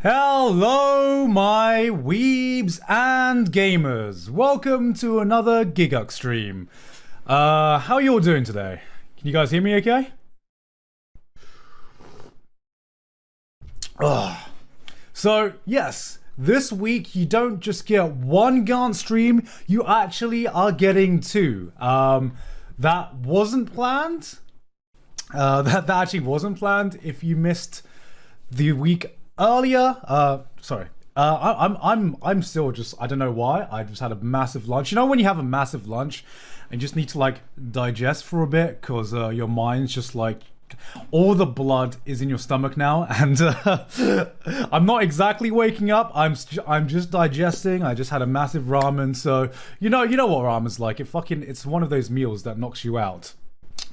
Hello, my weebs and gamers. Welcome to another Giguk stream. How are you all doing today? Can you guys hear me okay? So, yes, this week you don't just get one Garnt stream, you actually are getting two. That wasn't planned. That actually wasn't planned. If you missed the week earlier, I'm still just, I don't know why, I just had a massive lunch. You know when you have a massive lunch and you just need to like digest for a bit because your mind's just like, all the blood is in your stomach now, and I'm not exactly waking up. I'm just digesting. I just had a massive ramen, so you know what ramen's like. It's one of those meals that knocks you out.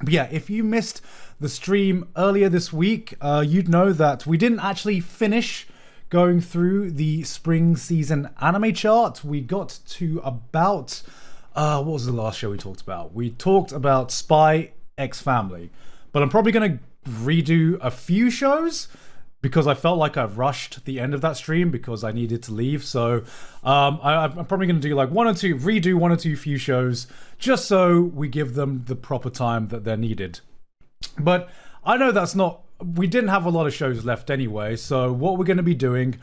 But yeah, if you missed the stream earlier this week, you'd know that we didn't actually finish going through the spring season anime chart. We got to about what was the last show we talked about? We talked about Spy X Family. But I'm probably going to redo a few shows because I felt like I rushed the end of that stream because I needed to leave. So I'm probably going to do like redo one or two few shows just so we give them the proper time that they're needed. But I know we didn't have a lot of shows left anyway. So what we're going to be doing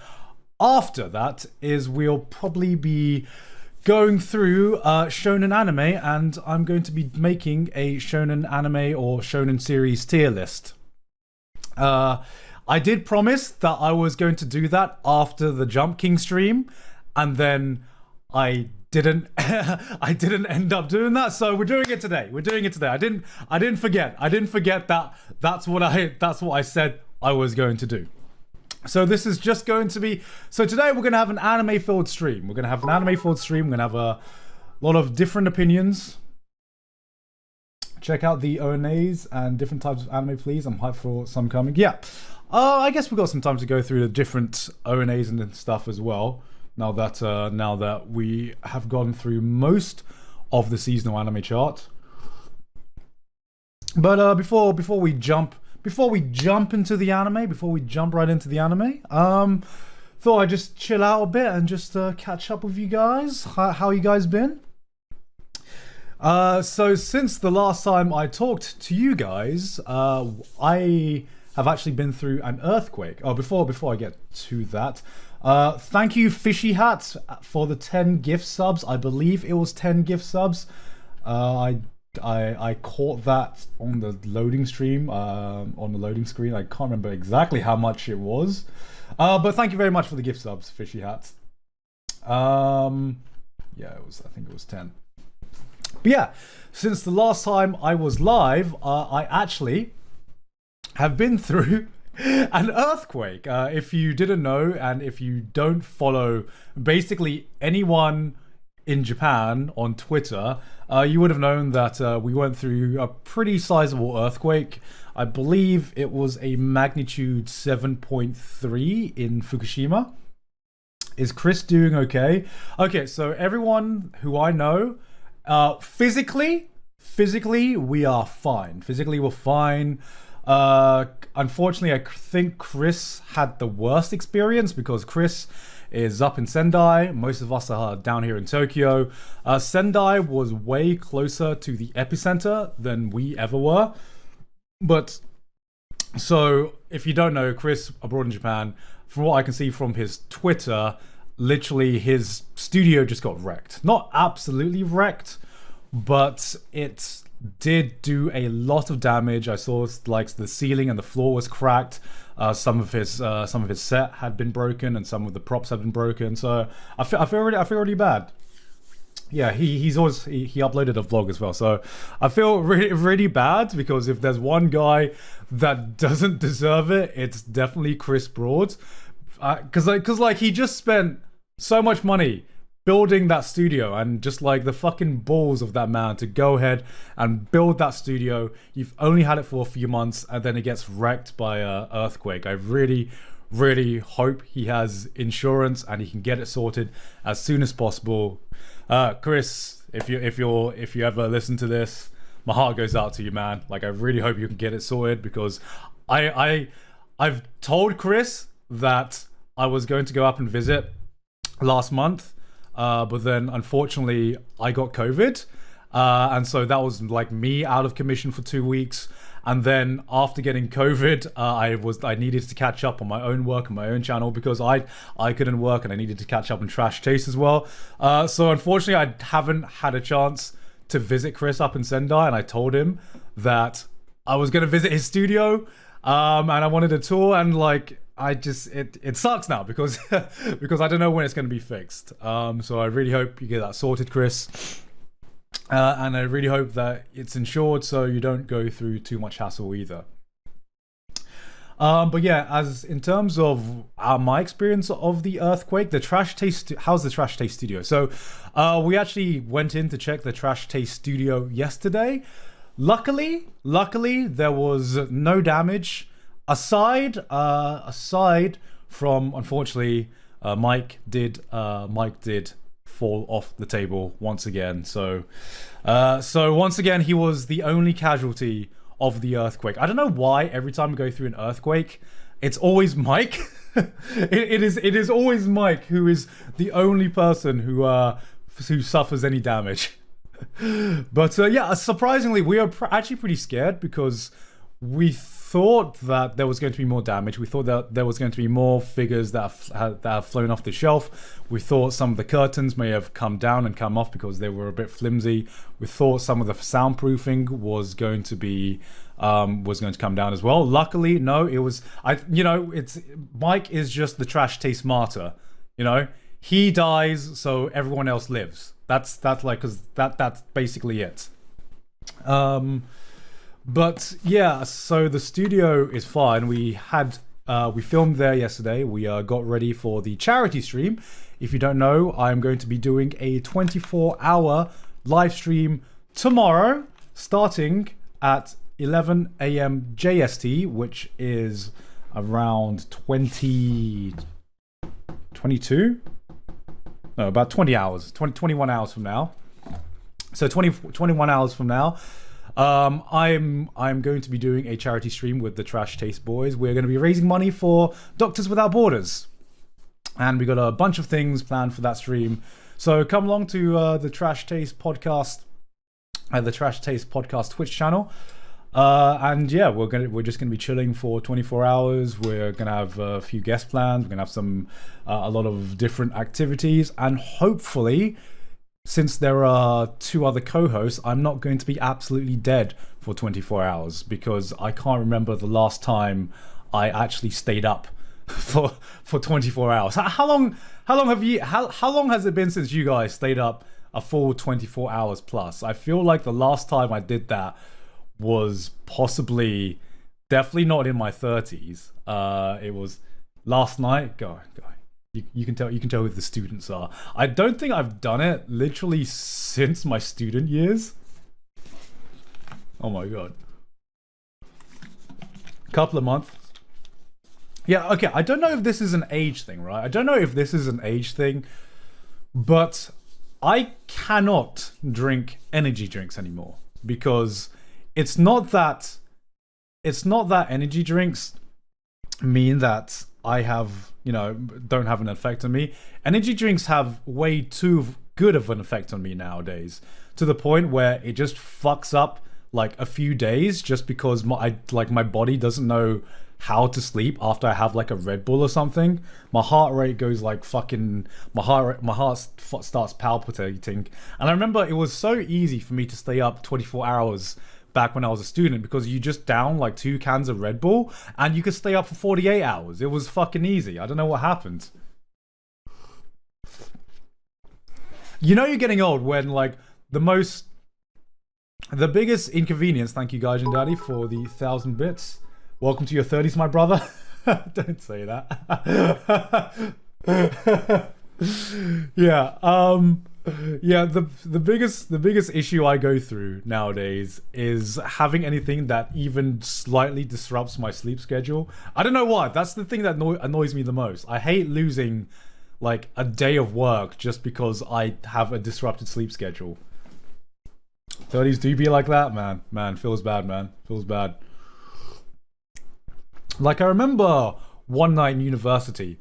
after that is we'll probably be going through shonen anime, and I'm going to be making a shonen anime or shonen series tier list. I did promise that I was going to do that after the Jump King stream, and then I didn't I didn't end up doing that, so we're doing it today. I didn't forget that that's what I said I was going to do. So this is just going to be... So today we're going to have an anime-filled stream. We're going to have a lot of different opinions. Check out the ONAs and different types of anime, please. I'm hyped for some coming. Yeah. I guess we've got some time to go through the different ONAs and stuff as well. Now that we have gone through most of the seasonal anime chart. But before we jump into the anime, before we jump right into the anime, thought I'd just chill out a bit and just catch up with you guys. How you guys been? So since the last time I talked to you guys, I have actually been through an earthquake. Oh, before I get to that, thank you Fishy Hat for the 10 gift subs. I believe it was 10 gift subs. I caught that on the loading stream, on the loading screen. I can't remember exactly how much it was, but thank you very much for the gift subs, Fishy Hats. Yeah, I think it was 10. But yeah, since the last time I was live, I actually have been through an earthquake. If you didn't know, and if you don't follow basically anyone in Japan on Twitter, you would have known that we went through a pretty sizable earthquake. I believe it was a magnitude 7.3 in Fukushima. Is Chris doing okay? Okay, so everyone who I know, physically we are fine. Physically we're fine. Unfortunately, I think Chris had the worst experience because Chris is up in Sendai. Most of us are down here in Tokyo. Sendai was way closer to the epicenter than we ever were. But, so, if you don't know, Chris, abroad in Japan, from what I can see from his Twitter, literally his studio just got wrecked. Not absolutely wrecked, but it did do a lot of damage. I saw like the ceiling and the floor was cracked. Some of his set had been broken, and some of the props had been broken. So I feel really bad. Yeah, he uploaded a vlog as well. So I feel really bad because if there's one guy that doesn't deserve it, it's definitely Chris Broad. Because like he just spent so much money building that studio, and just like the fucking balls of that man to go ahead and build that studio. You've only had it for a few months and then it gets wrecked by an earthquake. I really hope he has insurance and he can get it sorted as soon as possible. Chris, if you ever listen to this, my heart goes out to you, man. Like, I really hope you can get it sorted, because I've told Chris that I was going to go up and visit last month, but then unfortunately I got COVID, and so that was like me out of commission for 2 weeks. And then after getting COVID, I needed to catch up on my own work and my own channel because I couldn't work and I needed to catch up on Trash Taste as well. So unfortunately, I haven't had a chance to visit Chris up in Sendai, and I told him that I was going to visit his studio, and I wanted a tour, and like it sucks now because because I don't know when it's going to be fixed. So I really hope you get that sorted, Chris. And I really hope that it's insured so you don't go through too much hassle either. But yeah, as in terms of my experience of the earthquake, how's the Trash Taste studio? So we actually went in to check the Trash Taste studio yesterday. Luckily, there was no damage aside from, unfortunately, Mike did fall off the table once again. So once again, he was the only casualty of the earthquake. I don't know why every time we go through an earthquake, it's always Mike. it is always Mike who is the only person who suffers any damage. But yeah, surprisingly, we are actually pretty scared because we thought that there was going to be more damage. We thought that there was going to be more figures that have flown off the shelf. We thought some of the curtains may have come down and come off because they were a bit flimsy. We thought some of the soundproofing was going to come down as well. Luckily, no. It was Mike is just the Trash Taste martyr. You know, he dies so everyone else lives. That's basically it. But yeah, so the studio is fine. We filmed there yesterday. We got ready for the charity stream. If you don't know, I'm going to be doing a 24-hour live stream tomorrow, starting at 11 a.m. JST, which is around 21 hours from now. So 21 hours from now. I'm going to be doing a charity stream with the Trash Taste boys. We're going to be raising money for Doctors Without Borders, and we got a bunch of things planned for that stream. So come along to the Trash Taste podcast, Twitch channel, and yeah, we're just gonna be chilling for 24 hours. We're gonna have a few guest plans. We're gonna have a lot of different activities, and hopefully, since there are 2 other co-hosts, I'm not going to be absolutely dead for 24 hours because I can't remember the last time I actually stayed up for 24 hours. How long has it been since you guys stayed up a full 24 hours plus? I feel like the last time I did that was definitely not in my 30s. It was last night. Go. You can tell who the students are. I don't think I've done it literally since my student years. Oh my god. Couple of months. Yeah, okay, I don't know if this is an age thing, right? But I cannot drink energy drinks anymore because it's not that energy drinks mean that I don't have an effect on me. Energy drinks have way too good of an effect on me nowadays, to the point where it just fucks up like a few days just because my body doesn't know how to sleep after I have like a Red Bull or something. My heart rate goes like fucking, my heart starts palpitating. And I remember it was so easy for me to stay up 24 hours back when I was a student because you just down like 2 cans of Red Bull and you could stay up for 48 hours. It was fucking easy. I don't know what happened. You know you're getting old when like the biggest inconvenience. Thank you Gaijin Daddy for the 1,000 bits. Welcome to your 30s, my brother. Don't say that. Yeah, the biggest issue I go through nowadays is having anything that even slightly disrupts my sleep schedule. I don't know why. That's the thing that annoys me the most. I hate losing like a day of work just because I have a disrupted sleep schedule. 30s do be like that, man. Man, feels bad, man. Feels bad. Like I remember one night in university,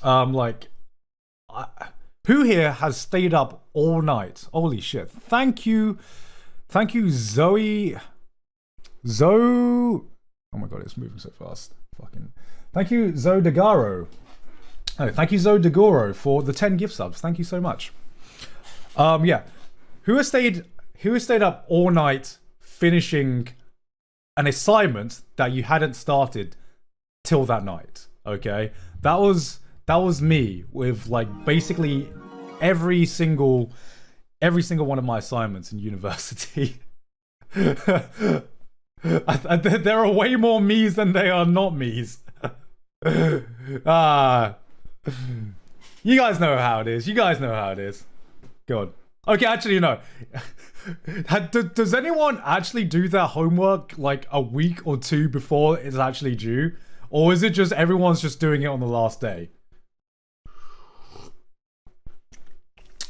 Like, who here has stayed up all night? Holy shit! Thank you, Zoe. Oh my god, it's moving so fast. Fucking. Thank you, Zoe Degaro. Oh, thank you, Zoe Degoro, for the 10 gift subs. Thank you so much. Yeah. Who has stayed up all night finishing an assignment that you hadn't started till that night? Okay? That was me with like basically every single one of my assignments in university. There are way more me's than they are not me's. You guys know how it is. God. Okay, actually, no. Does anyone actually do their homework like a week or two before it's actually due? Or is it just everyone's just doing it on the last day?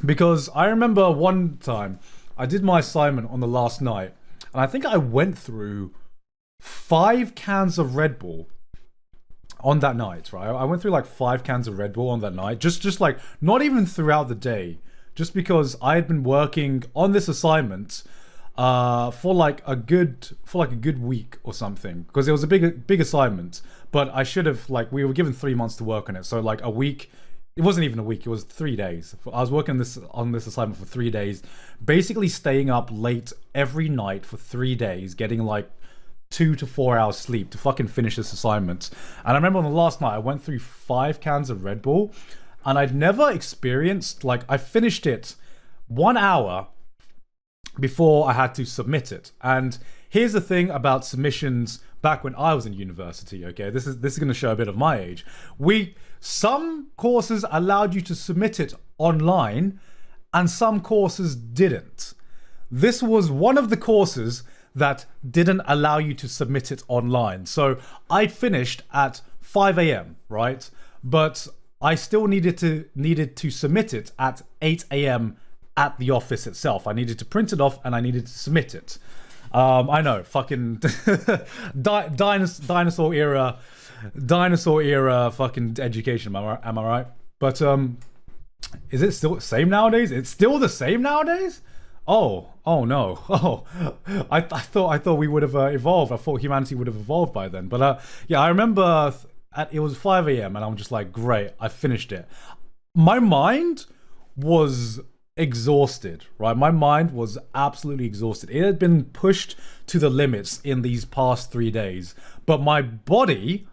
Because I remember one time I did my assignment on the last night, and I think I went through 5 cans of Red Bull on that night, right? I went through like 5 cans of Red Bull on that night, just like not even throughout the day, just because I had been working on this assignment for like a good week or something, because it was a big assignment. But I should have, like, we were given 3 months to work on it, so like a week. It wasn't even a week, it was 3 days. I was working on this assignment for 3 days, basically staying up late every night for 3 days, getting like 2 to 4 hours sleep to fucking finish this assignment. And I remember on the last night, I went through 5 cans of Red Bull, and I'd never experienced, like, I finished it 1 hour before I had to submit it. And here's the thing about submissions back when I was in university, okay? This is going to show a bit of my age. Some courses allowed you to submit it online, and some courses didn't. This was one of the courses that didn't allow you to submit it online. So I finished at 5 a.m., right? But I still needed to submit it at 8 a.m. at the office itself. I needed to print it off and I needed to submit it. I know, fucking dinosaur era fucking education, am I right? But is it still the same nowadays? It's still the same nowadays? Oh no. Oh, I thought we would have evolved. I thought humanity would have evolved by then. But yeah, I remember it was 5 a.m. and I'm just like, great, I finished it. My mind was exhausted, right? My mind was absolutely exhausted. It had been pushed to the limits in these past 3 days, but my body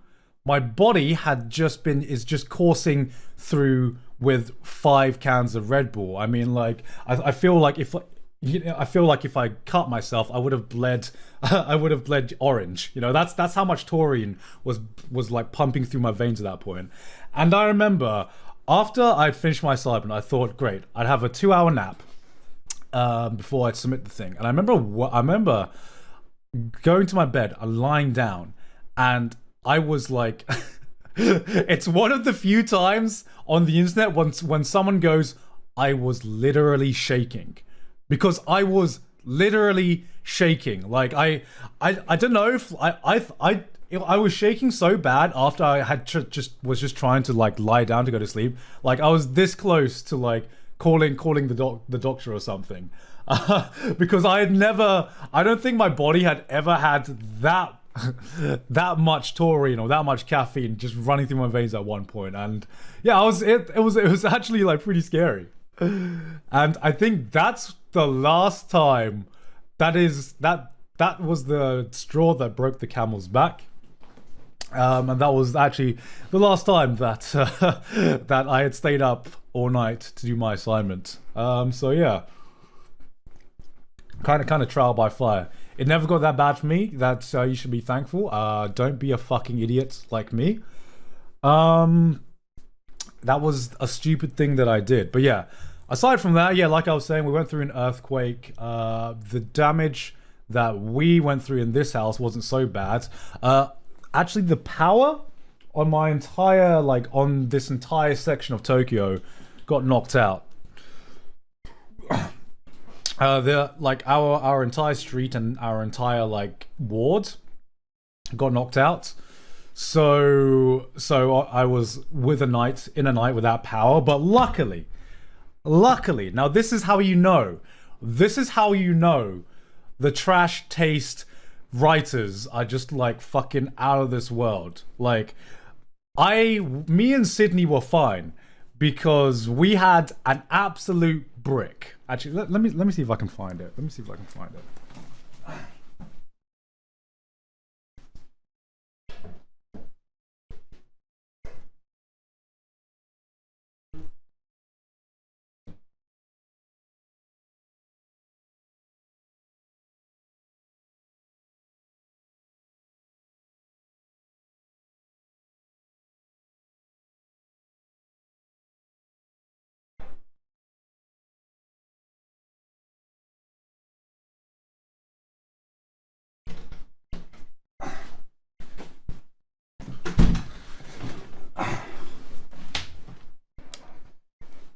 is just coursing through with 5 cans of Red Bull. I mean, like, I feel like if I cut myself, I would have bled. I would have bled orange. You know, that's how much taurine was like pumping through my veins at that point. And I remember after I'd finished my assignment, I thought, great, I'd have a 2-hour nap before I'd submit the thing. And I remember going to my bed and lying down, and I was like, it's one of the few times on the internet when someone goes, I was literally shaking. Because I was literally shaking. Like, I don't know if I was shaking so bad after I had was just trying to like lie down to go to sleep. Like, I was this close to like calling the doctor or something. Because I don't think my body had ever had that much taurine or that much caffeine just running through my veins at one point. And yeah, it was actually like pretty scary. And I think that's the last time that was the straw that broke the camel's back. And that was actually the last time that that I had stayed up all night to do my assignment. So yeah, kind of trial by fire. It never got that bad for me. That you should be thankful. Don't be a fucking idiot like me. That was a stupid thing that I did. But yeah, aside from that, yeah, like I was saying, we went through an earthquake. The damage that we went through in this house wasn't so bad. Actually, the power on on this entire section of Tokyo got knocked out. Our entire street and our entire like ward got knocked out. So I was in a night without power, but luckily, now this is how you know. This is how you know the trash taste writers are just like fucking out of this world. Like me and Sydney were fine because we had an absolute brick. Actually, let me see if I can find it. Let me see if I can find it.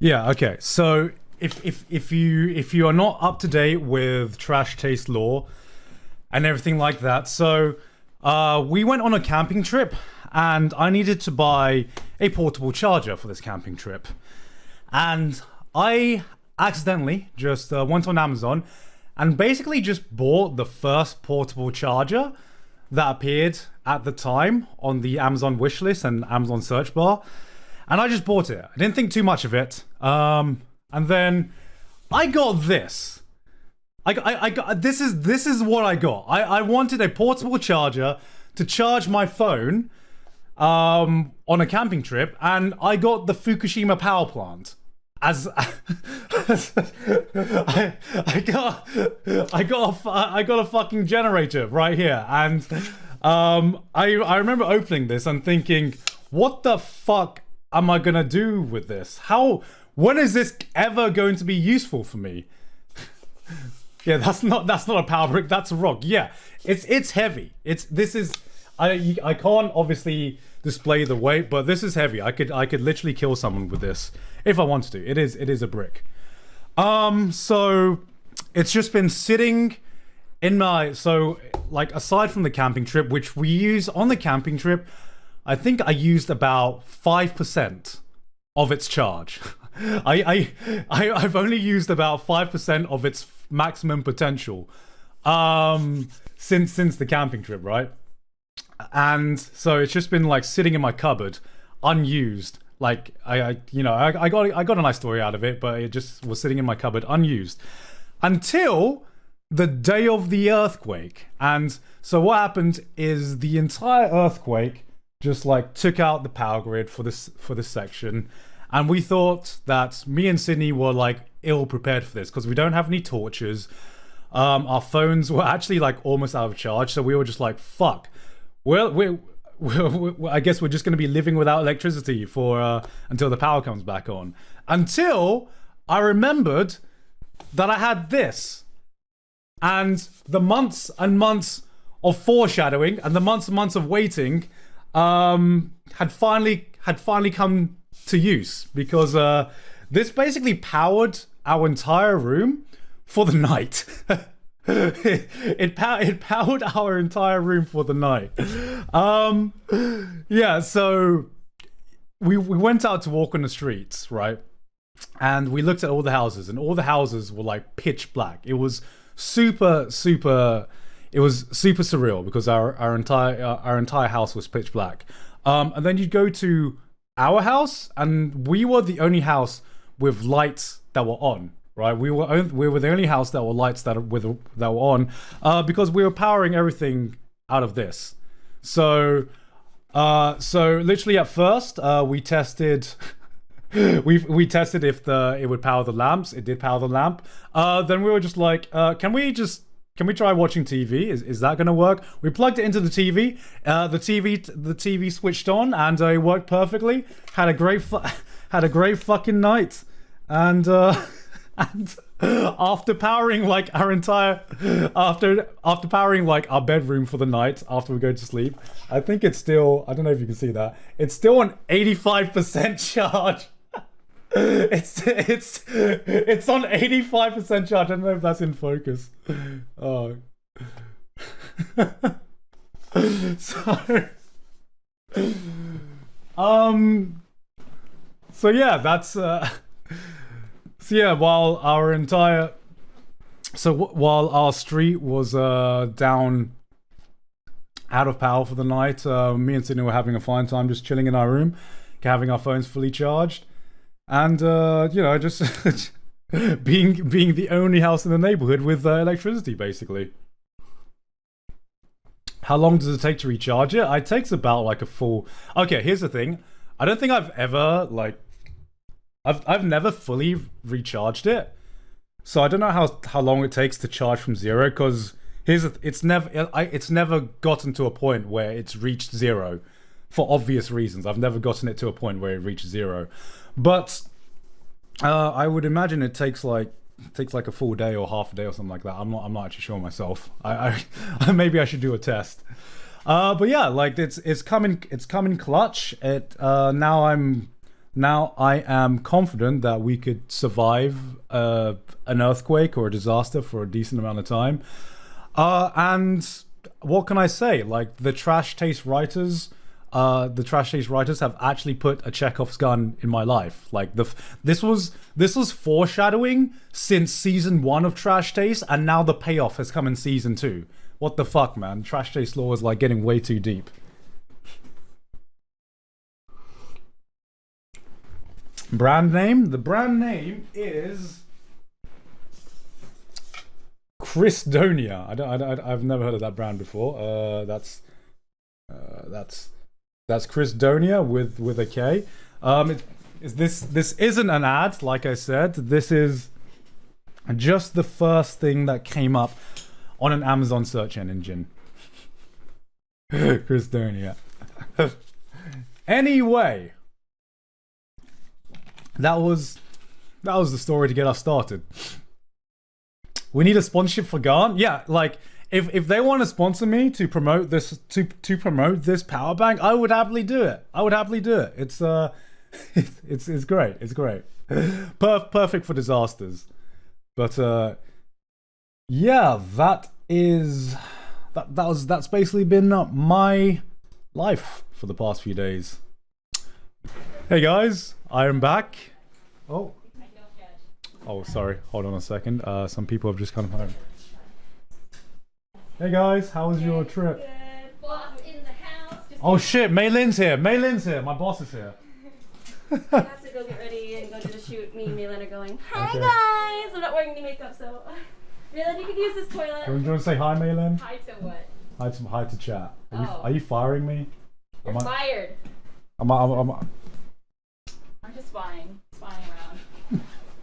Yeah, okay. So if you are not up to date with trash taste law and everything like that, so we went on a camping trip and I needed to buy a portable charger for this camping trip. And I accidentally just went on Amazon and basically just bought the first portable charger that appeared at the time on the Amazon wishlist and Amazon search bar. And I just bought it. I didn't think too much of it. And then I got this. I got this is what I got. I wanted a portable charger to charge my phone on a camping trip, and I got the Fukushima power plant. I got a fucking generator right here, and I remember opening this and thinking, what the fuck am I gonna do with this? When is this ever going to be useful for me? Yeah, that's not a power brick, that's a rock. Yeah, it's heavy. I can't obviously display the weight, but this is heavy. I could literally kill someone with this if I wanted to. It is a brick. So it's just been sitting in my, like, aside from the camping trip, which we use on the camping trip, I think I used about 5% of its charge. I've only used about 5% of its maximum potential since the camping trip, right? And so it's just been like sitting in my cupboard, unused. Like I got a nice story out of it, but it just was sitting in my cupboard unused until the day of the earthquake. And so what happened is the entire earthquake just like took out the power grid for this section, and we thought that me and Sydney were like ill prepared for this because we don't have any torches. Our phones were actually like almost out of charge, so we were just like, fuck. Well, I guess we're just going to be living without electricity for until the power comes back on. Until I remembered that I had this, and the months and months of foreshadowing and the months and months of waiting had finally come to use, because this basically powered our entire room for the night. It powered our entire room for the night. Yeah, so we went out to walk on the streets, right? And we looked at all the houses, and all the houses were like pitch black. It was super surreal because our entire house was pitch black. And then you'd go to our house, and we were the only house with lights that were on. Right, we were the only house that were lights that were on, because we were powering everything out of this. So literally at first we tested, we tested if it would power the lamps. It did power the lamp. Then we were just like, can we try watching TV? Is that gonna work? We plugged it into the TV. The TV switched on and it worked perfectly. Had a great fucking night, and. And after powering like our bedroom for the night after we go to sleep, I think it's still, I don't know if you can see that, it's still on 85% charge. It's on 85% charge. I don't know if that's in focus. Oh. So yeah, that's so yeah, while our street was down out of power for the night, me and Sydney were having a fine time just chilling in our room, having our phones fully charged, and you know, just being the only house in the neighborhood with electricity, basically. How long does it take to recharge it? It takes about like a full... Okay, here's the thing. I don't think I've ever, like... I've never fully recharged it. So I don't know how long it takes to charge from zero, because it's never gotten to a point where it's reached zero. For obvious reasons. I've never gotten it to a point where it reached zero. But I would imagine it takes like a full day or half a day or something like that. I'm not actually sure myself. I maybe I should do a test. But yeah, like it's coming clutch. Now I am confident that we could survive an earthquake or a disaster for a decent amount of time. And what can I say? Like the Trash Taste writers have actually put a Chekhov's gun in my life. Like this was foreshadowing since season 1 of Trash Taste, and now the payoff has come in season 2. What the fuck, man? Trash Taste lore is like getting way too deep. Brand name? The brand name is Chrisdonia. I've never heard of that brand before. That's Chrisdonia with a K. This isn't an ad, like I said. This is just the first thing that came up on an Amazon search engine. Chrisdonia. Anyway, that was the story to get us started. We need a sponsorship for Garnt. Yeah, like if they want to sponsor me to promote this promote this power bank, I would happily do it. It's it's great. It's great. Perfect for disasters. But yeah, that's basically been my life for the past few days. Hey guys, I am back. Oh, sorry. Hold on a second. Some people have just come home. Hey guys, how was your trip? Good. Boss in the house. Oh shit, Mei Lin's here. My boss is here. I have to go get ready and go to the shoot. Me and Maylin are going. Hi guys! I'm not wearing any makeup, so Maylin, you can use this toilet. Do you want to say hi, Mei Lin? Hi to what? Hi to chat. Are you firing me? You're fired. I'm just spying around.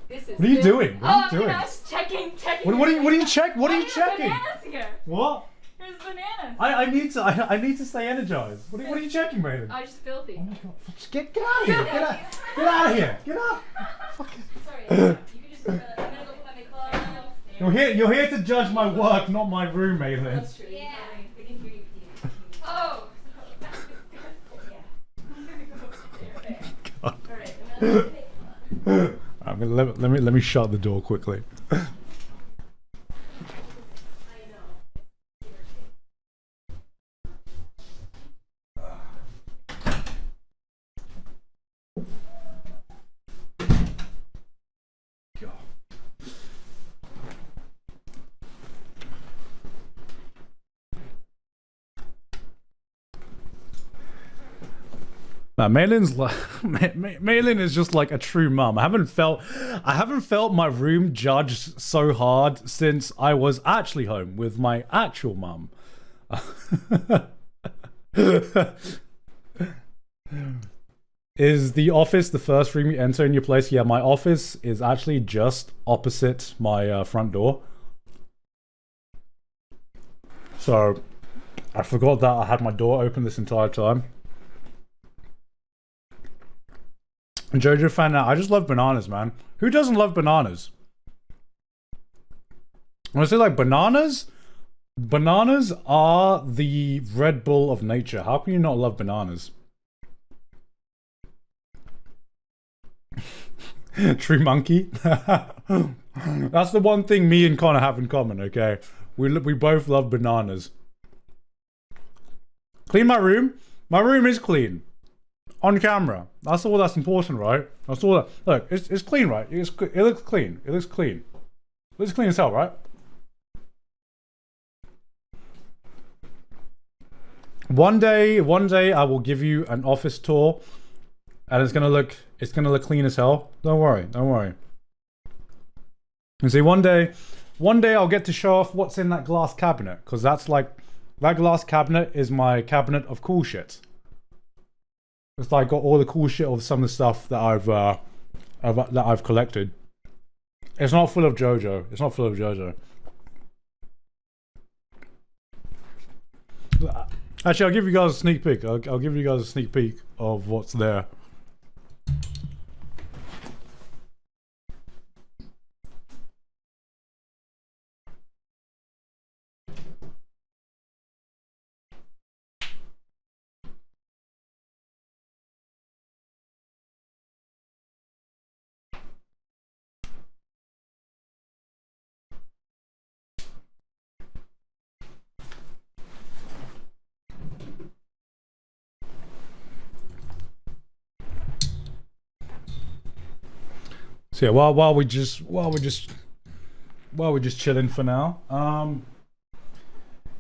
What are you doing? What are you doing? I was checking. What are you checking? Bananas here. What? There's bananas. I need to stay energized. What are you checking, Maylin? Oh, just filthy. Oh my god! Get out of here! Get out of here! Get out! Fuck it. Sorry. You can just. I'm gonna go put my clothes. You're here to judge my work, not my room, Maylin. That's true. Yeah. We can hear you. Oh. Yeah. I'm gonna go upstairs. God. All right. I'm gonna take let me shut the door quickly. Now, Maylin is just like a true mum. I haven't felt my room judged so hard since I was actually home with my actual mum. Is the office the first room you enter in your place? Yeah, my office is actually just opposite my front door. So, I forgot that I had my door open this entire time. Jojo fan now. I just love bananas, man. Who doesn't love bananas? Honestly, like bananas are the Red Bull of nature. How can you not love bananas? True monkey. That's the one thing me and Connor have in common. Okay, we both love bananas. Clean my room. My room is clean. On camera. That's all that's important, right? That's all that. Look, it's clean, right? It looks clean. It looks clean. It looks clean as hell, right? One day I will give you an office tour, and it's gonna look clean as hell. Don't worry. And see, one day I'll get to show off what's in that glass cabinet, because that's like, that glass cabinet is my cabinet of cool shit. It's like got all the cool shit of some of the stuff that I've collected. It's not full of Jojo. It's not full of Jojo. Actually, I'll give you guys a sneak peek. I'll give you guys a sneak peek of what's there. So yeah, while we're just chilling for now.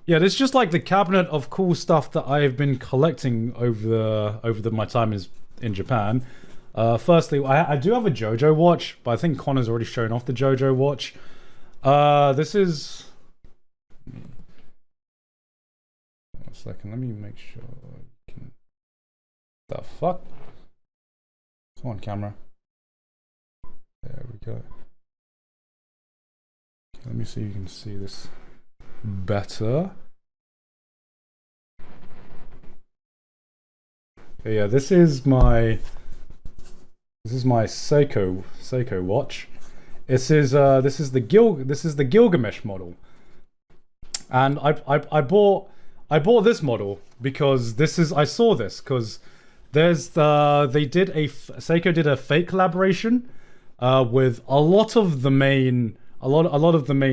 Yeah, this is just like the cabinet of cool stuff that I've been collecting over my time in Japan. Firstly, I do have a Jojo watch, but I think Connor's already shown off the Jojo watch. This is. One second, let me make sure I can. The fuck? Come on, camera. There we go. Let me see if you can see this better. Okay, yeah, this is my Seiko watch. This is the Gilgamesh model, and I bought this model because I saw this because there's Seiko did a fake collaboration with a lot of the main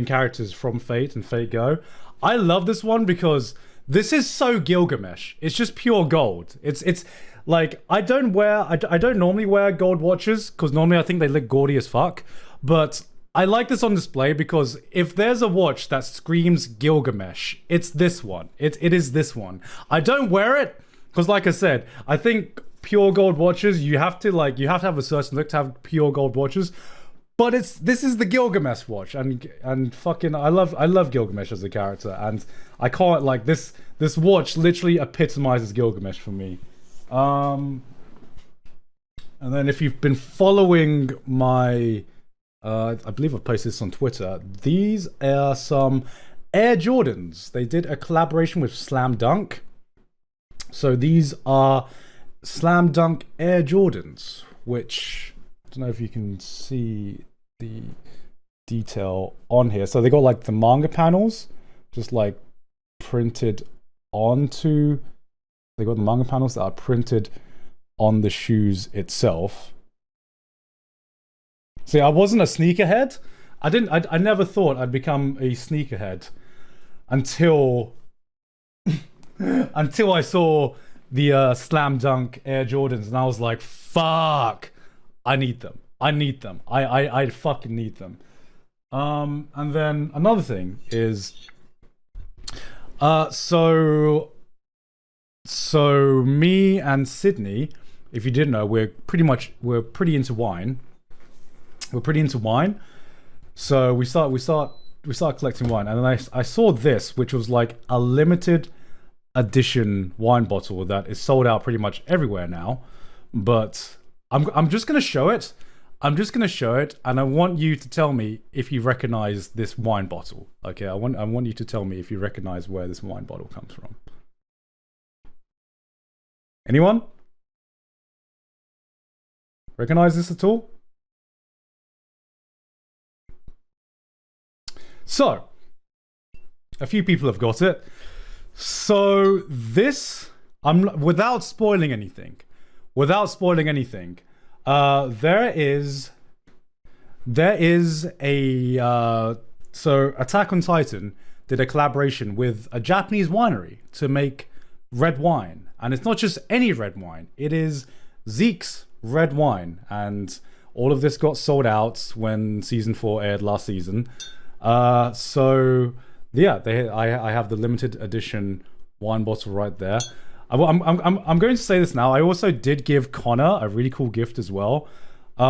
characters from Fate and Fate Go. I love this one because this is so Gilgamesh. It's just pure gold. It's like I don't normally wear gold watches because normally I think they look gaudy as fuck. But I like this on display because if there's a watch that screams Gilgamesh, it's this one. It is this one. I don't wear it because, like I said, I think pure gold watches, you have to have a certain look to have pure gold watches. But this is the Gilgamesh watch, and fucking I love Gilgamesh as a character, and I can't, like, this watch literally epitomizes Gilgamesh for me. And then if you've been following my I believe I've posted this on Twitter, these are some Air Jordans. They did a collaboration with Slam Dunk. So these are Slam Dunk Air Jordans, which I don't know if you can see the detail on here. So they got like the manga panels just like printed onto, they got the manga panels that are printed on the shoes itself. See, I wasn't a sneakerhead. I never thought I'd become a sneakerhead until until I saw the Slam Dunk Air Jordans, and I was like, fuck, I need them. I fucking need them. And then another thing is, so me and Sydney, if you didn't know, we're pretty into wine. We're pretty into wine. So we start collecting wine, and then I saw this, which was like a limited edition wine bottle that is sold out pretty much everywhere now. But I'm just gonna show it. And I want you to tell me if you recognize this wine bottle. Okay, I want you to tell me if you recognize where this wine bottle comes from. Anyone? Recognize this at all? So, a few people have got it. So this, without spoiling anything, there is a so Attack on Titan did a collaboration with a Japanese winery to make red wine. And it's not just any red wine. It is Zeke's red wine. And all of this got sold out when season 4 aired last season. So yeah, I have the limited edition wine bottle right there. I'm going to say this now. I also did give Connor a really cool gift as well. So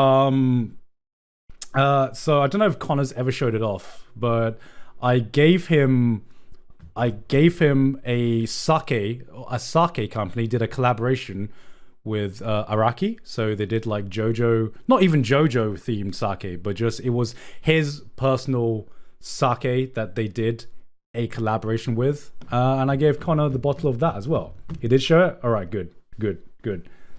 I don't know if Connor's ever showed it off, but I gave him a sake company did a collaboration with Araki. So they did like Jojo, not even Jojo themed sake, but just it was his personal sake that they did a collaboration with. And I gave Connor the bottle of that as well. He did show it. All right, good.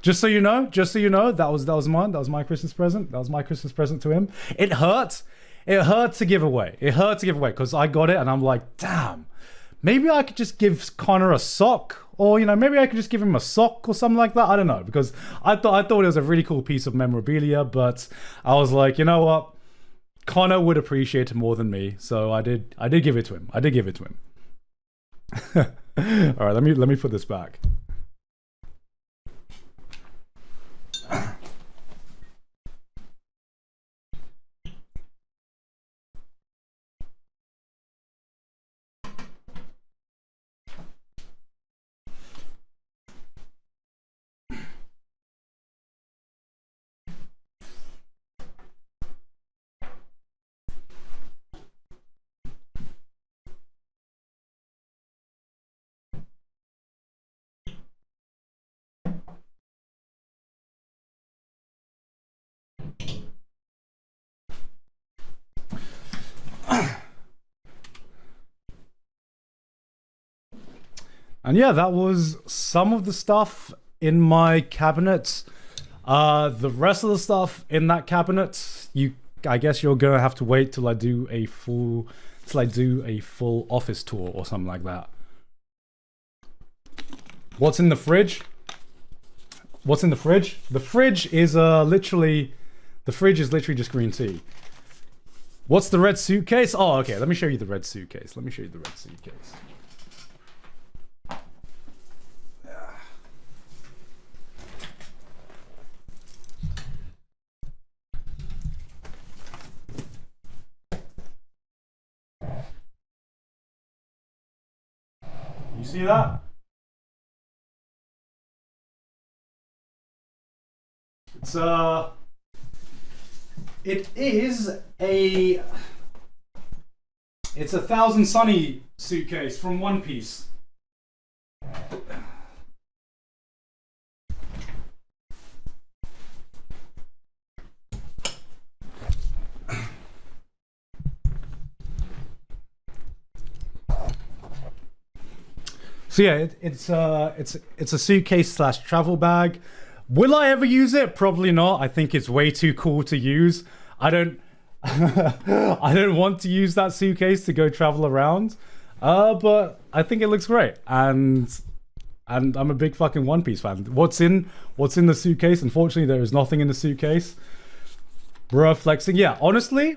Just so you know, that was mine. That was my Christmas present. That was my Christmas present to him. It hurt to give away. Because I got it and I'm like, damn, maybe I could just give Connor a sock. Or, maybe I could just give him a sock or something like that. I don't know. Because I thought it was a really cool piece of memorabilia. But I was like, you know what? Connor would appreciate it more than me. So I did give it to him. All right, let me put this back. And yeah, that was some of the stuff in my cabinet. The rest of the stuff in that cabinet, I guess you're gonna have to wait till I do a full office tour or something like that. What's in the fridge? The fridge is literally just green tea. What's the red suitcase? Oh, okay. Let me show you the red suitcase. You see that? It's a Thousand Sunny suitcase from One Piece. So yeah, it's a suitcase slash travel bag. Will I ever use it? Probably not. I think it's way too cool to use. I don't want to use that suitcase to go travel around. But I think it looks great. And I'm a big fucking One Piece fan. What's in the suitcase? Unfortunately, there is nothing in the suitcase. Bruh, flexing. Yeah, honestly,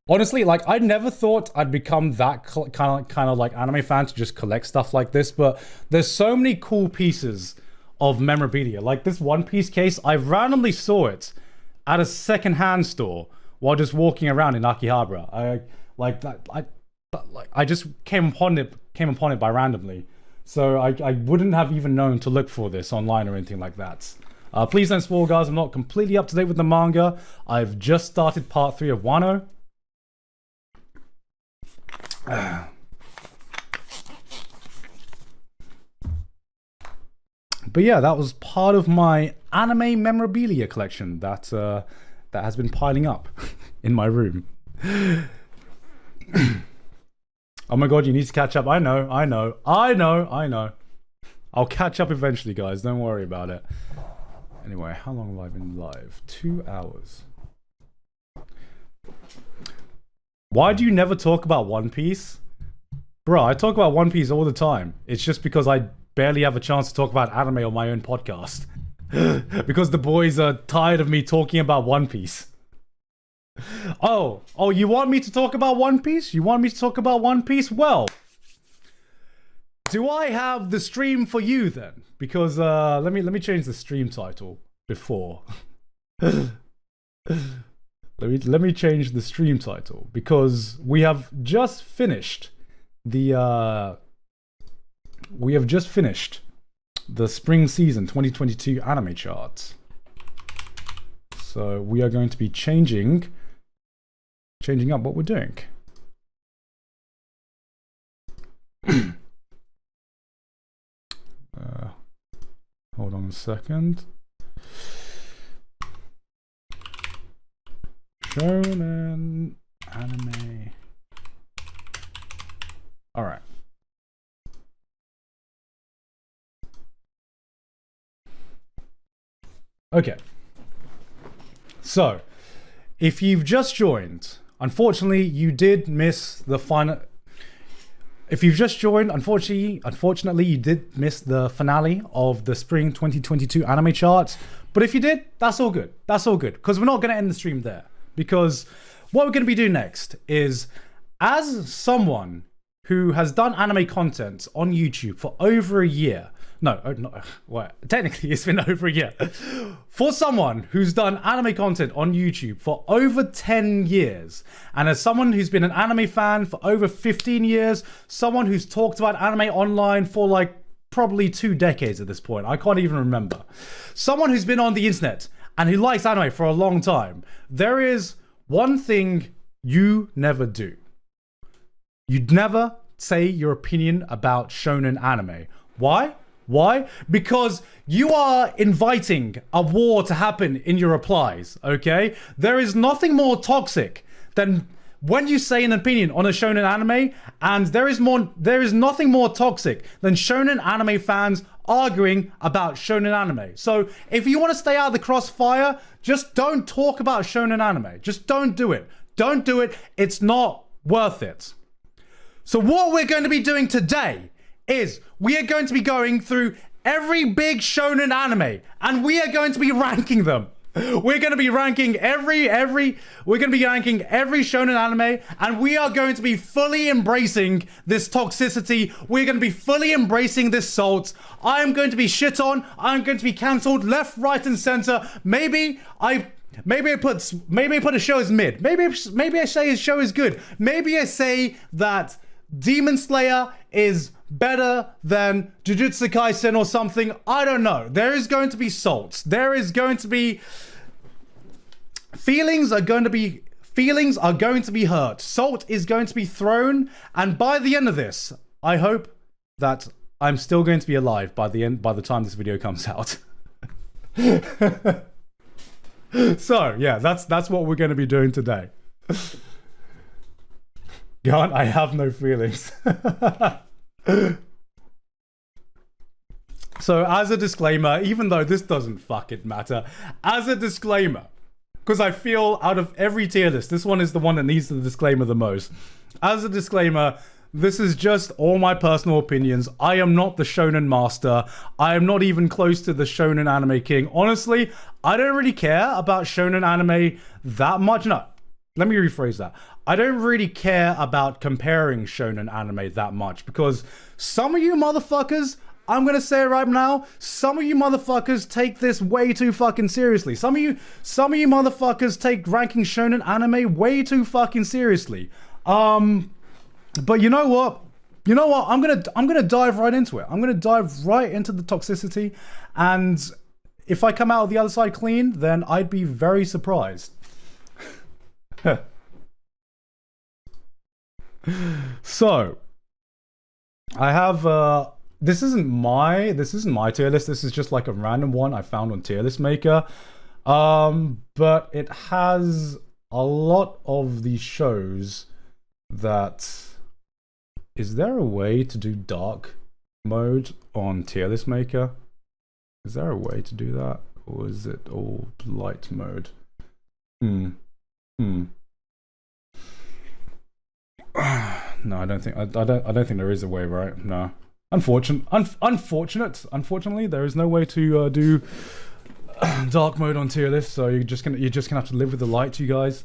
like I never thought I'd become that kind of like anime fan to just collect stuff like this. But there's so many cool pieces of memorabilia. Like this One Piece case, I randomly saw it at a secondhand store while just walking around in Akihabara. I just came upon it by randomly. So I wouldn't have even known to look for this online or anything like that. Please don't spoil, guys. I'm not completely up to date with the manga. I've just started part 3 of Wano. But yeah, that was part of my anime memorabilia collection that has been piling up in my room. Oh my god, you need to catch up. I know. I'll catch up eventually, guys. Don't worry about it. Anyway, how long have I been live? 2 hours. Why do you never talk about One Piece? Bro, I talk about One Piece all the time. It's just because I barely have a chance to talk about anime on my own podcast. Because the boys are tired of me talking about One Piece. Oh, you want me to talk about One Piece? Well, do I have the stream for you then? Because let me change the stream title before. let me change the stream title because we have just finished the spring season 2022 anime charts. So we are going to be changing up what we're doing. Hold on a second. Shounen anime. All right. Okay. So, if you've just joined, unfortunately, you did miss the final. If you've just joined, unfortunately, you did miss the finale of the spring 2022 anime charts. But if you did, that's all good. That's all good. Because we're not going to end the stream there. Because what we're going to be doing next is, as someone who has done anime content on YouTube for over a year. Technically, it's been over a year. For someone who's done anime content on YouTube for over 10 years, and as someone who's been an anime fan for over 15 years, someone who's talked about anime online for like probably 2 decades at this point, I can't even remember. Someone who's been on the internet and who likes anime for a long time, there is one thing you never do. You'd never say your opinion about shonen anime. Why? Why? Because you are inviting a war to happen in your replies, okay? There is nothing more toxic than when you say an opinion on a shonen anime, and there is nothing more toxic than shonen anime fans arguing about shonen anime. So if you want to stay out of the crossfire, just don't talk about shonen anime. Just don't do it. Don't do it. It's not worth it. So what we're going to be doing today is we are going to be going through every big shonen anime and we are going to be ranking them. We're going to be ranking every shonen anime, and we are going to be fully embracing this toxicity. We're going to be fully embracing this salt. I'm going to be shit on. I'm going to be cancelled left, right, and center. Maybe I put a show as mid. Maybe I say his show is good. Maybe I say that Demon Slayer is better than Jujutsu Kaisen or something. I don't know. There is going to be salts. There is going to be feelings are going to be hurt. Salt is going to be thrown, and by the end of this, I hope that I'm still going to be alive by the time this video comes out. So yeah, that's what we're going to be doing today. Garnt, I have no feelings. So as a disclaimer, even though this doesn't fucking matter, as a disclaimer, because I feel out of every tier list, this one is the one that needs the disclaimer the most. As a disclaimer, this is just all my personal opinions. I am not the shonen master. I am not even close to the shonen anime king. Honestly, I don't really care about shonen anime that much. No, let me rephrase that. I don't really care about comparing shonen anime that much because some of you motherfuckers, I'm gonna say it right now, some of you motherfuckers take this way too fucking seriously. Some of you motherfuckers take ranking shonen anime way too fucking seriously. But you know what? I'm gonna dive right into it. I'm gonna dive right into the toxicity, and if I come out of the other side clean, then I'd be very surprised. So I have this isn't my tier list. This is just like a random one I found on Tier List Maker, but it has a lot of the shows that. Is there a way to do dark mode on Tier List Maker? Is there a way to do that, or is it all light mode? No, I don't think there is a way, right? No. Unfortunately, there is no way to do dark mode on Tier List, so you're just gonna have to live with the light, you guys.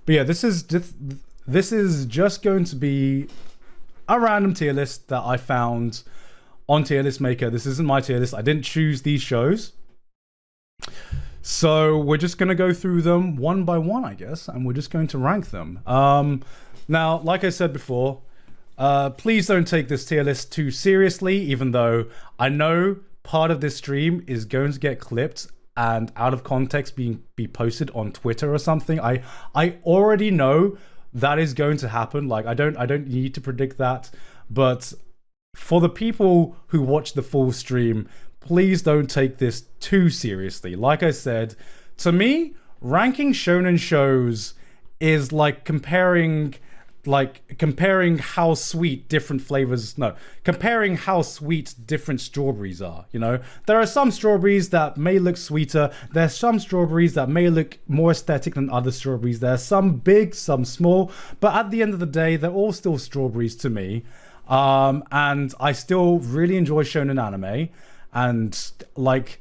But yeah, this is just going to be a random tier list that I found on Tier List Maker. This isn't my tier list. I didn't choose these shows. So we're just going to go through them one by one, I guess, and we're just going to rank them. Now, like I said before, please don't take this tier list too seriously, even though I know part of this stream is going to get clipped and out of context be posted on Twitter or something. I already know that is going to happen. Like, I don't need to predict that, but for the people who watch the full stream, please don't take this too seriously. Like I said, to me, ranking shonen shows is like comparing how sweet different flavors, comparing how sweet different strawberries are, you know? There are some strawberries that may look sweeter. There's some strawberries that may look more aesthetic than other strawberries. There's some big, some small, but at the end of the day, they're all still strawberries to me. And I still really enjoy shonen anime. And like,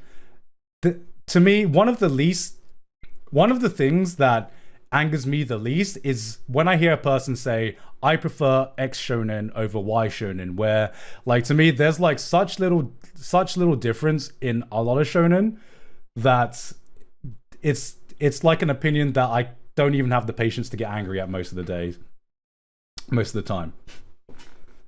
to me, one of the things that angers me the least is when I hear a person say, I prefer X shonen over Y shonen, where, like, to me, there's like such little difference in a lot of shonen that it's like an opinion that I don't even have the patience to get angry at most of the time.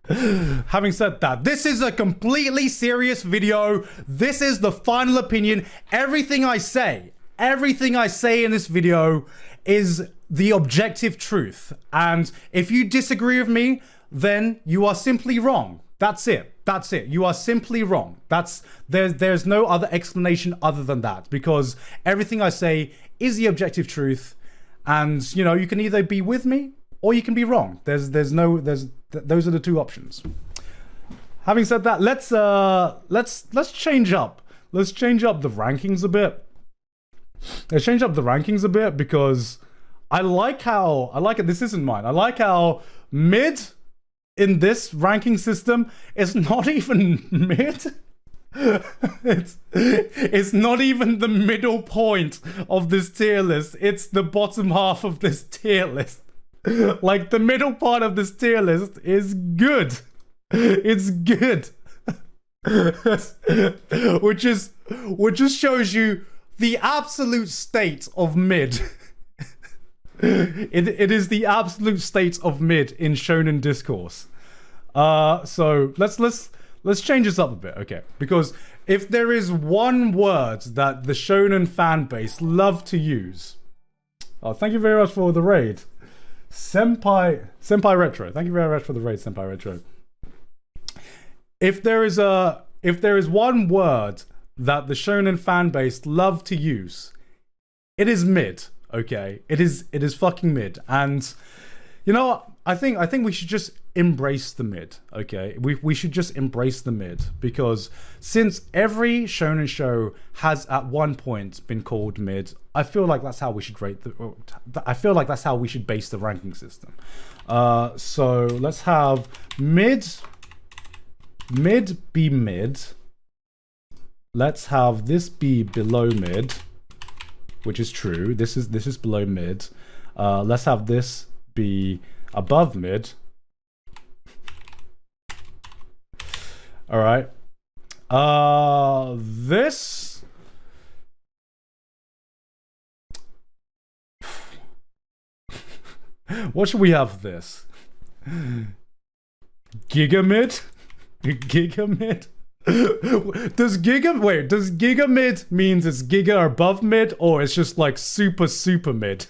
Having said that, this is a completely serious video. This is the final opinion. Everything I say in this video is the objective truth. And if you disagree with me, then you are simply wrong. That's it. You are simply wrong. There's no other explanation other than that, because everything I say is the objective truth. And, you know, you can either be with me or you can be wrong. Those are the two options. Having said that, let's change up. Let's change up the rankings a bit. Let's change up the rankings a bit because I like it. This isn't mine. I like how mid in this ranking system is not even mid. It's not even the middle point of this tier list. It's the bottom half of this tier list. Like, the middle part of this tier list is good. It's good. Which just shows you the absolute state of mid. It is the absolute state of mid in shonen discourse. So let's change this up a bit, okay? Because if there is one word that the shonen fan base love to use, thank you very much for the raid. Senpai Retro. Thank you very much for the raid, Senpai Retro. If there is one word that the shonen fan base love to use, it is mid. Okay, it is fucking mid. And you know what? I think we should just embrace the mid. Okay, we should just embrace the mid, because since every shonen show has at one point been called mid, I feel like that's how we should that's how we should base the ranking system. So let's have mid be mid. Let's have this be below mid, which is true. This is below mid. Let's have this be above mid. All right. This. What should we have this? Gigamid? Gigamid? Does Giga mid means it's Giga above mid, or it's just like super mid?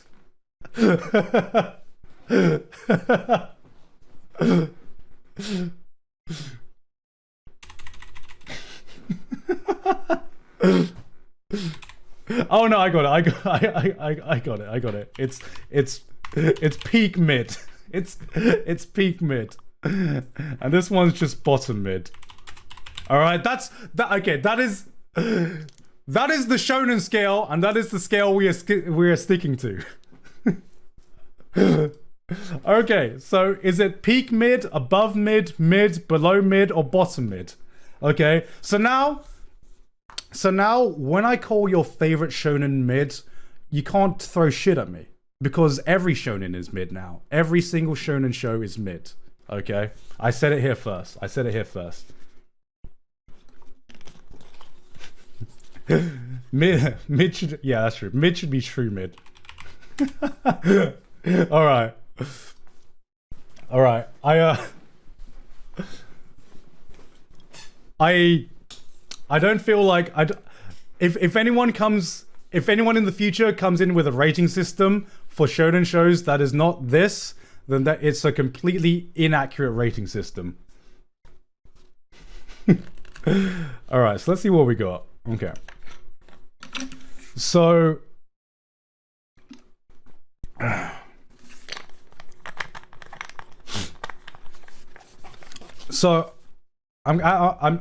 Oh no, I got it. It's peak mid. It's peak mid. And this one's just bottom mid. All right, okay. That is the shonen scale, and that is the scale we are sticking to. Okay, so is it peak mid, above mid, mid, below mid, or bottom mid? Okay, so now when I call your favorite shonen mid, you can't throw shit at me. because every shonen is mid now. Every single shonen show is mid. Okay, I said it here first. Mid should, yeah, that's true. Mid should be true mid. All right. I don't feel like if anyone in the future comes in with a rating system for shonen shows that is not this, then that it's a completely inaccurate rating system. All right, so let's see what we got. Okay. So I'm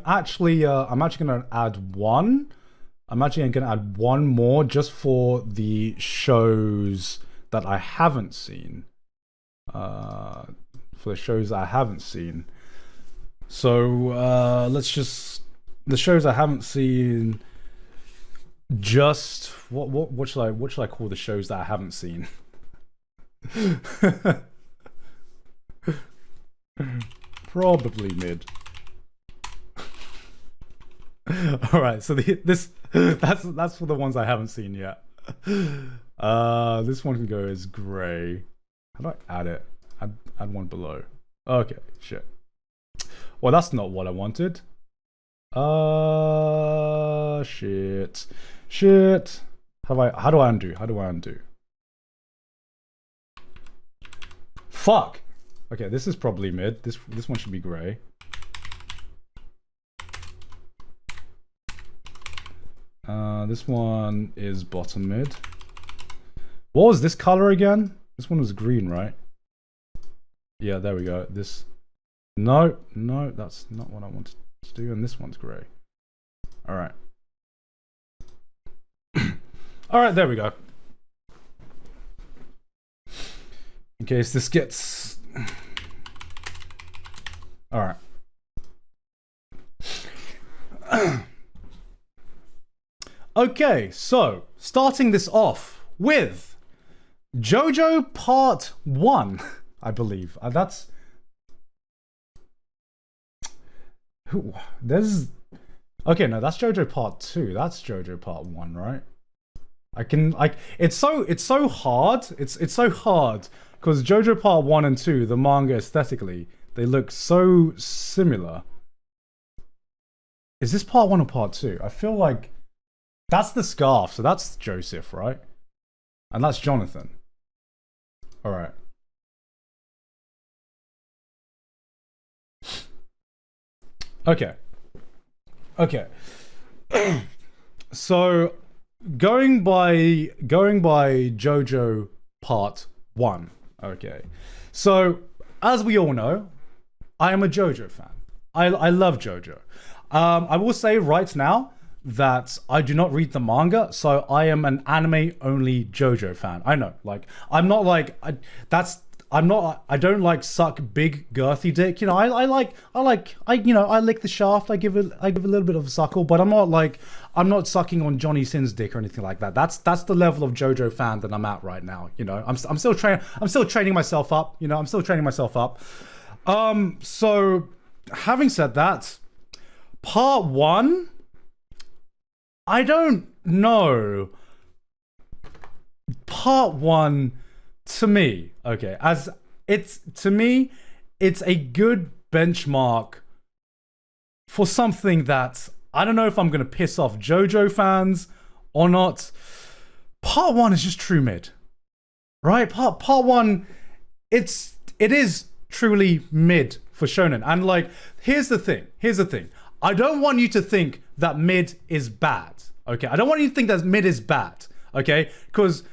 actually gonna add one. I'm actually gonna add one more just for the shows that I haven't seen. So let's just the shows I haven't seen. Just what should I call the shows that I haven't seen? Probably mid. All right, so that's for the ones I haven't seen yet. This one can go as gray. How do I add it? Add one below. Okay, shit. Well, that's not what I wanted. Shit. How do I undo? Fuck. Okay, this is probably mid. This one should be gray. This one is bottom mid. What was this color again? This one was green, right? Yeah, there we go. This. No, that's not what I wanted to do. And this one's gray. All right. All right, there we go. In case this gets. All right. Okay, so starting this off with Jojo Part 1, I believe. That's... There's... Okay, no, that's Jojo Part 2. That's Jojo Part 1, right? It's so hard. It's so hard because Jojo Part 1 and 2, the manga aesthetically, they look so similar. Is this Part 1 or Part 2? I feel like that's the scarf, so that's Joseph, right? And that's Jonathan. All right. Okay. So going by Jojo Part 1. Okay. So as we all know, I am a Jojo fan. I love Jojo. I will say right now that I do not read the manga, so I am an anime only Jojo fan. I know, like I'm not like I don't like suck big girthy dick. You know, I lick the shaft. I give a little bit of a suckle, but I'm not sucking on Johnny Sin's dick or anything like that. That's the level of Jojo fan that I'm at right now. You know, I'm still training myself up. You know, So having said that, Part 1, I don't know. Part 1, to me, okay, it's a good benchmark for something that I don't know if I'm gonna piss off JoJo fans or not. Part 1 is just true mid, right? Part 1, it is truly mid for shonen, and like, here's the thing. I don't want you to think that mid is bad, okay? I don't want you to think that mid is bad, okay? Because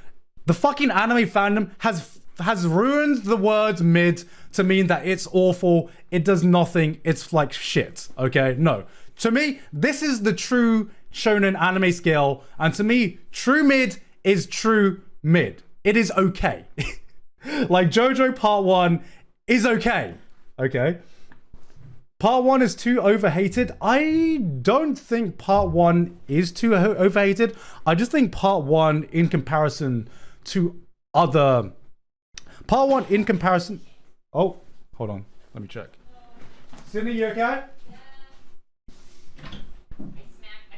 the fucking anime fandom has ruined the word mid to mean that it's awful, it does nothing, it's like shit, okay? No. To me, this is the true shonen anime scale, and to me, true mid is true mid. It is okay. Like, JoJo Part 1 is okay, okay? Part 1 is too overhated. I don't think Part 1 is too overhated. I just think Part 1, in comparison to other part one in comparison. Oh, hold on, let me check. Sydney, you okay? I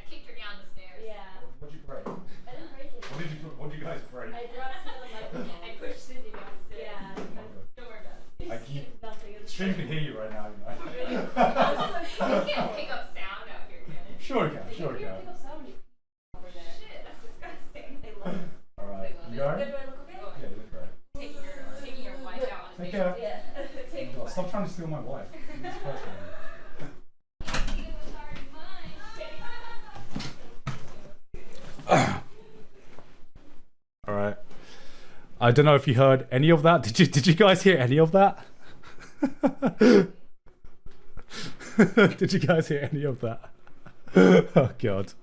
kicked her down the stairs. Yeah. What'd you break? I didn't break it. What did you guys break? I dropped some of the microphone. I pushed Cindy downstairs. Yeah. Don't worry about it. I keep Nothing. It's stream can hear you right now. You know? You can't pick up sound out here, can it? Sure it can. You Sure it can't can. pick up sound when you over there. Shit, that's disgusting. I love it. All right. You Good, alright? do I look okay? Yeah, you look great. Taking your wife out on a Take date. care. Yeah. Take Oh, stop trying to steal my wife. Jesus Christ, man. All right. I don't know if you heard any of that. Did you guys hear any of that? Did you guys hear any of that? Oh god.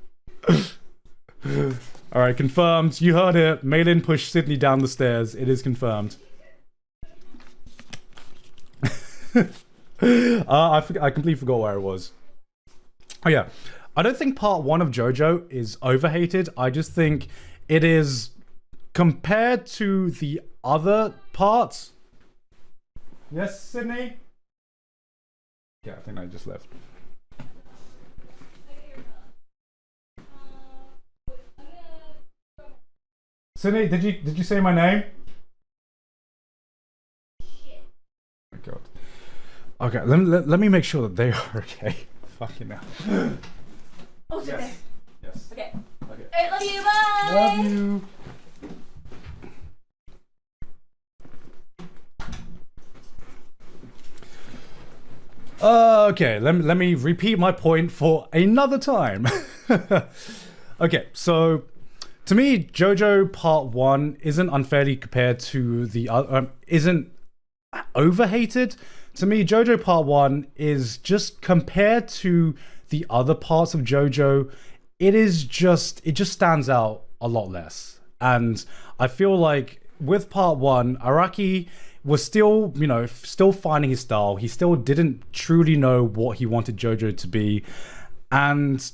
All right, confirmed. You heard it. Maylin pushed Sydney down the stairs. It is confirmed. I completely forgot where I was. Oh yeah, I don't think part one of JoJo is overhated. I just think it is, compared to the other parts. Yes, Sydney? Yeah, I think I just left. Sydney, did you say my name? Oh god. Okay, let me make sure that they are okay. Fucking hell. Oh, it's okay. Yes. Okay. Okay. Alright, love you, bye! Love you. Okay, let me repeat my point for another time. Okay, so to me, JoJo Part 1 isn't unfairly compared to the other, isn't overhated. To me, JoJo Part 1 is just, compared to the other parts of JoJo, it just stands out a lot less. And I feel like with Part 1, Araki was still, still finding his style. He still didn't truly know what he wanted JoJo to be. And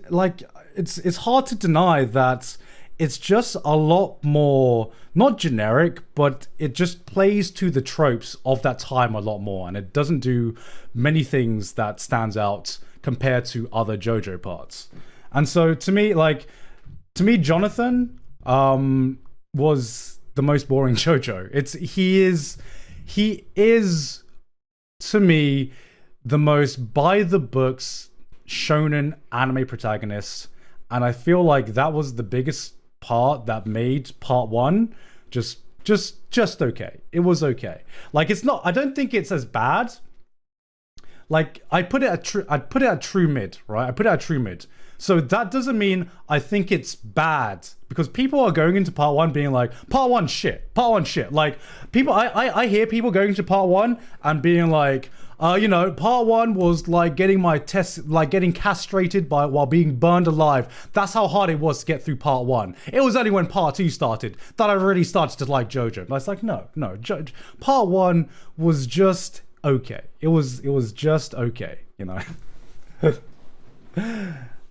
like, it's hard to deny that it's just a lot more, not generic, but it just plays to the tropes of that time a lot more. And it doesn't do many things that stands out compared to other JoJo parts. And so to me, Jonathan was the most boring JoJo. He is to me the most by the books shonen anime protagonist, and I feel like that was the biggest part that made part 1 just okay. It was okay. Like, it's not, I don't think it's as bad. Like, I'd put it at true mid, right? I put it at true mid. So that doesn't mean I think it's bad, because people are going into part 1 being like, part 1 shit. Like, people, I hear people going into part 1 and being like, part 1 was like getting my test, like getting castrated while being burned alive. That's how hard it was to get through part 1. It was only when part 2 started that I really started to like JoJo. But it's like, no, part 1 was just okay. It was just okay,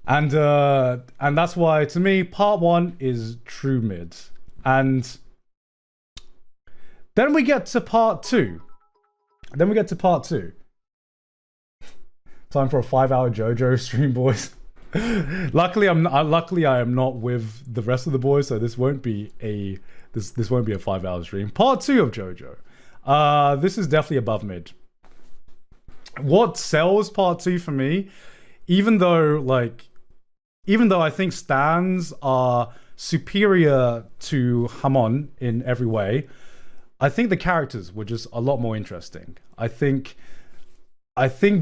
And that's why, to me, part 1 is true mid. And then we get to part 2. Time for a 5-hour JoJo stream, boys. Luckily I am not with the rest of the boys, so this won't be a 5-hour stream. Part 2 of JoJo. This is definitely above mid. What sells part 2 for me, even though I think stands are superior to Hamon in every way, I think the characters were just a lot more interesting. I think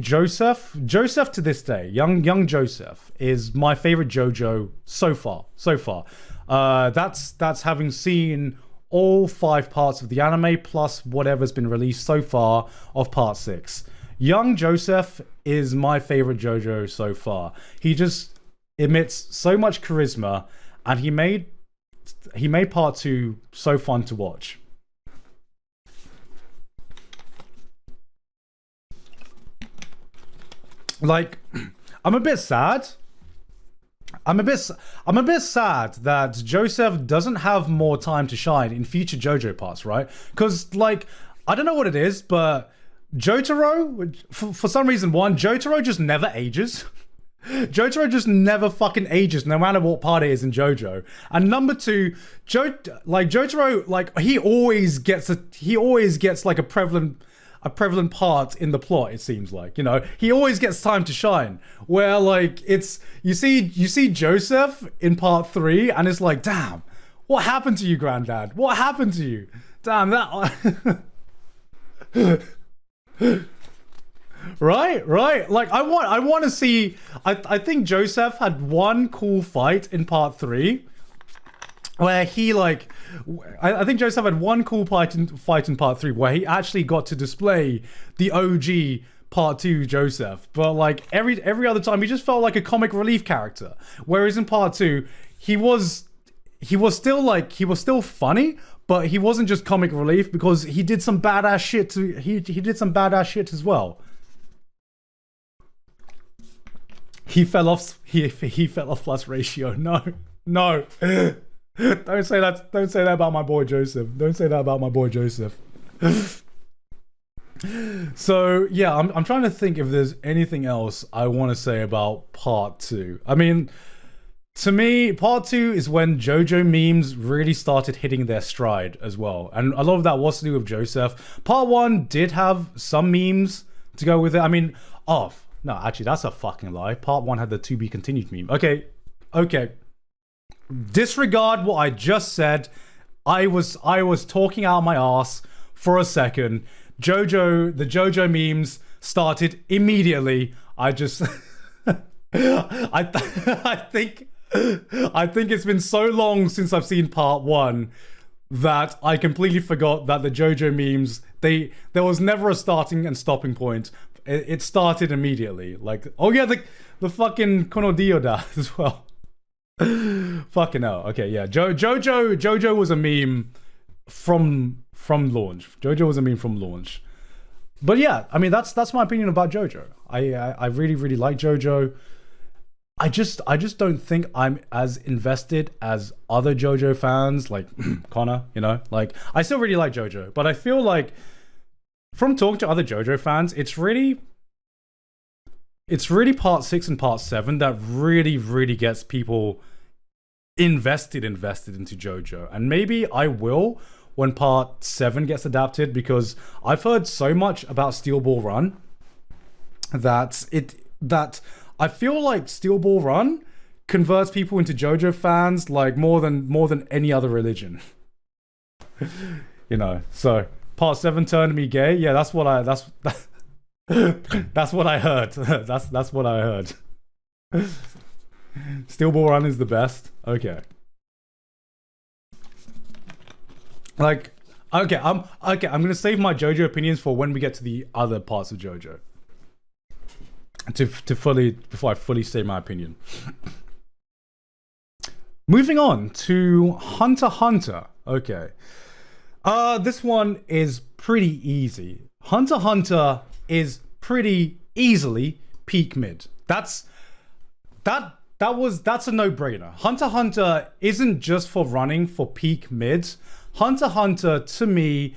Joseph to this day, young Joseph, is my favorite JoJo so far. That's having seen all 5 parts of the anime plus whatever's been released so far of part 6. Young Joseph is my favorite JoJo so far. He just emits so much charisma, and he made part 2 so fun to watch. Like, I'm a bit sad I'm a bit sad that Joseph doesn't have more time to shine in future JoJo parts, right? Because like I don't know what it is, but Jotaro, for some reason, Jotaro just never ages. Jotaro just never fucking ages, no matter what part it is in JoJo. And number two, Jotaro, like he always gets like a prevalent part in the plot. It seems like, you know, he always gets time to shine. Where like it's you see Joseph in part 3, and it's like, damn, what happened to you, Granddad? What happened to you? Damn that. Right. Like I want to see. I think Joseph had one cool fight in part 3, where he like. I think Joseph had one cool fight in part 3 where he actually got to display the OG part 2 Joseph. But like every other time, he just felt like a comic relief character. Whereas in part 2, he was still funny. But he wasn't just comic relief because he did some badass shit too. He did some badass shit as well. He fell off plus ratio. No. Don't say that about my boy Joseph. So yeah, I'm trying to think if there's anything else I want to say about part 2. I mean, to me, part 2 is when JoJo memes really started hitting their stride as well. And a lot of that was to do with Joseph. Part 1 did have some memes to go with it. I mean, no, actually, that's a fucking lie. Part 1 had the to be continued meme. Okay. Disregard what I just said. I was talking out my ass for a second. The JoJo memes started immediately. I think it's been so long since I've seen part 1 that I completely forgot that the JoJo memes, there was never a starting and stopping point. It started immediately. Like, oh yeah, the fucking Konodioda as well. Fucking hell. Okay, yeah. Jojo was a meme from launch. Jojo was a meme from launch. But yeah, I mean that's my opinion about Jojo. I really, really like Jojo. I just don't think I'm as invested as other JoJo fans, like Connor, you know? Like, I still really like JoJo, but I feel like from talking to other JoJo fans, it's really part 6 and part 7 that really, really gets people invested into JoJo. And maybe I will when part 7 gets adapted, because I've heard so much about Steel Ball Run that I feel like Steel Ball Run converts people into JoJo fans like more than any other religion. You know, so part 7 turned me gay. Yeah, that's what I heard. That's what I heard. Steel Ball Run is the best. Okay. Like, okay, I'm gonna save my JoJo opinions for when we get to the other parts of JoJo. Before I fully say my opinion. Moving on to Hunter x Hunter. Okay. This one is pretty easy. Hunter x Hunter is pretty easily peak mid. That's a no-brainer. Hunter x Hunter isn't just for running for peak mids. Hunter x Hunter, to me,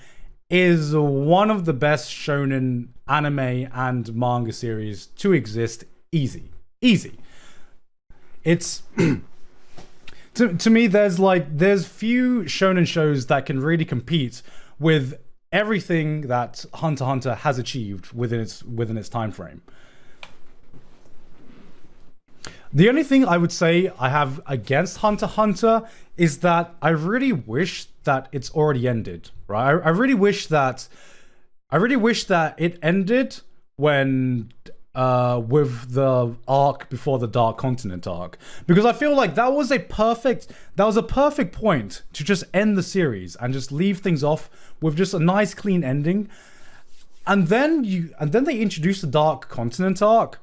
is one of the best shonen anime and manga series to exist. Easy. It's to me, there's few shonen shows that can really compete with everything that Hunter x Hunter has achieved within its time frame. The only thing I would say I have against Hunter x Hunter is that I really wish that it's already ended, right? I really wish that it ended when with the arc before the Dark Continent arc, because I feel like that was a perfect point to just end the series and just leave things off with just a nice clean ending. And then they introduced the Dark Continent arc.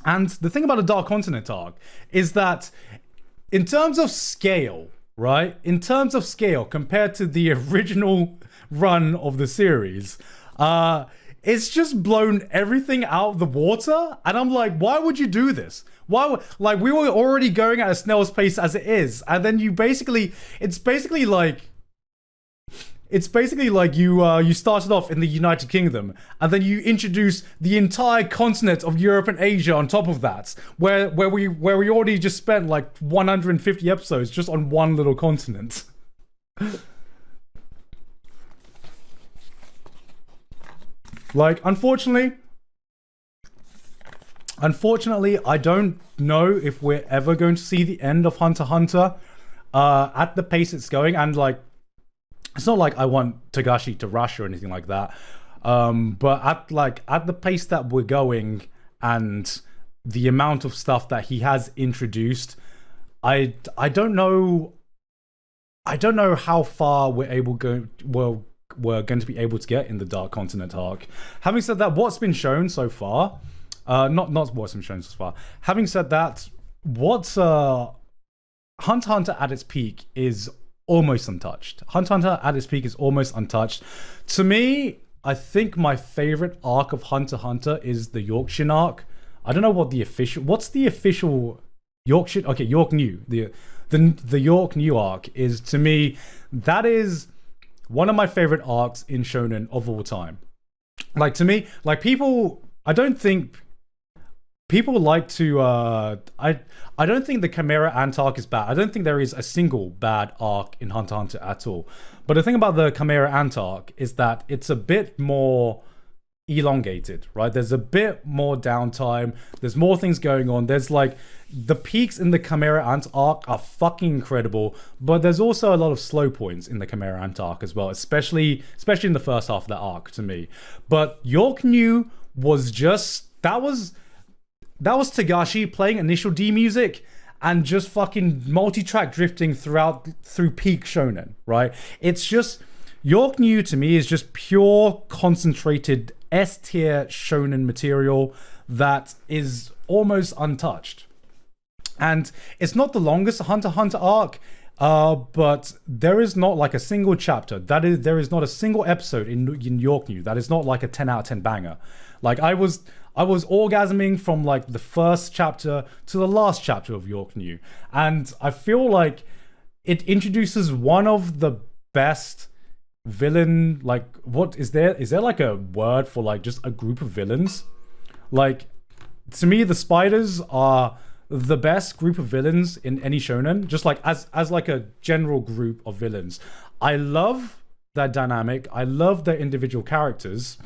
And the thing about the Dark Continent arc is that in terms of scale, right? In terms of scale compared to the original run of the series, it's just blown everything out of the water. And I'm like, why would you do this? Like, we were already going at a snail's pace as it is. And then it's basically like you started off in the United Kingdom, and then you introduce the entire continent of Europe and Asia on top of that, where we already just spent like 150 episodes just on one little continent. Like, unfortunately, I don't know if we're ever going to see the end of Hunter x Hunter at the pace it's going. And like, it's not like I want Togashi to rush or anything like that. But at the pace that we're going and the amount of stuff that he has introduced, I don't know how far we're going to be able to get in the Dark Continent arc. Having said that, what's been shown so far, not what's been shown so far. Having said that, what's Hunter x Hunter at its peak is almost untouched. Hunter x Hunter at its peak is almost untouched. To me, I think my favorite arc of Hunter x Hunter is the Yorkshire arc. I don't know what's the official Yorkshire? Okay, York New. The York New arc is, to me, that is one of my favorite arcs in Shonen of all time. Like, to me, like, I don't think people like to I don't think the Chimera Ant arc is bad. I don't think there is a single bad arc in Hunter x Hunter at all. But the thing about the Chimera Ant arc is that it's a bit more elongated, right? There's a bit more downtime. There's more things going on. There's like, the peaks in the Chimera Ant arc are fucking incredible, but there's also a lot of slow points in the Chimera Ant arc as well, especially in the first half of that arc, to me. But York New was just, that was Togashi playing initial D music and just fucking multi-track drifting through peak shonen, right? It's just, York New to me is just pure concentrated S-tier shonen material that is almost untouched. And it's not the longest Hunter x Hunter arc, but there is not like a single chapter. There is not a single episode in York New that is not like a 10 out of 10 banger. Like, I was orgasming from like the first chapter to the last chapter of York New. And I feel like it introduces one of the best villain, like, what is there like a word for like just a group of villains? Like, to me, the spiders are the best group of villains in any shonen, just like as like a general group of villains. I love that dynamic. I love their individual characters.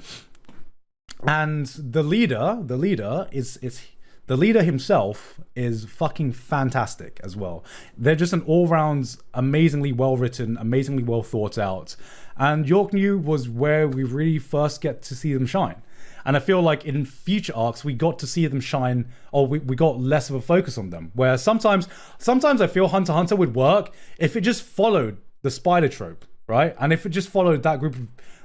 And the leader himself is fucking fantastic as well. They're just an all-round amazingly well written, amazingly well thought out. And York New was where we really first get to see them shine. And I feel like in future arcs, we got to see them shine, or we got less of a focus on them. Where sometimes I feel Hunter x Hunter would work if it just followed the spider trope, right? And if it just followed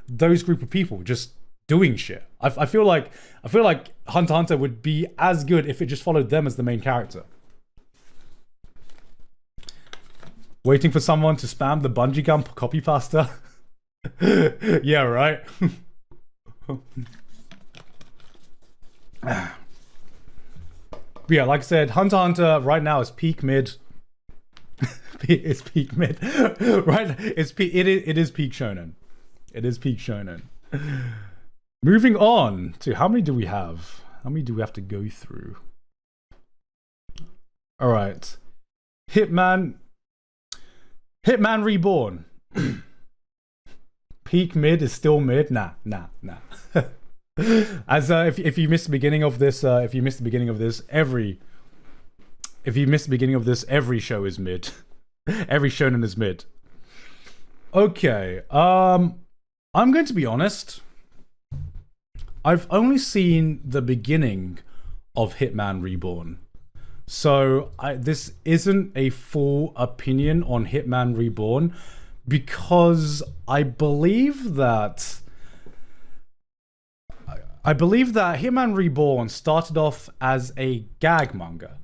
those group of people just doing shit. I feel like Hunter x Hunter would be as good if it just followed them as the main character. Waiting for someone to spam the bungee jump copy pasta. Yeah, right. Yeah, like I said, Hunter x Hunter right now is peak mid. It's peak mid. Right? It is peak shonen. It is peak shonen. Moving on to, how many do we have? How many do we have to go through? All right. Hitman Reborn. Peak mid is still mid. Nah. As if you missed the beginning of this, every show is mid. Every shonen is mid. Okay. I'm going to be honest. I've only seen the beginning of Hitman Reborn. So this isn't a full opinion on Hitman Reborn, because I believe that Hitman Reborn started off as a gag manga.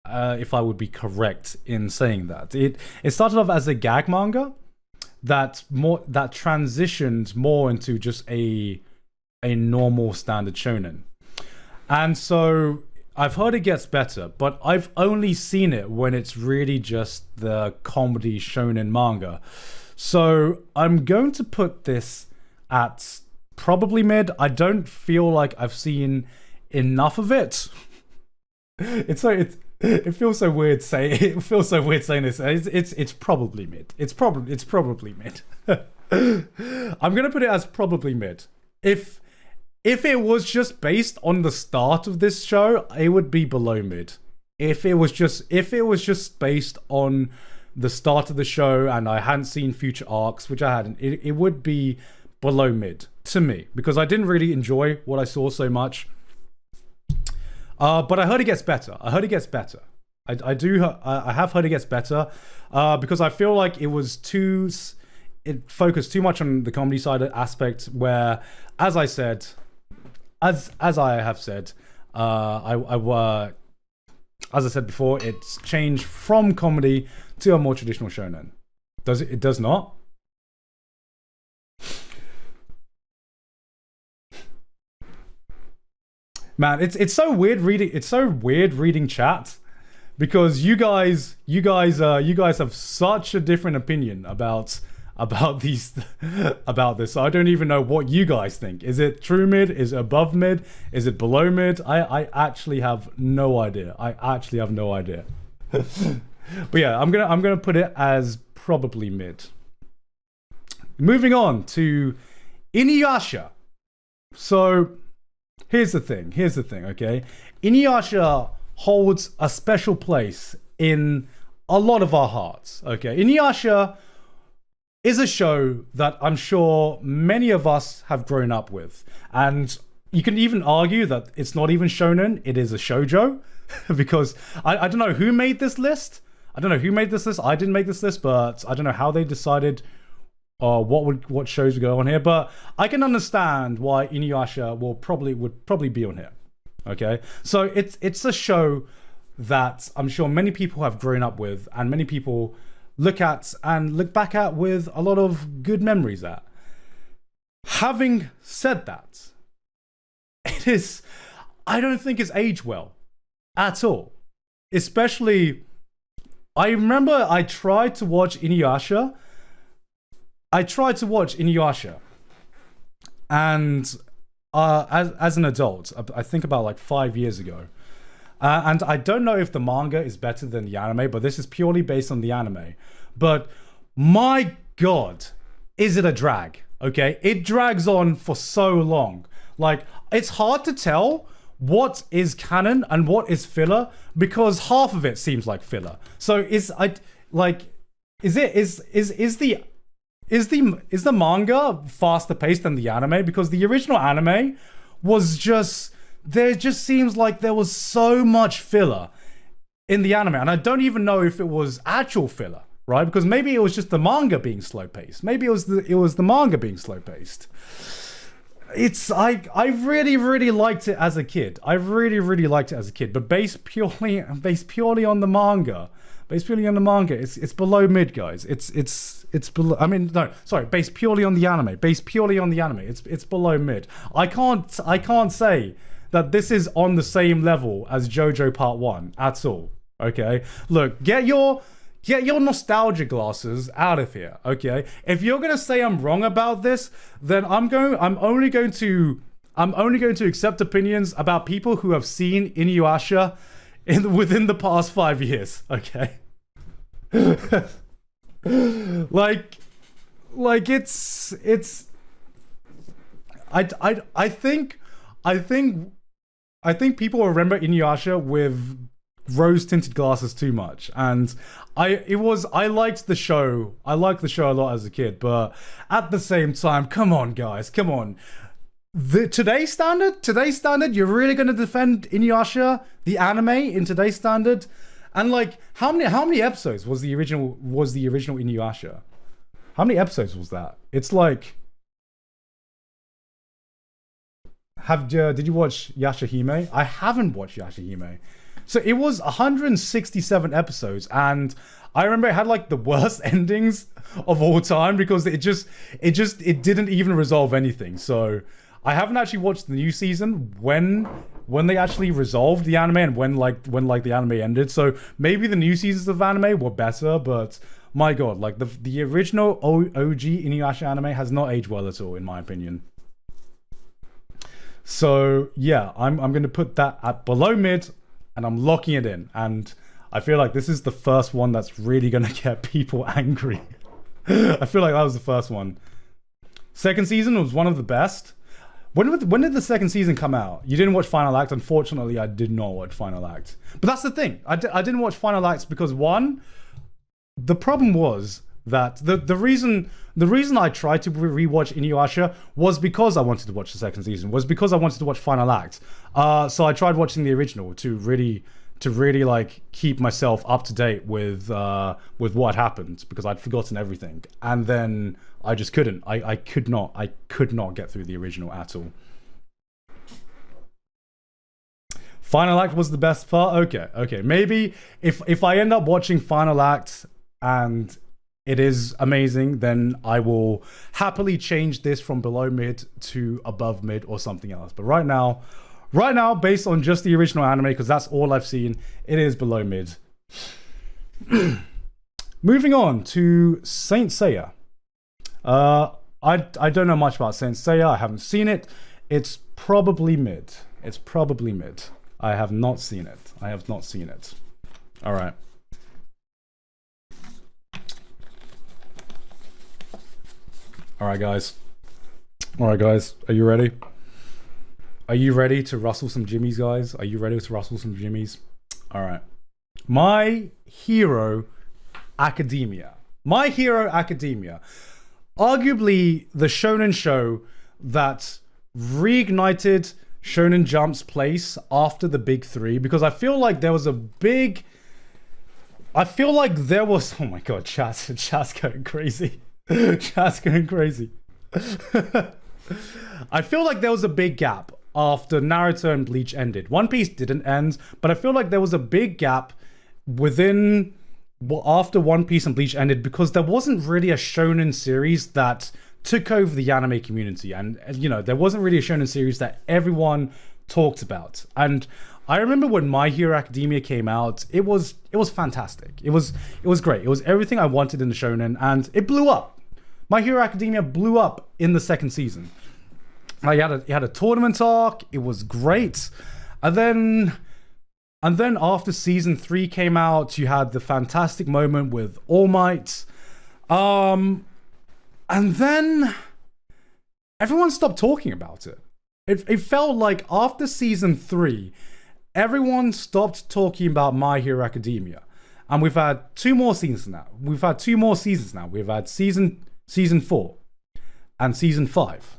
If I would be correct in saying that. It started off as a gag manga that transitioned more into just a a normal standard shonen. And so I've heard it gets better, but I've only seen it when it's really just the comedy shonen manga. So I'm going to put this at probably mid. I don't feel like I've seen enough of it. It feels so weird saying this. It's probably mid. It's probably mid. I'm gonna put it as probably mid. If it was just based on the start of this show, it would be below mid. If it was just based on the start of the show and I hadn't seen future arcs, which I hadn't, it would be below mid to me because I didn't really enjoy what I saw so much. But I heard it gets better. I have heard it gets better because I feel like it focused too much on the comedy side aspect where, as I have said, as I said before, it's changed from comedy to a more traditional shonen. Does it? It does not. Man, it's so weird reading. It's so weird reading chat because you guys have such a different opinion about this. So I don't even know what you guys think. Is it true mid? Is it above mid? Is it below mid? I actually have no idea. But yeah, I'm gonna put it as probably mid. Moving on to Inuyasha. So here's the thing, okay? Inuyasha holds a special place in a lot of our hearts, okay? Inuyasha is a show that I'm sure many of us have grown up with. And you can even argue that it's not even shonen, it is a shoujo. Because I don't know who made this list. I didn't make this list, but I don't know how they decided what shows would go on here, but I can understand why Inuyasha would probably be on here. Okay, so it's a show that I'm sure many people have grown up with, and many people look back at with a lot of good memories at. Having said that, I don't think it's aged well at all. Especially, I remember I tried to watch Inuyasha, and as an adult, I think about like 5 years ago. And I don't know if the manga is better than the anime, but this is purely based on the anime. But my God, is it a drag? Okay, it drags on for so long. Like, it's hard to tell what is canon and what is filler because half of it seems like filler. So is the manga faster paced than the anime? Because the original anime was there just seems like there was so much filler in the anime, and I don't even know if it was actual filler, right? Because maybe it was just the manga being slow paced. Maybe it was the manga being slow paced. I really liked it as a kid. But based purely on the manga. It's below mid, guys. It's below. I mean, no, sorry. Based purely on the anime. It's below mid. I can't say that this is on the same level as JoJo Part 1 at all. Okay, look, get your nostalgia glasses out of here. Okay, if you're gonna say I'm wrong about this, then I'm only going to accept opinions about people who have seen Inuyasha within the past 5 years. Okay. like it's I think people remember Inuyasha with rose-tinted glasses too much, and I liked the show. I liked the show a lot as a kid, but at the same time, come on, guys, come on. Today's standard, you're really gonna defend Inuyasha, the anime, in today's standard? And like, how many episodes was the original Inuyasha? How many episodes was that? It's like, did you watch Yashahime? I haven't watched Yashahime. So it was 167 episodes, and I remember it had like the worst endings of all time because it didn't even resolve anything. So I haven't actually watched the new season when they actually resolved the anime and when the anime ended. So maybe the new seasons of anime were better, but my god, like the original OG Inuyasha anime has not aged well at all, in my opinion. So yeah, I'm going to put that at below mid, and I'm locking it in. And I feel like this is the first one that's really going to get people angry. I feel like that was the first one. Second season was one of the best. When did the second season come out? You didn't watch Final Act. Unfortunately, I did not watch Final Act. But that's the thing. I didn't watch Final Act because, one, the problem was that the reason I tried to rewatch Inuyasha was because I wanted to watch the second season, was because I wanted to watch Final Act. So I tried watching the original to really like keep myself up to date with what happened, because I'd forgotten everything. And then I just couldn't. I could not get through the original at all. Final Act was the best part? Okay. Maybe if I end up watching Final Act and it is amazing, then I will happily change this from below mid to above mid or something else. But right now, based on just the original anime, because that's all I've seen, it is below mid. Moving on to Saint Seiya. I don't know much about Saint Seiya. I haven't seen it. It's probably mid. I have not seen it. All right. All right, guys. Are you ready? Are you ready to rustle some jimmies, guys? Are you ready to rustle some jimmies? All right. My Hero Academia. Arguably the shonen show that reignited Shonen Jump's place after the big three, because I feel like there was oh my god, chat's going crazy. Chat's going crazy. I feel like there was a big gap after Naruto and Bleach ended. One Piece didn't end, but I feel like there was a big gap after One Piece and Bleach ended, because there wasn't really a shonen series that took over the anime community, and there wasn't really a shonen series that everyone talked about. And I remember when My Hero Academia came out, it was fantastic. It was great. It was everything I wanted in the shonen, and it blew up. My Hero Academia blew up in the second season. You had a tournament arc. It was great. And then after season 3 came out, you had the fantastic moment with All Might. And then everyone stopped talking about it. It felt like after season 3, everyone stopped talking about My Hero Academia. And we've had 2 more seasons now. We've had season 4 and season 5.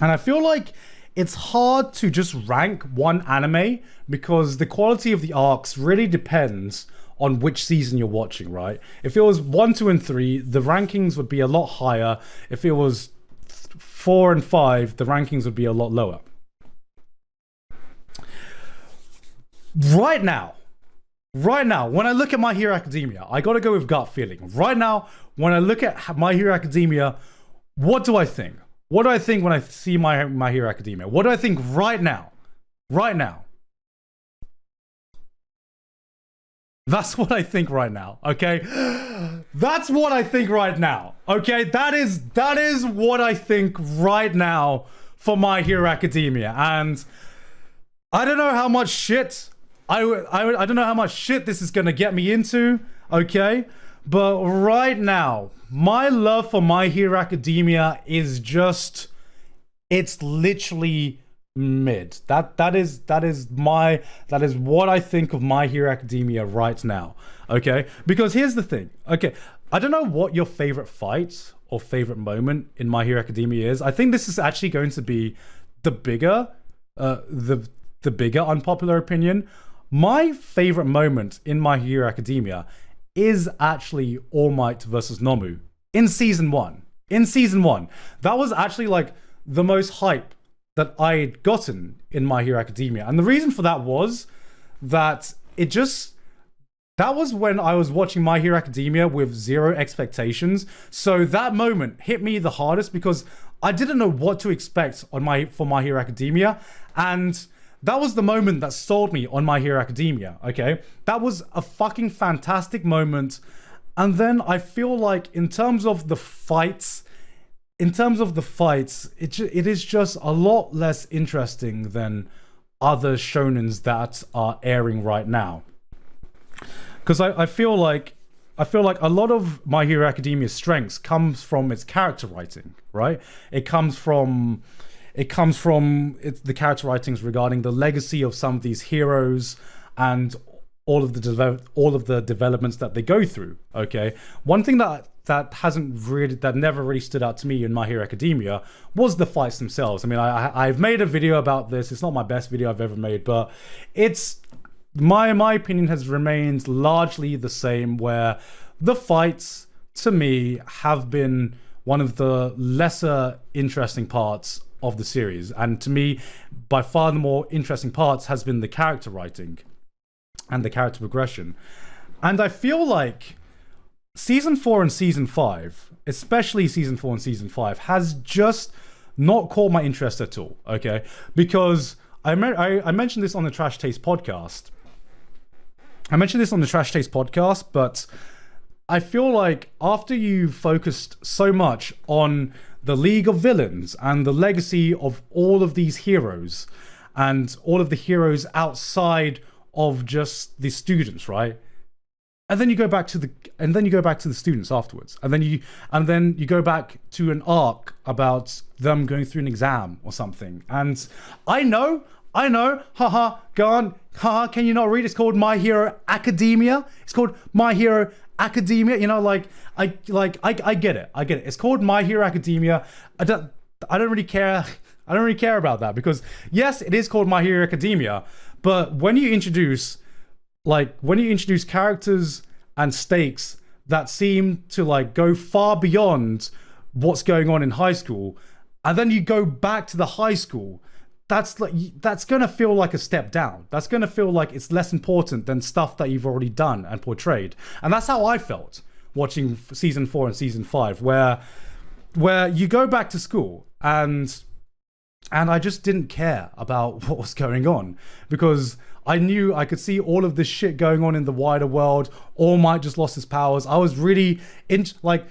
And I feel like it's hard to just rank one anime, because the quality of the arcs really depends on which season you're watching, right? If it was 1, 2, and 3, the rankings would be a lot higher. If it was 4 and 5, the rankings would be a lot lower. Right now, when I look at My Hero Academia, I gotta go with gut feeling. Right now, when I look at My Hero Academia, what do I think? What do I think when I see My Hero Academia? What do I think right now? That's what I think right now, okay? That's what I think right now, okay? That is what I think right now for My Hero Academia. And I don't know how much shit I don't know how much shit this is gonna get me into, okay? But right now, my love for My Hero Academia is just, it's literally mid. That is what I think of My Hero Academia right now, okay? Because here's the thing, okay? I don't know what your favorite fight or favorite moment in My Hero Academia is. I think this is actually going to be the bigger unpopular opinion. My favorite moment in My Hero Academia is actually All Might versus Nomu in season 1. That was actually like the most hype that I'd gotten in My Hero Academia. And the reason for that was that that was when I was watching My Hero Academia with zero expectations. So that moment hit me the hardest, because I didn't know what to expect for My Hero Academia, and that was the moment that sold me on My Hero Academia. Okay, that was a fucking fantastic moment. And then I feel like in terms of the fights, it is just a lot less interesting than other shonens that are airing right now. Because I feel like a lot of My Hero Academia's strengths comes from its character writing, right? It comes from the character writings regarding the legacy of some of these heroes and all of the developments that they go through. Okay, one thing that never really stood out to me in My Hero Academia was the fights themselves. I mean, I've made a video about this. It's not my best video I've ever made, but it's my opinion has remained largely the same, where the fights to me have been one of the lesser interesting parts of the series, and to me by far the more interesting parts has been the character writing and the character progression. And I feel like season 4 and season 5, especially season 4 and season 5, has just not caught my interest at all. Okay, because I mentioned this on the Trash Taste podcast. But I feel like after you focused so much on the League of Villains and the legacy of all of these heroes and all of the heroes outside of just the students, right? And then you go back to the students afterwards, and then you go back to an arc about them going through an exam or something. And I know, haha, Garnt, haha, can you not read? It's called My Hero Academia. It's called My Hero Academia. You know, I get it. It's called My Hero Academia. I don't really care. I don't really care about that, because yes, it is called My Hero Academia, but when you introduce characters and stakes that seem to go far beyond what's going on in high school, and then you go back to the high school, that's gonna feel like a step down. That's gonna feel like it's less important than stuff that you've already done and portrayed. And that's how I felt watching season 4 and season 5, where you go back to school and I just didn't care about what was going on, because I knew I could see all of this shit going on in the wider world. All Might just lost his powers. I was really the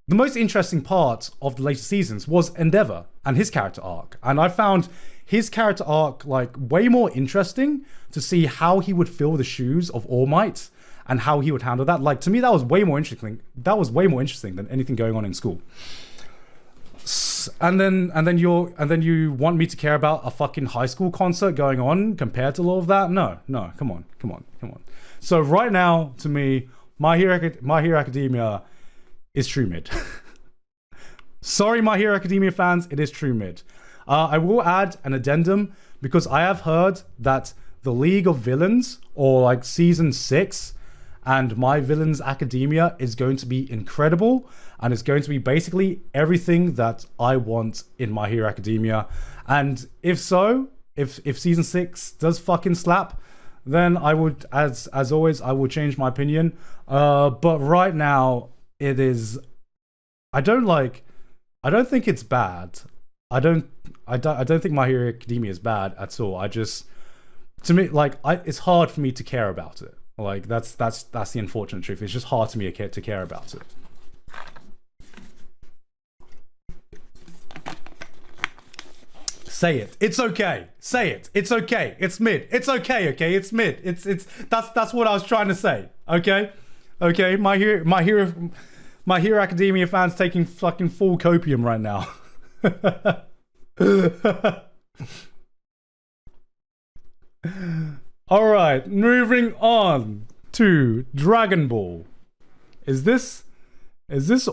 most interesting part of the later seasons was Endeavor and his character arc. And I found his character arc way more interesting to see how he would fill the shoes of All Might and how he would handle that. To me, that was way more interesting. That was way more interesting than anything going on in school. And then you want me to care about a fucking high school concert going on compared to all of that? No, come on. So right now, to me, My Hero Academia is true mid. Sorry, My Hero Academia fans, it is true mid. I will add an addendum, because I have heard that the League of Villains, or season 6, and My Villains Academia is going to be incredible, and it's going to be basically everything that I want in My Hero Academia. And if so, if season 6 does fucking slap, then I would, as always, I will change my opinion. But right now, it is. I don't think it's bad. I don't think My Hero Academia is bad at all. To me, it's hard for me to care about it. That's the unfortunate truth. It's just hard to me to care about it. Say it. It's okay. Say it. It's okay. It's mid. It's okay. Okay. It's mid. That's what I was trying to say. Okay. Okay. My Hero Academia fans taking fucking full copium right now. All right. Moving on to Dragon Ball. Is this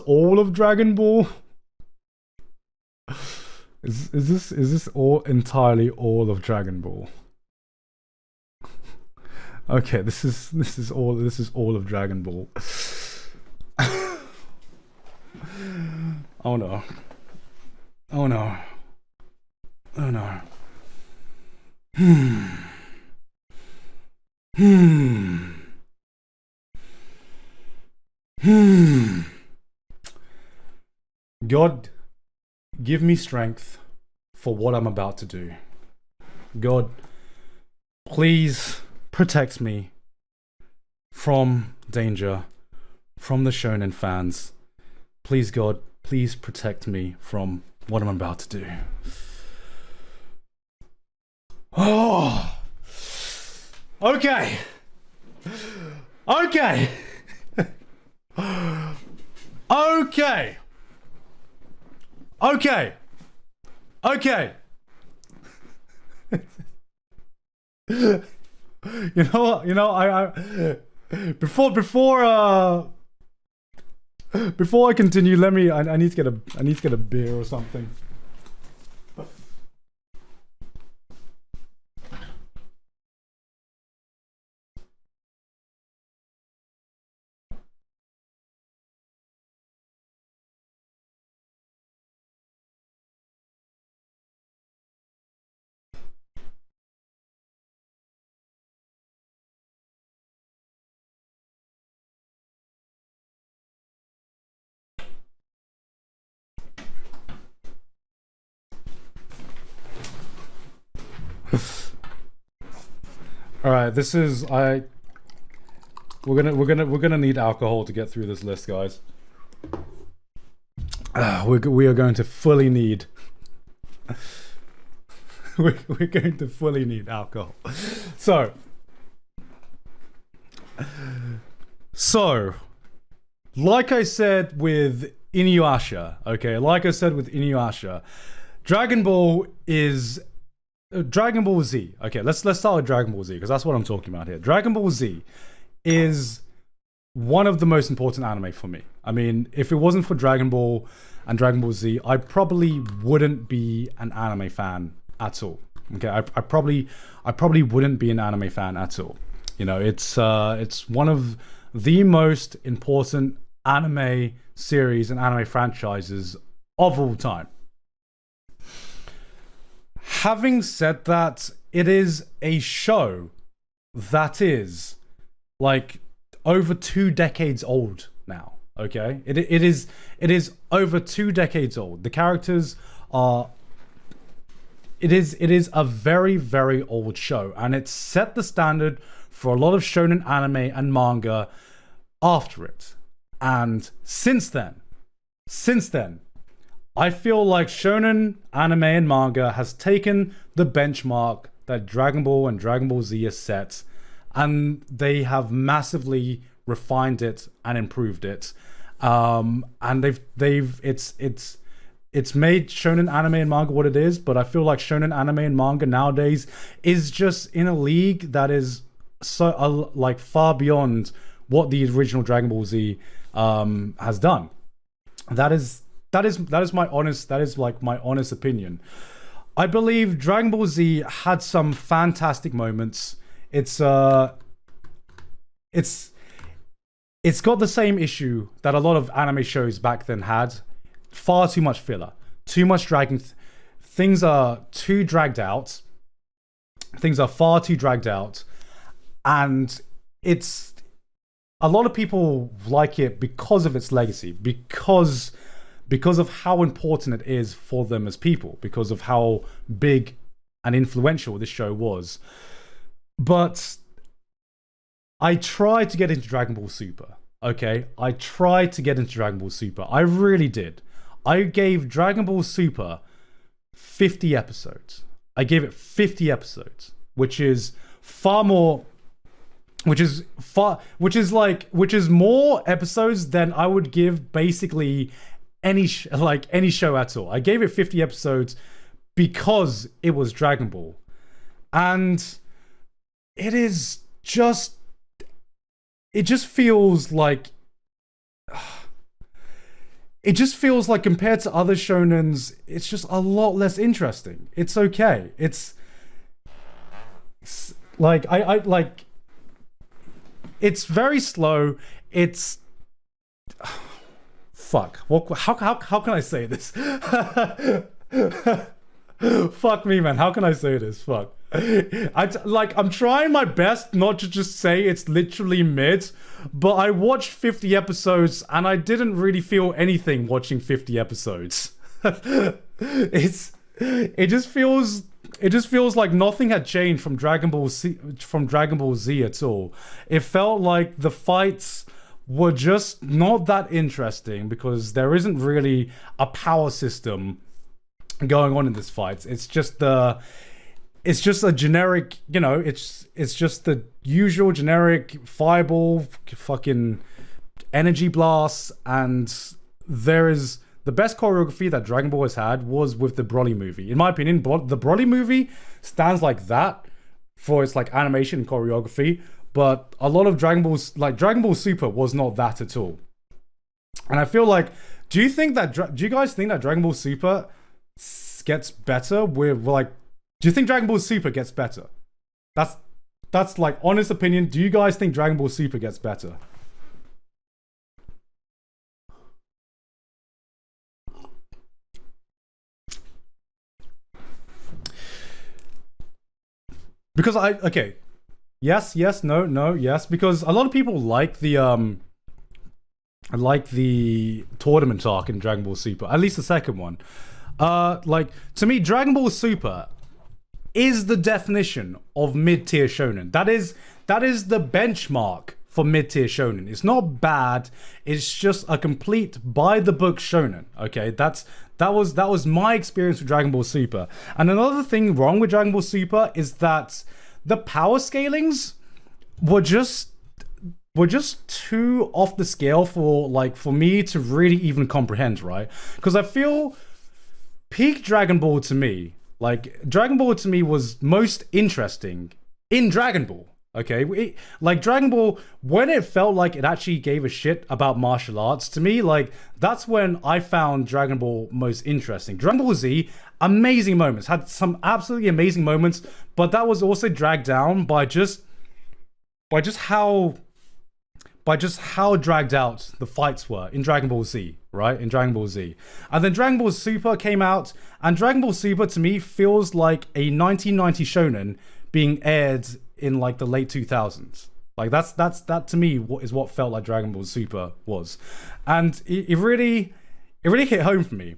all of Dragon Ball? Is this entirely all of Dragon Ball? Okay, this is all of Dragon Ball. Oh no. Oh no. Oh no. give me strength for what I'm about to do. God, please protect me from danger, from the shonen fans. Please, God, please protect me from what I'm about to do. Oh, okay. Okay. Okay. Okay. Okay. You know what? You know, I before I continue, I need to get a beer or something. All right, this is we're gonna need alcohol to get through this list, guys. We are going to fully need we're going to fully need alcohol. So like I said with Inuyasha, okay, Dragon Ball Z. Okay, let's start with Dragon Ball Z because that's what I'm talking about here. Dragon Ball Z is one of the most important anime for me. I mean, if it wasn't for Dragon Ball and Dragon Ball Z, I probably wouldn't be an anime fan at all. Okay, I probably wouldn't be an anime fan at all. You know, it's one of the most important anime series and anime franchises of all time. Having said that, it is a show that is like over 2 decades old now. Okay, it is over 2 decades old. The characters are. It is a very, very old show, and it set the standard for a lot of shonen anime and manga after it. And since then, I feel like shonen anime and manga has taken the benchmark that Dragon Ball and Dragon Ball Z has set, and they have massively refined it and improved it. And it's made shonen anime and manga what it is, but I feel like shonen anime and manga nowadays is just in a league that is so like far beyond what the original Dragon Ball Z has done. That is my honest opinion. I believe Dragon Ball Z had some fantastic moments. It's got the same issue that a lot of anime shows back then had. Far too much filler, too much dragging. Things are too dragged out. Things are far too dragged out, and it's a lot of people like it because of its legacy, because of how important it is for them as people, because of how big and influential this show was. But I tried to get into Dragon Ball Super. Okay, I tried to get into Dragon Ball Super. I really did. I gave Dragon Ball Super 50 episodes. I gave it 50 episodes, which is far more. Which is more episodes than I would give basically any show at all. I gave it 50 episodes because it was Dragon Ball, and it just feels like compared to other shonens, it's just a lot less interesting. It's okay. It's like I like. It's very slow. It's fuck. How can I say this? Fuck me, man. How can I say this? Fuck. I'm trying my best not to just say it's literally mid, but I watched 50 episodes and I didn't really feel anything watching 50 episodes. it just feels like nothing had changed from Dragon Ball Z at all. It felt like the fights were just not that interesting because there isn't really a power system going on in this fight. It's just a generic, it's just the usual generic fireball, fucking energy blasts, and there is the best choreography that Dragon Ball has had was with the Broly movie. In my opinion, the Broly movie stands like that for its like animation and choreography, but a lot of Dragon Ball Super was not that at all. And I feel like, do you guys think that Dragon Ball Super gets better with like? Do you think Dragon Ball Super gets better? That's like honest opinion. Do you guys think Dragon Ball Super gets better? Because yes, no, yes. Because a lot of people like the tournament arc in Dragon Ball Super, at least the second one. Like to me, Dragon Ball Super is the definition of mid-tier shonen. That is the benchmark for mid-tier shonen. It's not bad. It's just a complete by-the-book shonen. Okay, that was my experience with Dragon Ball Super. And another thing wrong with Dragon Ball Super is that the power scalings were just too off the scale for me to really even comprehend, right? Because I feel peak Dragon Ball to me, Dragon Ball to me was most interesting in Dragon Ball. Okay, Dragon Ball, when it felt like it actually gave a shit about martial arts, to me, that's when I found Dragon Ball most interesting. Dragon Ball Z, amazing moments, had some absolutely amazing moments, but that was also dragged down by just how dragged out the fights were in Dragon Ball Z, right? In Dragon Ball Z. And then Dragon Ball Super came out, and Dragon Ball Super to me feels like a 1990 shonen being aired in the late 2000s. That to me is what felt like Dragon Ball Super was. And it really hit home for me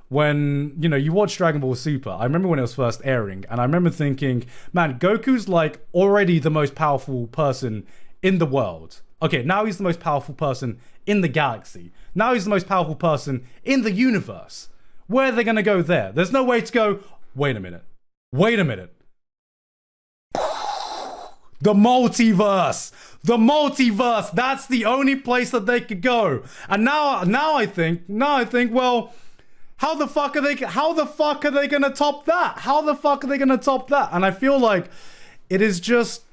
when, you watch Dragon Ball Super. I remember when it was first airing, and I remember thinking, man, Goku's already the most powerful person in the world. Okay, now he's the most powerful person in the galaxy. Now he's the most powerful person in the universe. Where are they going to go there? There's no way to go, wait a minute. The multiverse! That's the only place that they could go. And now I think, well, how the fuck are they going to top that? And I feel like it is just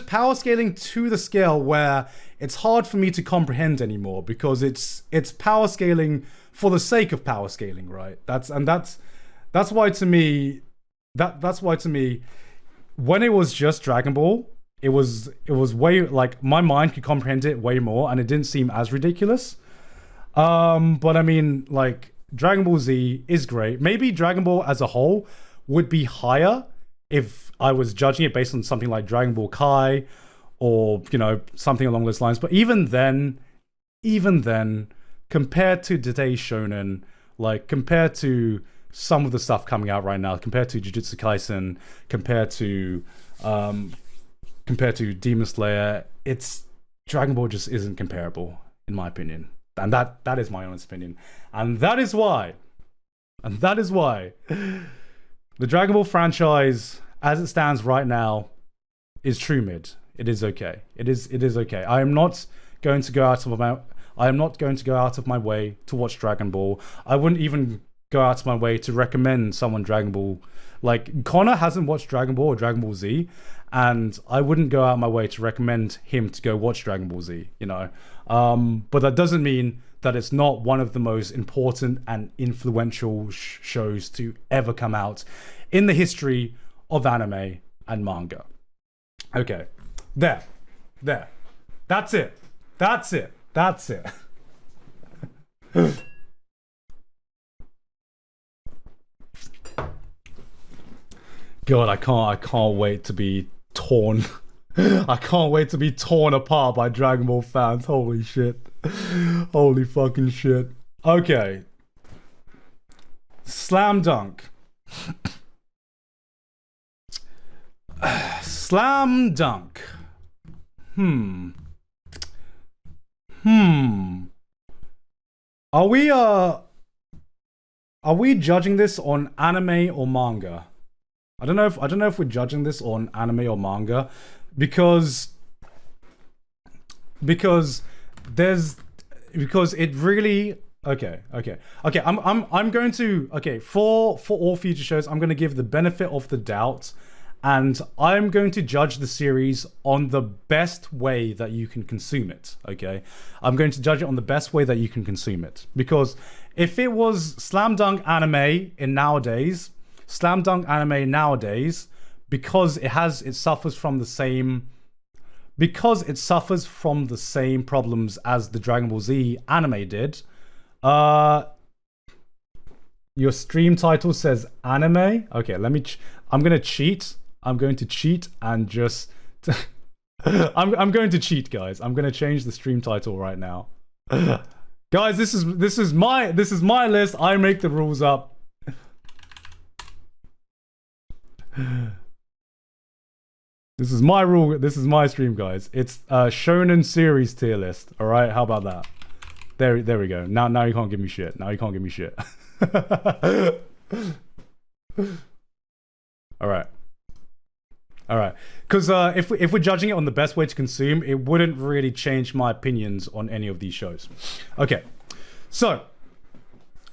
power scaling to the scale where it's hard for me to comprehend anymore, because it's power scaling for the sake of power scaling, right? That's why to me, when it was just Dragon Ball, it was way, my mind could comprehend it way more, and it didn't seem as ridiculous. But I mean, Dragon Ball Z is great. Maybe Dragon Ball as a whole would be higher if I was judging it based on something like Dragon Ball Kai or, something along those lines. But even then, compared to today's shonen, compared to some of the stuff coming out right now, compared to Jujutsu Kaisen, compared to Demon Slayer, Dragon Ball just isn't comparable, in my opinion. And that is my honest opinion. And that is why the Dragon Ball franchise, as it stands right now, is true mid. It is okay. It is okay. I am not going to go out of my way to watch Dragon Ball. I wouldn't even go out of my way to recommend someone Dragon Ball. Connor hasn't watched Dragon Ball or Dragon Ball Z, and I wouldn't go out of my way to recommend him to go watch Dragon Ball Z, But that doesn't mean that it's not one of the most important and influential shows to ever come out in the history of anime and manga. Okay. There. That's it. God, I can't wait to be torn. I can't wait to be torn apart by Dragon Ball fans. Holy shit. Holy fucking shit. Okay. Slam Dunk. Slam Dunk. Are we judging this on anime or manga? I don't know if we're judging this on anime or manga because it really okay. I'm going to for all future shows I'm going to give the benefit of the doubt, and I'm going to judge the series on the best way that you can consume it. Okay, I'm going to judge it on the best way that you can consume it, because if it was Slam Dunk anime nowadays, because it suffers from the same problems as the Dragon Ball Z anime did. Your stream title says anime. Okay, I'm going to cheat and just I'm going to cheat, guys. I'm going to change the stream title right now. Guys, this is my list. I make the rules up. This is my rule. This is my stream, guys. It's Shonen series tier list. All right, how about that? There we go. Now you can't give me shit. All right. Because if we're judging it on the best way to consume, it wouldn't really change my opinions on any of these shows. Okay, so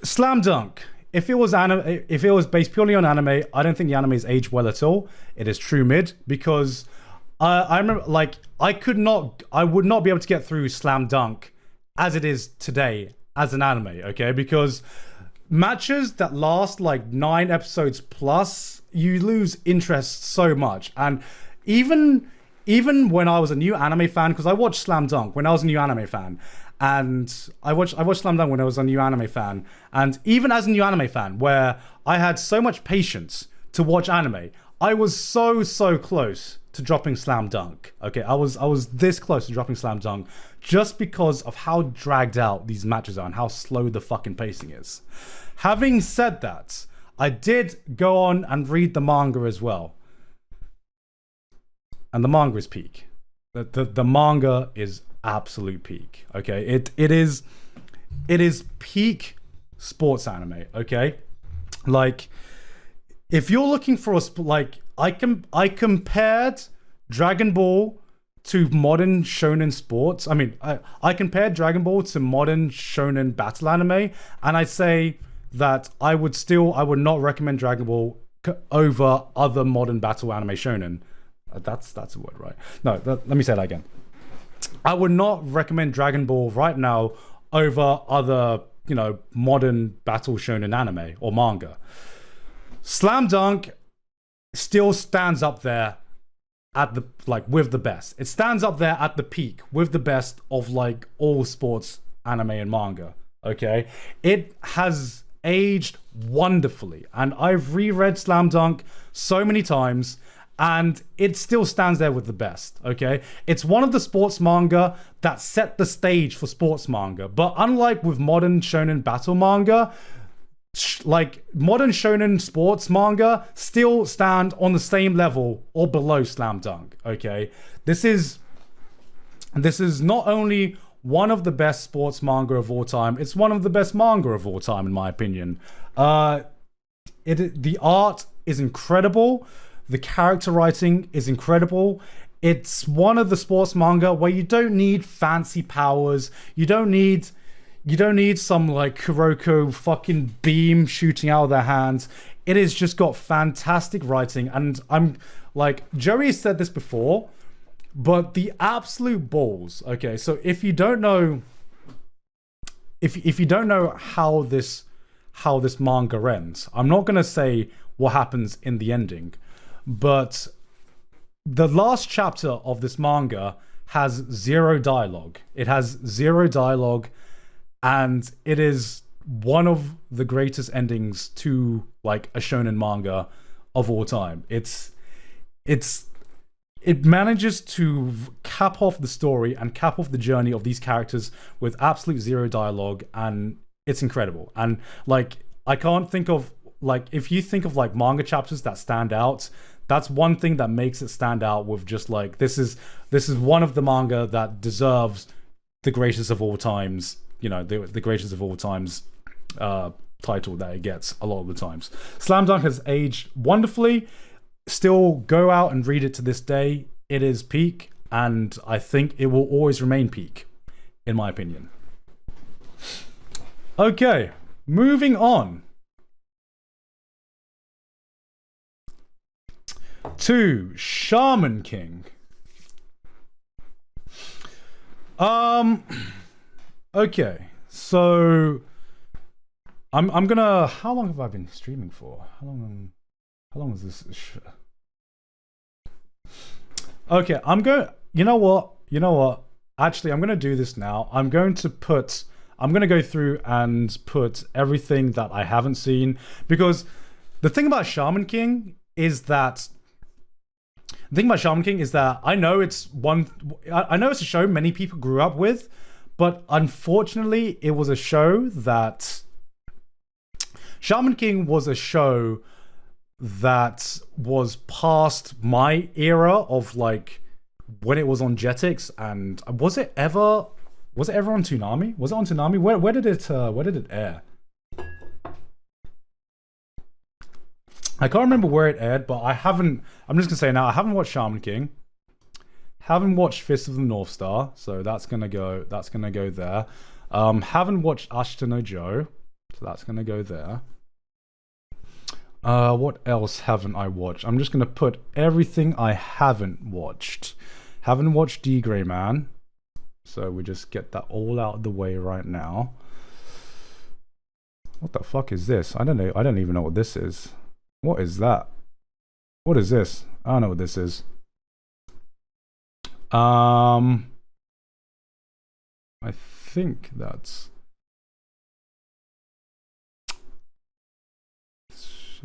Slam Dunk. If it was based purely on anime, I don't think the anime is aged well at all. It is true mid, because I remember, like, I would not be able to get through Slam Dunk as it is today as an anime. Okay, because matches that last like 9 episodes plus, you lose interest so much. And even when I was a new anime fan, because I watched Slam Dunk when I was a new anime fan, and I watched Slam Dunk when I was a new anime fan, and even as a new anime fan, where I had so much patience to watch anime, I was so close to dropping Slam Dunk. Okay, I was this close to dropping Slam Dunk just because of how dragged out these matches are and how slow the fucking pacing is. Having said that, I did go on and read the manga as well. And the manga is peak. The manga is absolute peak. Okay? It is peak sports anime, okay? Like, if you're looking for I compared Dragon Ball to modern shonen sports. I mean, I compared Dragon Ball to modern shonen battle anime, and I'd say that I would not recommend Dragon Ball over other modern battle anime shonen. That's a word, right? No, let me say that again. I would not recommend Dragon Ball right now over other, modern battle shonen anime or manga. Slam Dunk still stands up there with the best. It stands up there at the peak with the best of like all sports anime and manga. Okay, it has aged wonderfully, and I've reread Slam Dunk so many times, and it still stands there with the best. Okay, it's one of the sports manga that set the stage for sports manga, but unlike with modern shonen battle manga, like modern shonen sports manga still stand on the same level or below Slam Dunk. Okay, this is not only one of the best sports manga of all time, it's one of the best manga of all time in my opinion. The art is incredible, the character writing is incredible. It's one of the sports manga where you don't need fancy powers, you don't need some like Kuroko fucking beam shooting out of their hands. It has just got fantastic writing, and I'm like, Joey has said this before, but the absolute balls. Okay, so if you don't know how this manga ends, I'm not gonna say what happens in the ending, but the last chapter of this manga has zero dialogue. It has zero dialogue. And it is one of the greatest endings to like a shonen manga of all time. It manages to cap off the story and cap off the journey of these characters with absolute zero dialogue, and it's incredible. And like, I can't think of, like, if you think of like manga chapters that stand out, that's one thing that makes it stand out. With just like, this is one of the manga that deserves the greatest of all times, you know, the greatest of all times title that it gets a lot of the times. Slam Dunk has aged wonderfully. Still go out and read it to this day. It is peak, and I think it will always remain peak, in my opinion. Okay, moving on to Shaman King. Okay, so I'm gonna. How long have I been streaming for? How long is this? Okay, I'm going. You know what? Actually, I'm gonna do this now. I'm gonna go through and put everything that I haven't seen, because the thing about Shaman King is that I know it's a show many people grew up with, but unfortunately, it was a show that Shaman King was a show that was past my era of like when it was on Jetix. And was it ever on Toonami? Was it on Toonami? Where did it air? I can't remember where it aired, but I'm just gonna say now, I haven't watched Shaman King. Haven't watched Fist of the North Star, so that's gonna go there. Haven't watched Ashita no Joe, so that's gonna go there. What else haven't I watched? I'm just gonna put everything I haven't watched. Haven't watched D Grey Man, so we just get that all out of the way right now. What the fuck is this? I don't know. I don't even know what this is. What is that? What is this? I don't know what this is. I think that's...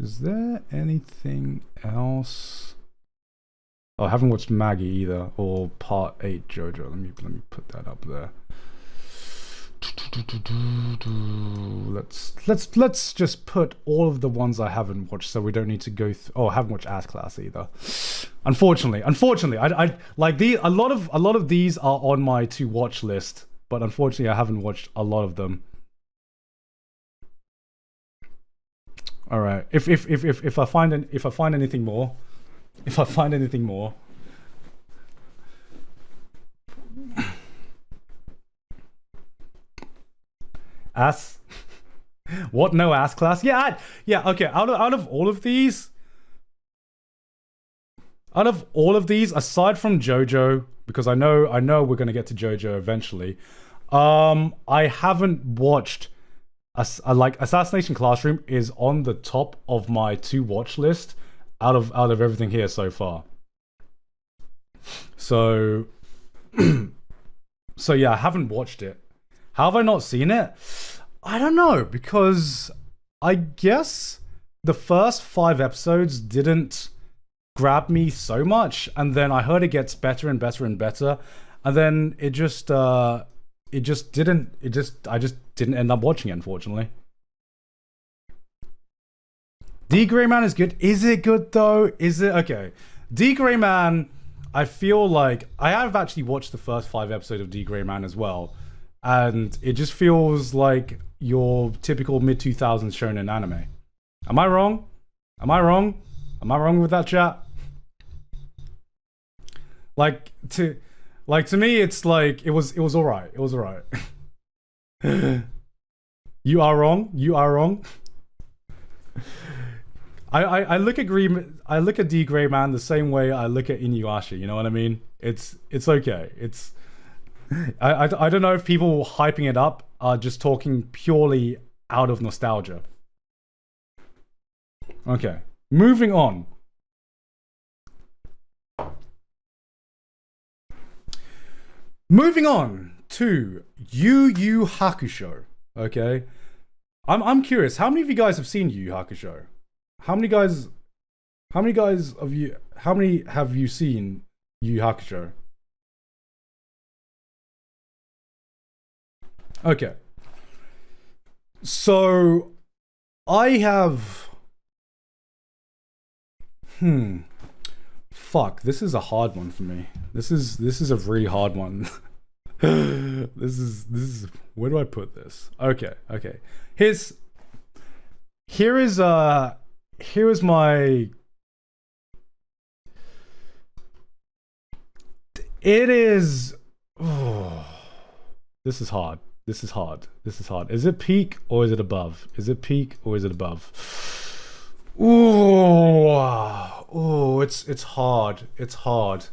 Is there anything else? Oh, I haven't watched Maggie either, or Part 8 Jojo. Let me put that up there. Let's just put all of the ones I haven't watched, so we don't need to go through. Oh, I haven't watched Ass Class either. Unfortunately, I like these. A lot of these are on my to watch list, but unfortunately, I haven't watched a lot of them. All right. If I find anything more, Ass. What? No Ass Class? Yeah. Okay. Out of all of these, aside from Jojo, because I know we're gonna get to Jojo eventually. I haven't watched. Like Assassination Classroom is on the top of my to watch list out of everything here so far. So yeah, I haven't watched it. How have I not seen it? I don't know, because I guess the first 5 episodes didn't grab me so much, and then I heard it gets better and better and better, and then I just didn't end up watching it, unfortunately. D Grey Man is good. Is it good though? Is it okay? D Grey Man, I feel like I have actually watched the first 5 episodes of D Grey Man as well, and it just feels like your typical mid-2000s shonen anime. Am I wrong? Am I wrong with that, chat? Like to me, it's like it was all right. It was all right. You are wrong. I look at D Grey Man the same way I look at Inuyasha. You know what I mean? It's okay. I don't know if people hyping it up are just talking purely out of nostalgia. Okay, moving on. Moving on to Yu Yu Hakusho. Okay, I'm curious. How many of you guys have seen Yu Yu Hakusho? How many have you seen Yu Yu Hakusho? Okay. So I have. Fuck, this is a hard one for me. This is a really hard one. This is where do I put this? Okay. Here is my. It is. Oh, this is hard. This is hard. Is it peak or is it above? Ooh, it's hard. This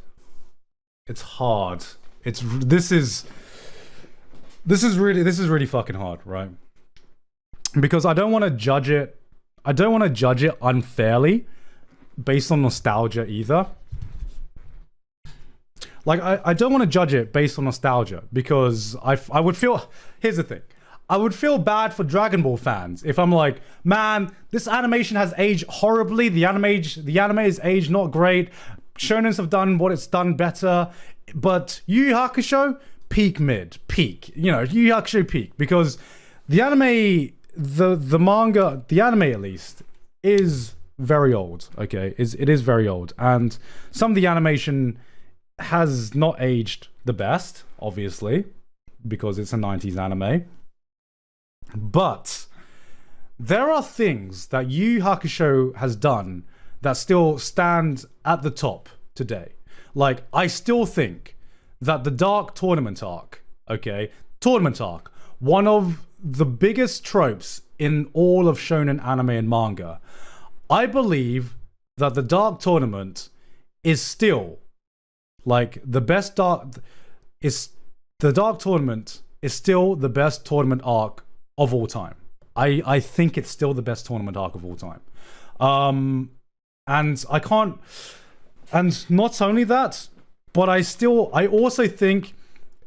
is really fucking hard, right? Because I don't want to judge it. I don't want to judge it unfairly based on nostalgia either. Like, I don't want to judge it based on nostalgia because I would feel... Here's the thing. I would feel bad for Dragon Ball fans if I'm like, man, this animation has aged horribly. The anime is aged not great. Shonens have done what it's done better. But Yu Yu Hakusho, peak. You know, Yu Yu Hakusho peak. Because the anime, the manga, the anime at least, is very old, okay? It is very old. And some of the animation has not aged the best, obviously, because it's a 90s anime. But there are things that Yu Yu Hakusho has done that still stand at the top today. Like, I still think that the Dark Tournament arc, one of the biggest tropes in all of shonen anime and manga. I believe that the Dark Tournament is still like the best the Dark Tournament is still the best tournament arc of all time. I think it's still the best tournament arc of all time. And not only that, but I also think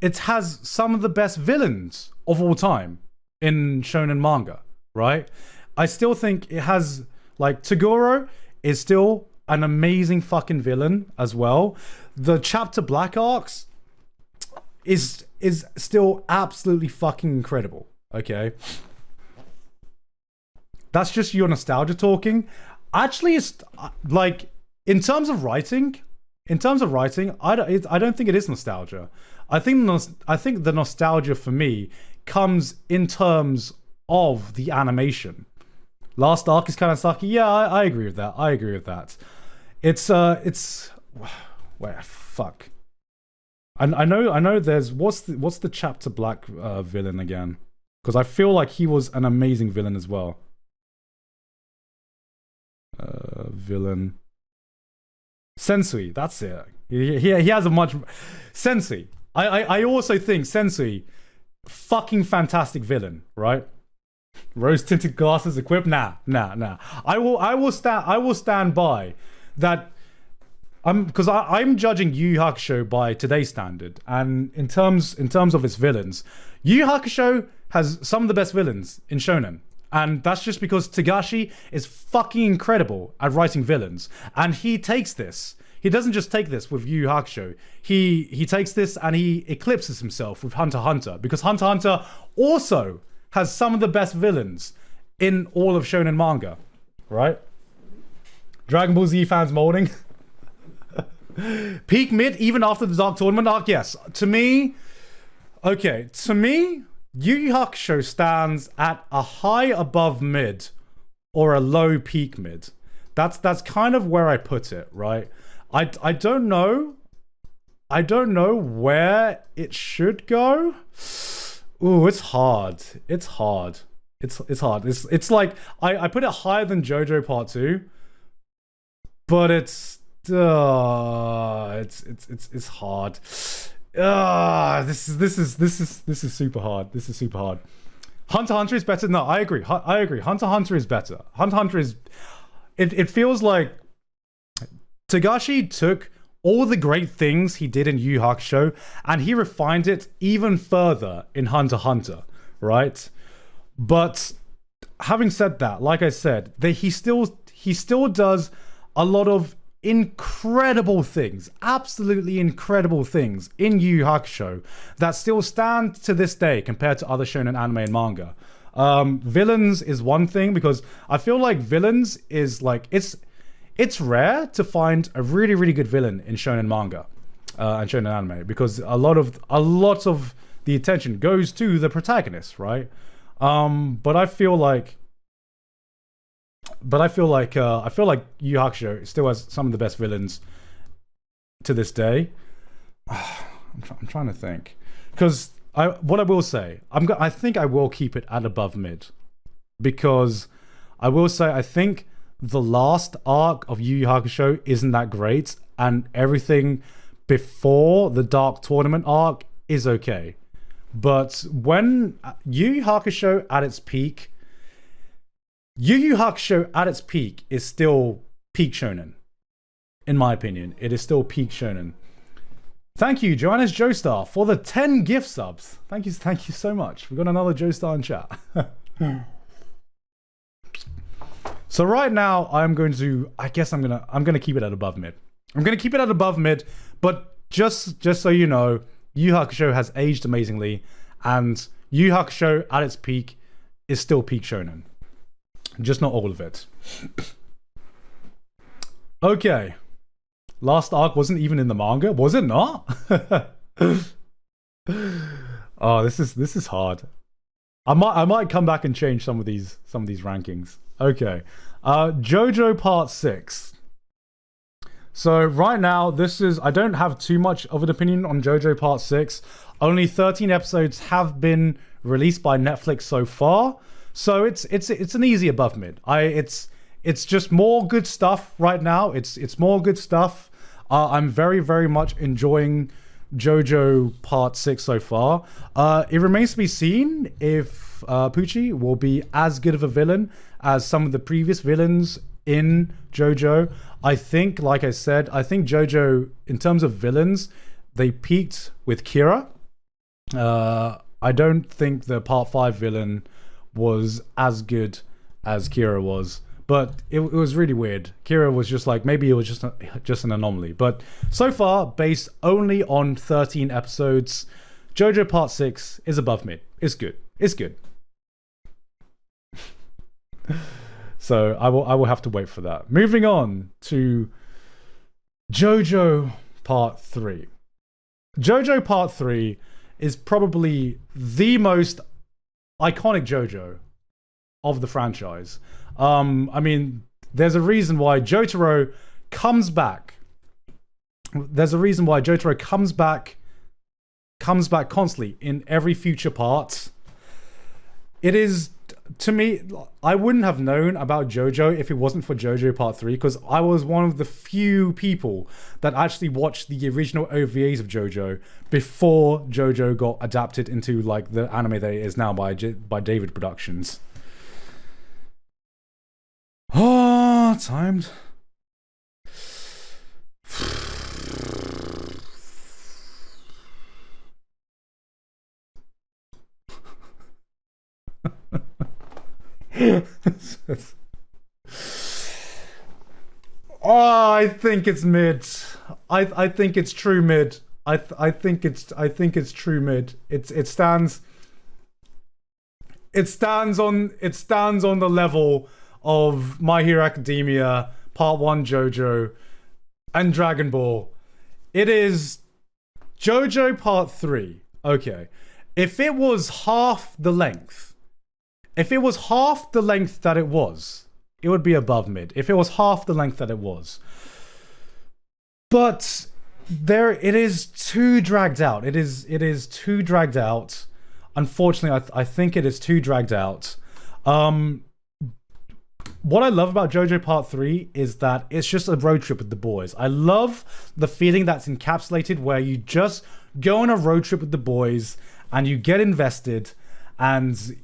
it has some of the best villains of all time in shonen manga, right? I still think it has, like, Toguro is still an amazing fucking villain as well. The Chapter Black arcs is still absolutely fucking incredible, okay? That's just your nostalgia talking. Actually, it's like, in terms of writing, I don't think it is nostalgia. I think the nostalgia for me comes in terms of the animation. Last arc is kind of sucky. Yeah, I agree with that. It's wait, fuck. I know. There's what's the Chapter Black villain again? Because I feel like he was an amazing villain as well. Villain. Sensui, that's it. He has a much... Sensui. I also think Sensui, fucking fantastic villain, right? Rose-tinted glasses equipped? Nah. I will stand by that. Because I'm judging Yu Yu Hakusho by today's standard, and in terms of its villains, Yu Yu Hakusho has some of the best villains in shonen. And that's just because Togashi is fucking incredible at writing villains. And he takes this. He doesn't just take this with Yu Yu Hakusho. He takes this and he eclipses himself with Hunter x Hunter. Because Hunter x Hunter also has some of the best villains in all of shonen manga. Right? Dragon Ball Z fans molding. Peak mid even after the Dark Tournament arc? Yes. To me, Yu Yu Hakusho stands at a high above mid or a low peak mid. That's kind of where I put it, right? I don't know where it should go. Ooh, it's hard. It's hard. It's like I put it higher than Jojo Part 2, but it's hard. This is super hard. Hunter x Hunter is better. No, I agree. Hunter x Hunter is better. Hunter x Hunter is... It feels like Togashi took all the great things he did in Yu Yu Hakusho and he refined it even further in Hunter x Hunter, right? But having said that, like I said, he still does a lot of incredible things, absolutely incredible things in Yu Yu Hakusho that still stand to this day compared to other shonen anime and manga. Villains is one thing, because I feel like villains is like it's rare to find a really, really good villain in shonen manga and shonen anime, because a lot of the attention goes to the protagonist, right? But I feel like Yu Yu Hakusho still has some of the best villains to this day. I'm trying to think, because what I will say, I think I will keep it at above mid, because I will say I think the last arc of Yu Yu Hakusho isn't that great, and everything before the Dark Tournament arc is okay. But when Yu Yu Hakusho at its peak, is still peak shonen. In my opinion, it is still peak shonen. Thank you, Joanna's Joestar, for the 10 gift subs. Thank you so much. We've got another Joestar in chat. So right now, I'm gonna keep it at above mid. I'm gonna keep it at above mid, but just so you know, Yu Yu Hakusho has aged amazingly, and Yu Yu Hakusho at its peak is still peak shonen. Just not all of it. Okay. Last arc wasn't even in the manga, was it not? Oh, this is hard. I might come back and change some of these rankings. Okay. Jojo Part 6. So right now, I don't have too much of an opinion on Jojo Part 6. Only 13 episodes have been released by Netflix so far. So it's an easy above mid. It's just more good stuff right now. It's more good stuff. I'm very, very much enjoying Jojo Part 6 so far. It remains to be seen if Pucci will be as good of a villain as some of the previous villains in Jojo. I think, like I said, Jojo, in terms of villains, they peaked with Kira. I don't think the Part 5 villain was as good as Kira was. But it was really weird. Kira was just like, maybe it was just an anomaly. But so far, based only on 13 episodes, Jojo Part 6 is above mid. It's good. It's good. So I will have to wait for that. Moving on to Jojo Part 3. Jojo Part 3 is probably the most iconic Jojo of the franchise. I mean, there's a reason why Jotaro comes back. There's a reason why Jotaro comes back constantly in every future part. It is, to me, I wouldn't have known about Jojo if it wasn't for Jojo Part 3, because I was one of the few people that actually watched the original OVAs of Jojo before Jojo got adapted into like the anime that it is now by David Productions. Oh, timed. Oh, I think it's mid. I think it's true mid. I think it's true mid. It stands on the level of My Hero Academia, Part 1 Jojo, and Dragon Ball. It is Jojo Part 3. Okay. If it was half the length that it was, it would be above mid. If it was half the length that it was. But it is too dragged out. It is too dragged out. Unfortunately, I think it is too dragged out. What I love about JoJo Part 3 is that it's just a road trip with the boys. I love the feeling that's encapsulated where you just go on a road trip with the boys and you get invested, and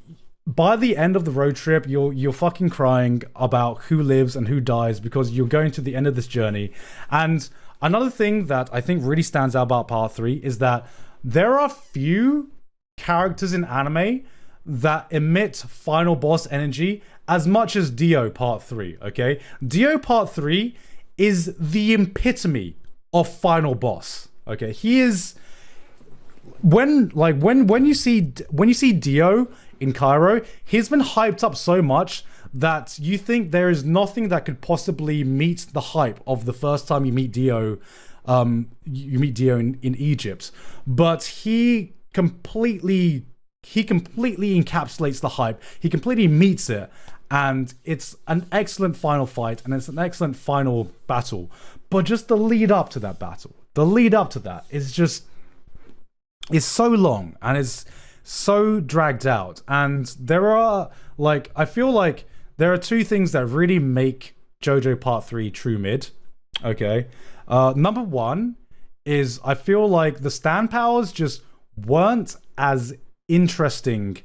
by the end of the road trip, you're fucking crying about who lives and who dies because you're going to the end of this journey. And another thing that I think really stands out about Part 3 is that there are few characters in anime that emit final boss energy as much as Dio Part 3, okay? Dio Part 3 is the epitome of final boss, okay? He is... When you see Dio in Cairo, he's been hyped up so much that you think there is nothing that could possibly meet the hype of the first time you meet Dio. You meet Dio in Egypt, but he completely encapsulates the hype. He completely meets it, and it's an excellent final fight, and it's an excellent final battle. But just the lead up to that battle, the lead up to that is so long and it's so dragged out. And there are I feel like there are two things that really make JoJo Part 3 true mid. Okay. Number one is I feel like the stand powers just weren't as interesting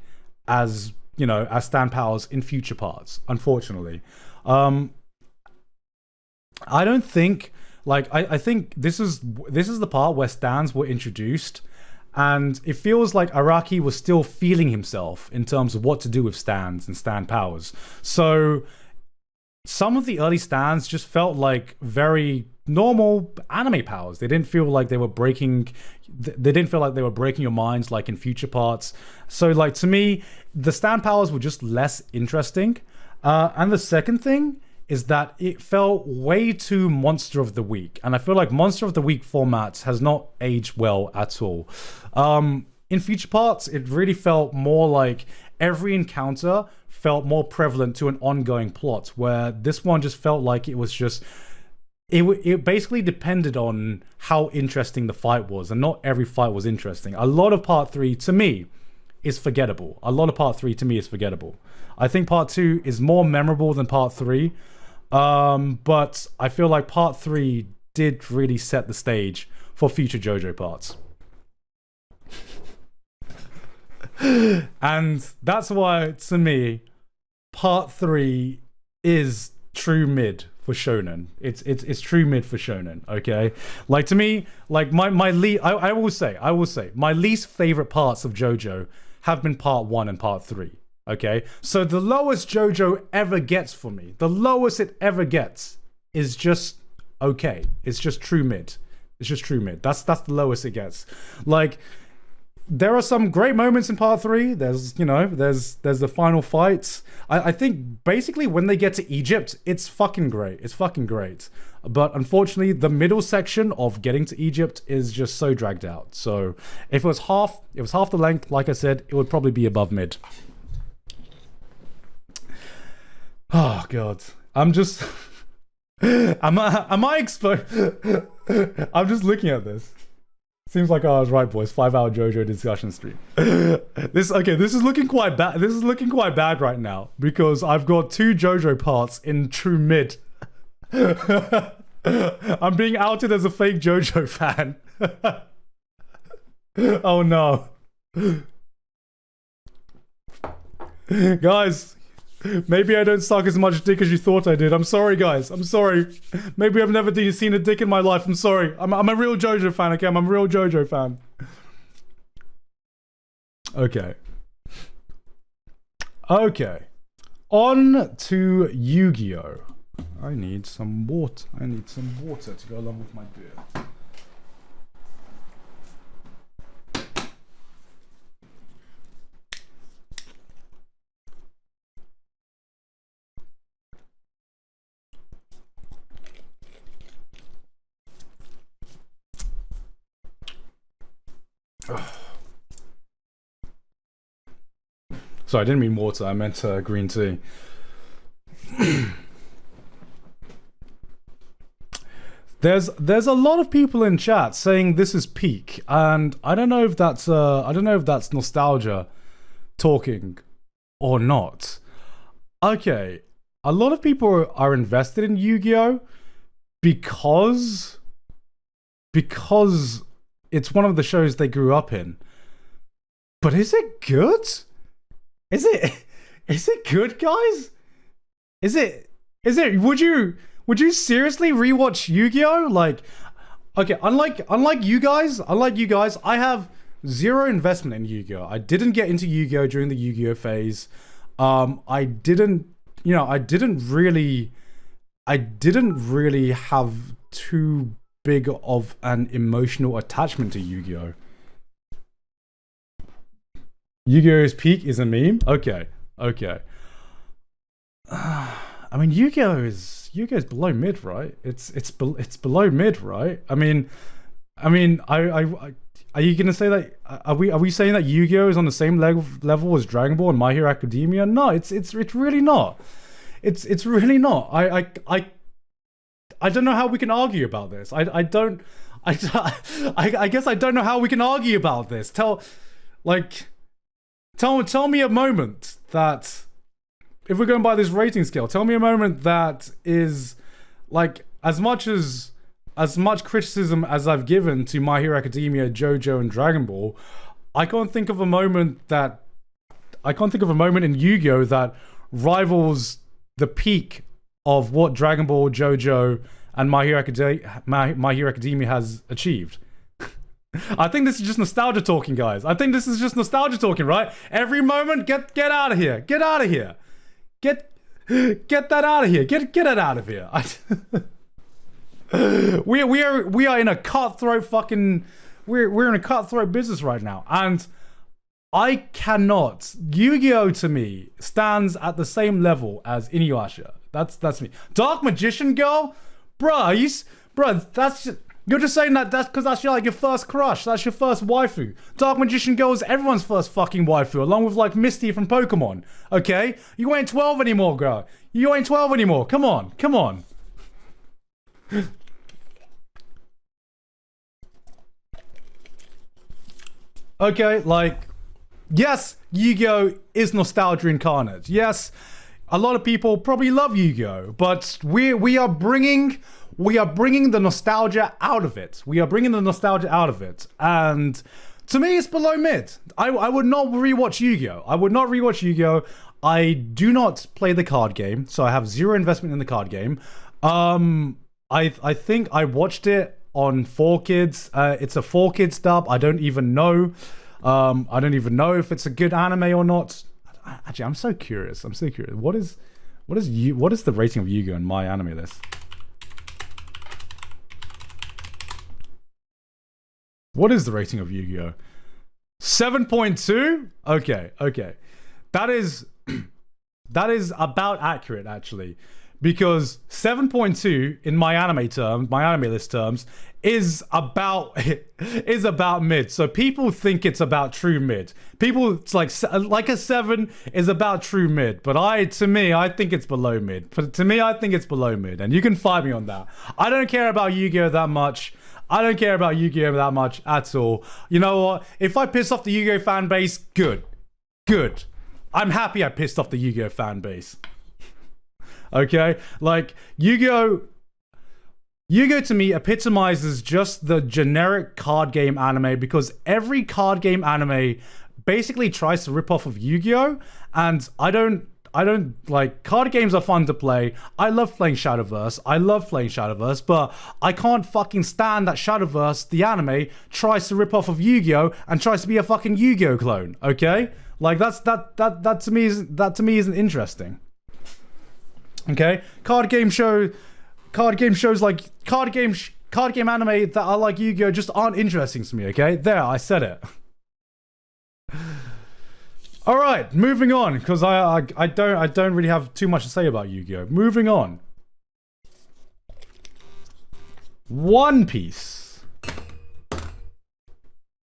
as, as stand powers in future parts, unfortunately. I don't think, I think this is the part where stands were introduced, and it feels like Araki was still feeling himself in terms of what to do with stands and stand powers. So some of the early stands just felt like very normal anime powers. They didn't feel like they were breaking your minds like in future parts. So to me, the stand powers were just less interesting. And the second thing is that it felt way too Monster of the Week. And I feel like Monster of the Week format has not aged well at all. In future parts, it really felt more like every encounter felt more prevalent to an ongoing plot, where this one just felt like it was just... It basically depended on how interesting the fight was, and not every fight was interesting. A lot of Part 3, to me, is forgettable. I think Part 2 is more memorable than Part 3, but I feel like Part 3 did really set the stage for future JoJo parts. And that's why, to me, Part 3 is true mid for shonen. It's true mid for shonen. Okay, to me, I will say my least favorite parts of JoJo have been Part 1 and Part 3. Okay, so the lowest JoJo ever gets for me, the lowest it ever gets, is just okay. It's just true mid. That's the lowest it gets. There are some great moments in Part 3. There's the final fights. I think basically when they get to Egypt, it's fucking great. But unfortunately, the middle section of getting to Egypt is just so dragged out. So if it was half the length, like I said, it would probably be above mid. Oh god, I'm just, am I exposed? I'm just looking at this. Seems like I was right, boys. 5-hour JoJo discussion stream. This is looking quite bad. This is looking quite bad right now because I've got 2 JoJo parts in true mid. I'm being outed as a fake JoJo fan. Oh no, guys. Maybe I don't suck as much dick as you thought I did. I'm sorry, guys. I'm sorry. Maybe I've never seen a dick in my life. I'm sorry. I'm a real JoJo fan, okay? I'm a real JoJo fan. Okay. On to Yu-Gi-Oh! I need some water. To go along with my beer. Sorry, I didn't mean water. I meant green tea. There's a lot of people in chat saying this is peak, and I don't know if that's nostalgia talking or not. Okay, a lot of people are invested in Yu-Gi-Oh because it's one of the shows they grew up in. But is it good? Is it good, guys? Is it? Would you seriously rewatch Yu-Gi-Oh? Okay, unlike you guys, I have zero investment in Yu-Gi-Oh. I didn't get into Yu-Gi-Oh during the Yu-Gi-Oh phase. I didn't really have too big of an emotional attachment to Yu-Gi-Oh. Yu-Gi-Oh's peak is a meme. Okay. I mean, Yu-Gi-Oh's below mid, right? It's below mid, right? I mean, I are you gonna say that? Are we saying that Yu-Gi-Oh is on the same level as Dragon Ball and My Hero Academia? No, it's really not. It's really not. I don't know how we can argue about this. I guess I don't know how we can argue about this. Tell me a moment that, if we're going by this rating scale, tell me a moment that is like as much criticism as I've given to My Hero Academia, Jojo, and Dragon Ball. I can't think of a moment in Yu-Gi-Oh that rivals the peak of what Dragon Ball, Jojo, and My Hero Academia has achieved. I think this is just nostalgia talking, guys. I think this is just nostalgia talking, right? Every moment, get out of here. Get out of here. Get that out of here. Get it out of here. We are in a cutthroat fucking. We're in a cutthroat business right now, and I cannot. Yu-Gi-Oh to me stands at the same level as Inuyasha. That's me. Dark Magician Girl, bruh, that's just, you're just saying that's because that's your first crush. That's your first waifu. Dark Magician Girl is everyone's first fucking waifu, along with like Misty from Pokemon. Okay, you ain't 12 anymore, girl. You ain't 12 anymore. Come on. Okay, like, yes, Yu-Gi-Oh is nostalgia incarnate. Yes, a lot of people probably love Yu-Gi-Oh, but we are bringing the nostalgia out of it. And to me, it's below mid. I would not rewatch Yu-Gi-Oh. I do not play the card game, so I have zero investment in the card game. I think I watched it on 4Kids. It's a 4Kids dub. I don't even know if it's a good anime or not. Actually, I'm so curious. What is the rating of Yu-Gi-Oh in my anime list? What is the rating of Yu-Gi-Oh? 7.2? Okay. That is about accurate, actually. Because 7.2 in my anime list terms, is about mid. So people think it's about true mid. It's like a 7 is about true mid. But to me, I think it's below mid. And you can fight me on that. I don't care about Yu-Gi-Oh that much. At all. You know what? If I piss off the Yu-Gi-Oh fan base, good. I'm happy I pissed off the Yu-Gi-Oh fan base. Okay? Like, Yu-Gi-Oh to me epitomizes just the generic card game anime, because every card game anime basically tries to rip off of Yu-Gi-Oh, and I don't like, card games are fun to play. I love playing Shadowverse, but I can't fucking stand that Shadowverse, the anime, tries to rip off of Yu-Gi-Oh and tries to be a fucking Yu-Gi-Oh clone. Okay? Like, that to me isn't interesting. Okay? Card game anime that are like Yu-Gi-Oh just aren't interesting to me, okay? There, I said it. Alright, moving on, because I don't really have too much to say about Yu-Gi-Oh. Moving on. One Piece.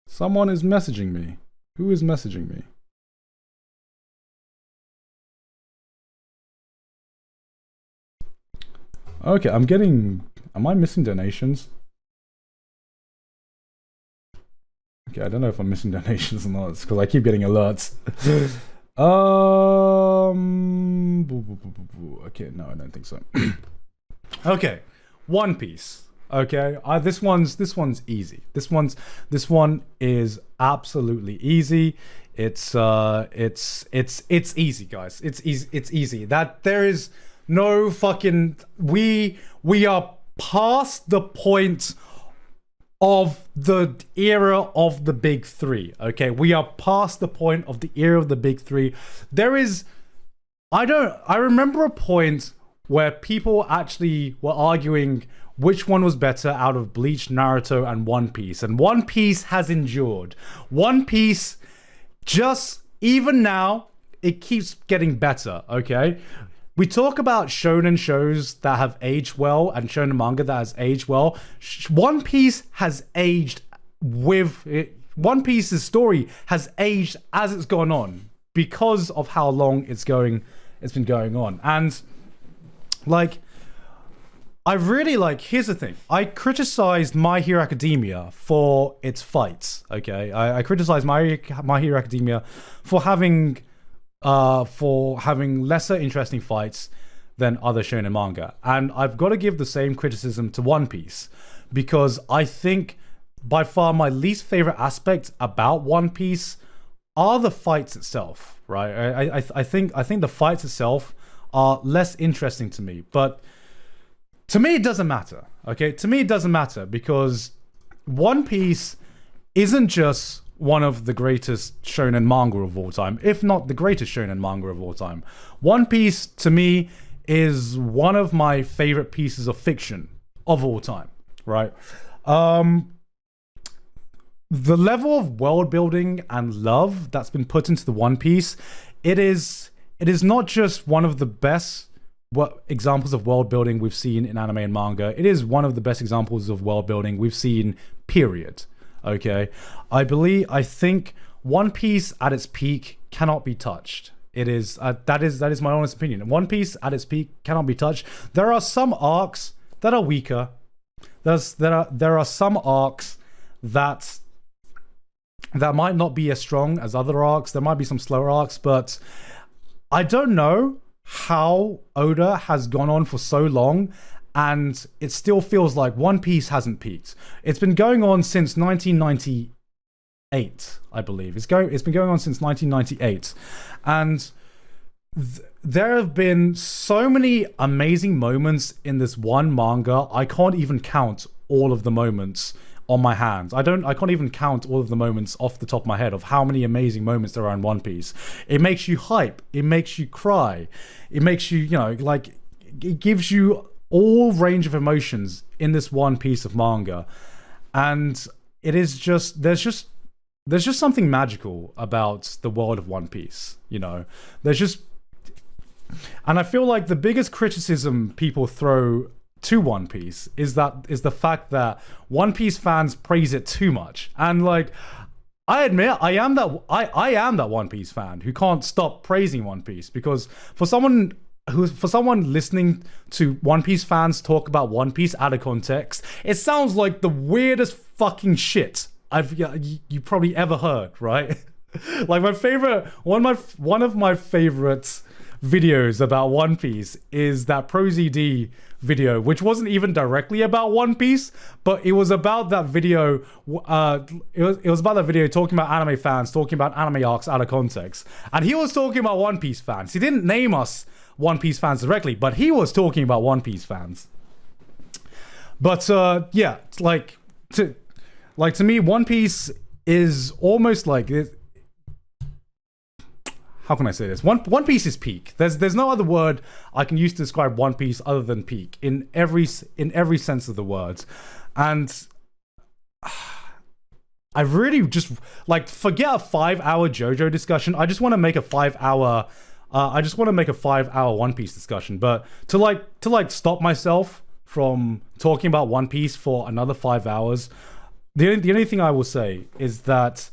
Someone is messaging me. Who is messaging me? Okay, am I missing donations? Okay, I don't know if I'm missing donations or not. It's because I keep getting alerts. Okay, no, I don't think so. Okay, One Piece. Okay, this one's easy. This one is absolutely easy. It's easy, guys. It's easy. That there is no fucking. We are past the point of the era of the big three. Okay, we are past the point of the era of the big three. There is. I remember a point where people actually were arguing which one was better out of Bleach, Naruto, and One Piece. And One Piece has endured. One Piece just even now, it keeps getting better, okay? We talk about shonen shows that have aged well and shonen manga that has aged well. One Piece has aged with it. One Piece's story has aged as it's gone on because of how long it's been going on. And like, I really here's the thing. I criticized My Hero Academia for its fights, okay? I criticized My Hero Academia for having lesser interesting fights than other shonen manga. And I've got to give the same criticism to One Piece, because I think by far my least favorite aspect about One Piece are the fights itself, right? I think the fights itself are less interesting to me, but to me it doesn't matter, okay? To me it doesn't matter, because One Piece isn't just one of the greatest shonen manga of all time, if not the greatest shonen manga of all time. One Piece, to me, is one of my favorite pieces of fiction of all time, right? The level of world building and love that's been put into the One Piece, it is not just one of the best examples of world building we've seen in anime and manga. It is one of the best examples of world building we've seen, period. Okay, I think One Piece at its peak cannot be touched. It is that is my honest opinion. One Piece at its peak cannot be touched. There are some arcs that are weaker. There are some arcs that might not be as strong as other arcs. There might be some slower arcs, but I don't know how Oda has gone on for so long and it still feels like One Piece hasn't peaked. It's been going on since 1998, I believe. It's been going on since 1998, and there have been so many amazing moments in this one manga. I can't even count all of the moments on my hands. I can't even count all of the moments off the top of my head of how many amazing moments there are in One Piece. It makes you hype. It makes you cry. It makes you, it gives you all range of emotions in this one piece of manga. And it is just, there's just something magical about the world of One Piece, and I feel like the biggest criticism people throw to One Piece is the fact that One Piece fans praise it too much. And I admit I am that One Piece fan who can't stop praising One Piece, because for someone listening to One Piece fans talk about One Piece out of context, it sounds like the weirdest fucking shit you probably ever heard, right? Like one of my favorite videos about One Piece is that ProZD video, which wasn't even directly about One Piece, but it was about that video. It was about that video talking about anime fans, talking about anime arcs out of context, and he was talking about One Piece fans. He didn't name us One Piece fans directly, but he was talking about One Piece fans. But yeah, to me, One Piece is almost like it. How can I say this? One Piece is peak. There's no other word I can use to describe One Piece other than peak in every sense of the word. And I really just forget a 5-hour JoJo discussion. I just want to make a 5-hour. I just want to make a 5-hour One Piece discussion. But to stop myself from talking about One Piece for another 5 hours, the only thing I will say is that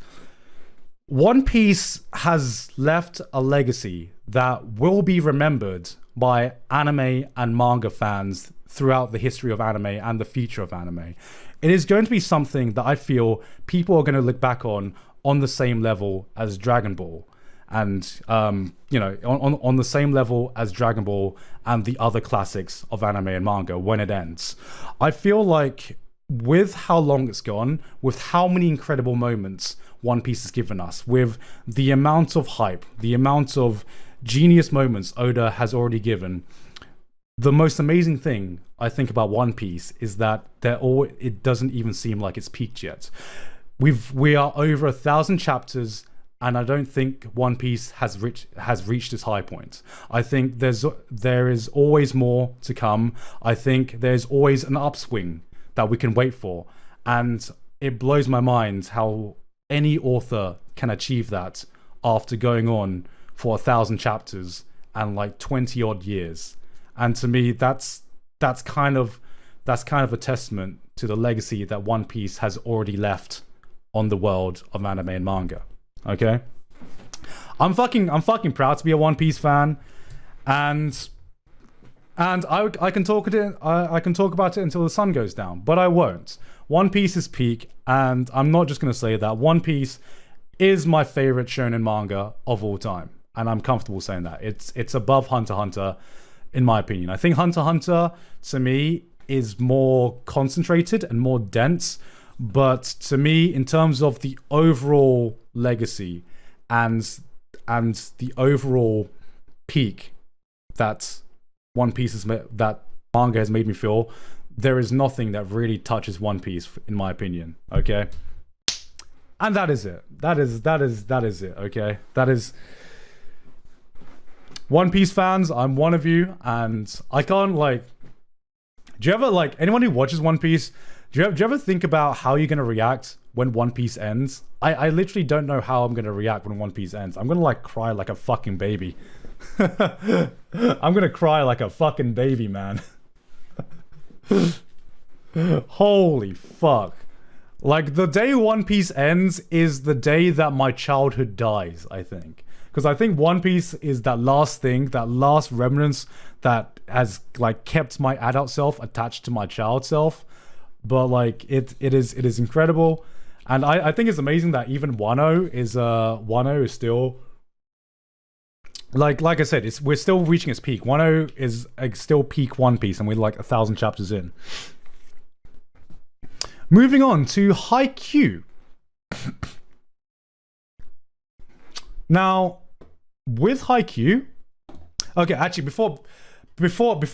One Piece has left a legacy that will be remembered by anime and manga fans throughout the history of anime and the future of anime. It is going to be something that I feel people are going to look back on the same level as Dragon Ball. And, on the same level as Dragon Ball and the other classics of anime and manga when it ends. I feel like with how long it's gone, with how many incredible moments One Piece has given us, with the amount of hype, the amount of genius moments Oda has already given, the most amazing thing I think about One Piece is that it doesn't even seem like it's peaked yet. We are over 1,000 chapters, and I don't think One Piece has reached its high point. I think there is always more to come. I think there's always an upswing that we can wait for, and it blows my mind how any author can achieve that after going on for 1,000 chapters and like 20 odd years. And to me, that's kind of a testament to the legacy that One Piece has already left on the world of anime and manga. Okay, I'm fucking proud to be a One Piece fan, and I can talk about it until the sun goes down, but I won't. One Piece is peak, and I'm not just gonna say that. One Piece is my favorite shonen manga of all time, and I'm comfortable saying that. It's above Hunter x Hunter, in my opinion. I think Hunter x Hunter, to me, is more concentrated and more dense, but to me, in terms of the overall legacy and the overall peak that One Piece that manga has made me feel, there is nothing that really touches One Piece, in my opinion. Okay, and that is it. That is it. Okay, that is. One Piece fans, I'm one of you, and I can't like. Do you ever like anyone who watches One Piece? Do you ever think about how you're gonna react when One Piece ends? I literally don't know how I'm gonna react when One Piece ends. I'm gonna like cry like a fucking baby. I'm gonna cry like a fucking baby, man. Holy fuck. Like, the day One Piece ends is the day that my childhood dies, I think. Because I think One Piece is that last thing, that last remnants that has like kept my adult self attached to my child self. But like it is incredible. And I think it's amazing that even Wano is still like I said, we're still reaching its peak. Wano is still peak One Piece, and we're like 1,000 chapters in. Moving on to Haikyuu. Now, with Haikyuu, okay, actually, before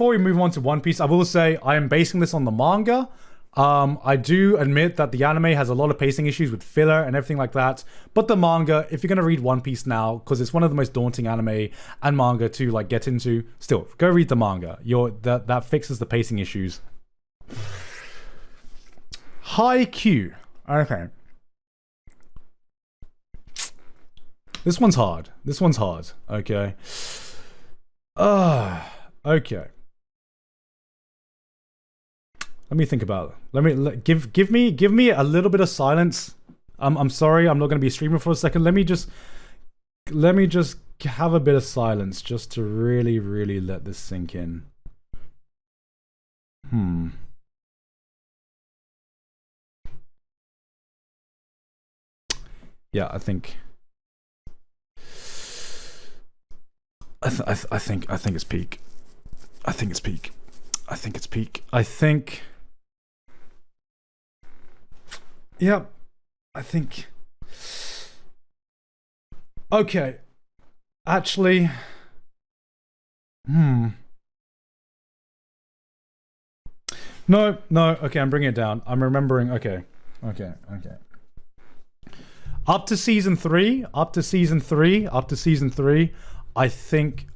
we move on to One Piece, I will say I am basing this on the manga. I do admit that the anime has a lot of pacing issues with filler and everything like that. But the manga, if you're going to read One Piece now, because it's one of the most daunting anime and manga to like get into, still, go read the manga. That fixes the pacing issues. Haikyuu. Okay. This one's hard. Okay. Okay. Let me think about it. Give me a little bit of silence. I'm sorry, I'm not going to be streaming for a second. Let me just have a bit of silence just to really, really let this sink in. Yeah, I think it's peak. I think it's peak. Yep. I think. Okay. Actually. No. Okay, I'm bringing it down. I'm remembering. Okay. Up to season three. I think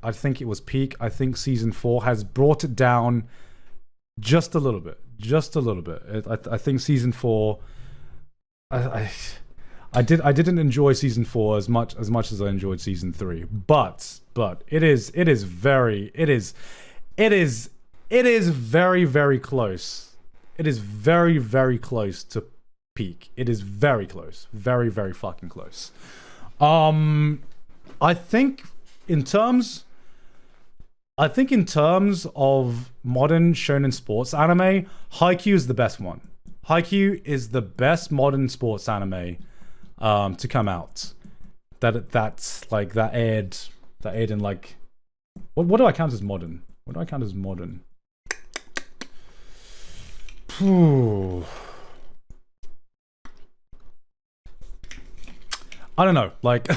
it was peak. I think season 4 has brought it down just a little bit. I think season 4. I didn't enjoy season 4 as much as I enjoyed season 3. But it is very very close. It is very close to peak. It is very close. Very fucking close. I think in terms of modern shonen sports anime, Haikyuu is the best one. Haikyuu is the best modern sports anime to come out. That's like that aired in like what do I count as modern? I don't know. Like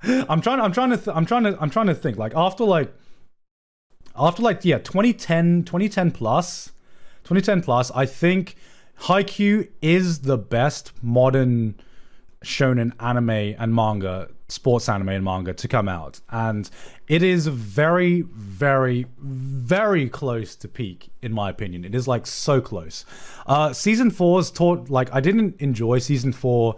I'm trying to think. Like after 2010 plus, I think Haikyuu is the best modern shonen anime and manga, sports anime and manga to come out, and it is very close to peak in my opinion. It is like so close. Season 4's taught, like I didn't enjoy season 4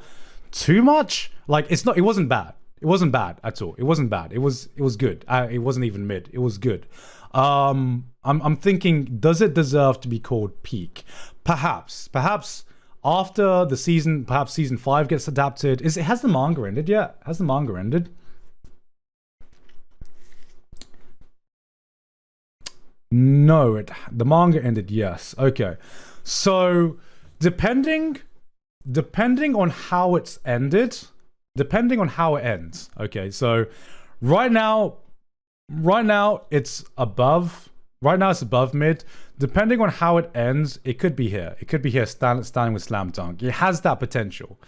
too much. Like it wasn't bad. It wasn't bad at all. It wasn't bad. It was good. It wasn't even mid. It was good. I'm thinking, does it deserve to be called peak? Perhaps after the season, perhaps season 5 gets adapted. Has the manga ended yet? Has the manga ended? No, the manga ended. Yes. Okay. So depending on how it's ended, depending on how it ends. Okay. So right now it's above. Right now it's above mid. Depending on how it ends, it could be here. It could be here standing with Slam Dunk. It has that potential.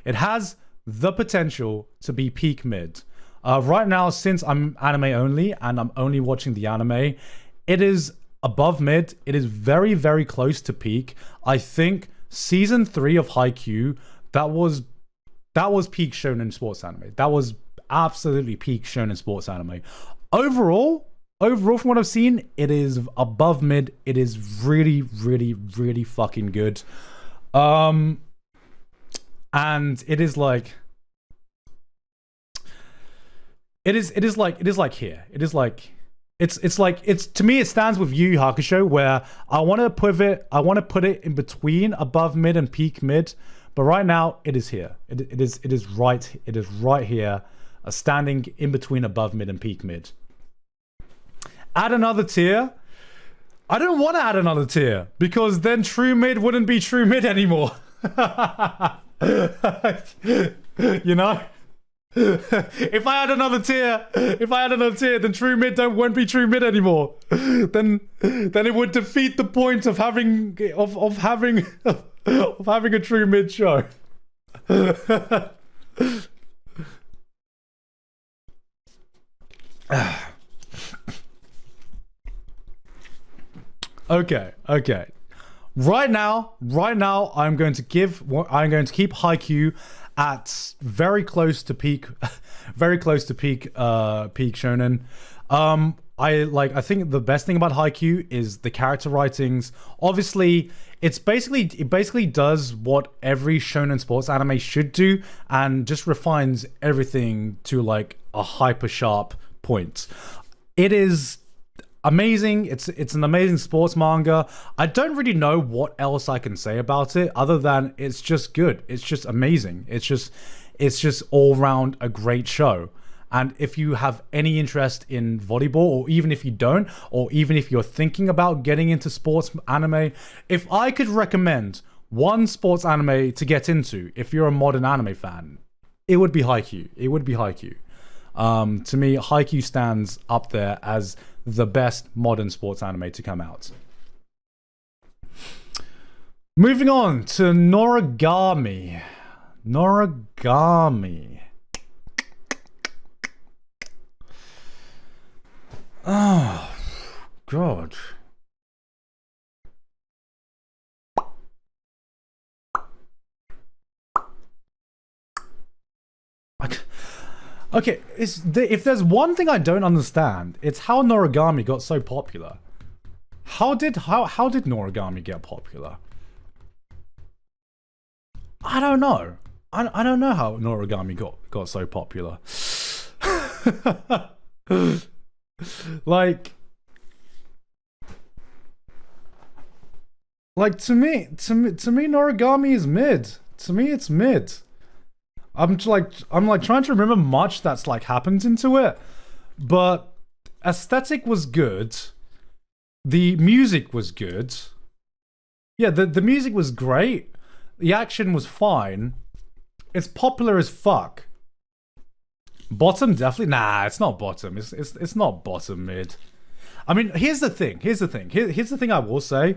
It has the potential to be peak mid. Right now, since I'm anime only and I'm only watching the anime, it is above mid. It is very, very close to peak. I think season 3 of Haikyuu, that was peak shonen sports anime. That was absolutely peak shonen sports anime. Overall, from what I've seen, it is above mid. It is really, really, really fucking good. And it is like here. It's to me it stands with Yu Yu Hakusho, where I want to put it in between above mid and peak mid, but right now it is here. It is right here, standing in between above mid and peak mid. Add another tier. I don't want to add another tier because then true mid wouldn't be true mid anymore. You know? If I add another tier, then true mid won't be true mid anymore. Then it would defeat the point of having a true mid show. Okay. Right now, I'm going to keep Haikyuu at very close to peak shonen. I think the best thing about Haikyuu is the character writings. Obviously, it basically does what every shonen sports anime should do and just refines everything to like a hyper sharp point. It is amazing. It's an amazing sports manga. I don't really know what else I can say about it other than it's just good. It's just amazing. It's just all round a great show. And if you have any interest in volleyball, or even if you don't, or even if you're thinking about getting into sports anime, if I could recommend one sports anime to get into, if you're a modern anime fan, it would be Haikyuu. To me, Haikyuu stands up there as the best modern sports anime to come out. Moving on to Norogami. Oh, God. Okay, if there's one thing I don't understand, it's how Norogami got so popular. How did Norogami get popular? I don't know. I don't know how Norogami got so popular. like to me Norogami is mid. To me it's mid. I'm trying to remember much that's like happened into it, but aesthetic was good. The music was good. Yeah, the music was great. The action was fine. It's popular as fuck. Bottom definitely. Nah, it's not bottom. It's not bottom mid. I mean, here's the thing. Here's the thing I will say.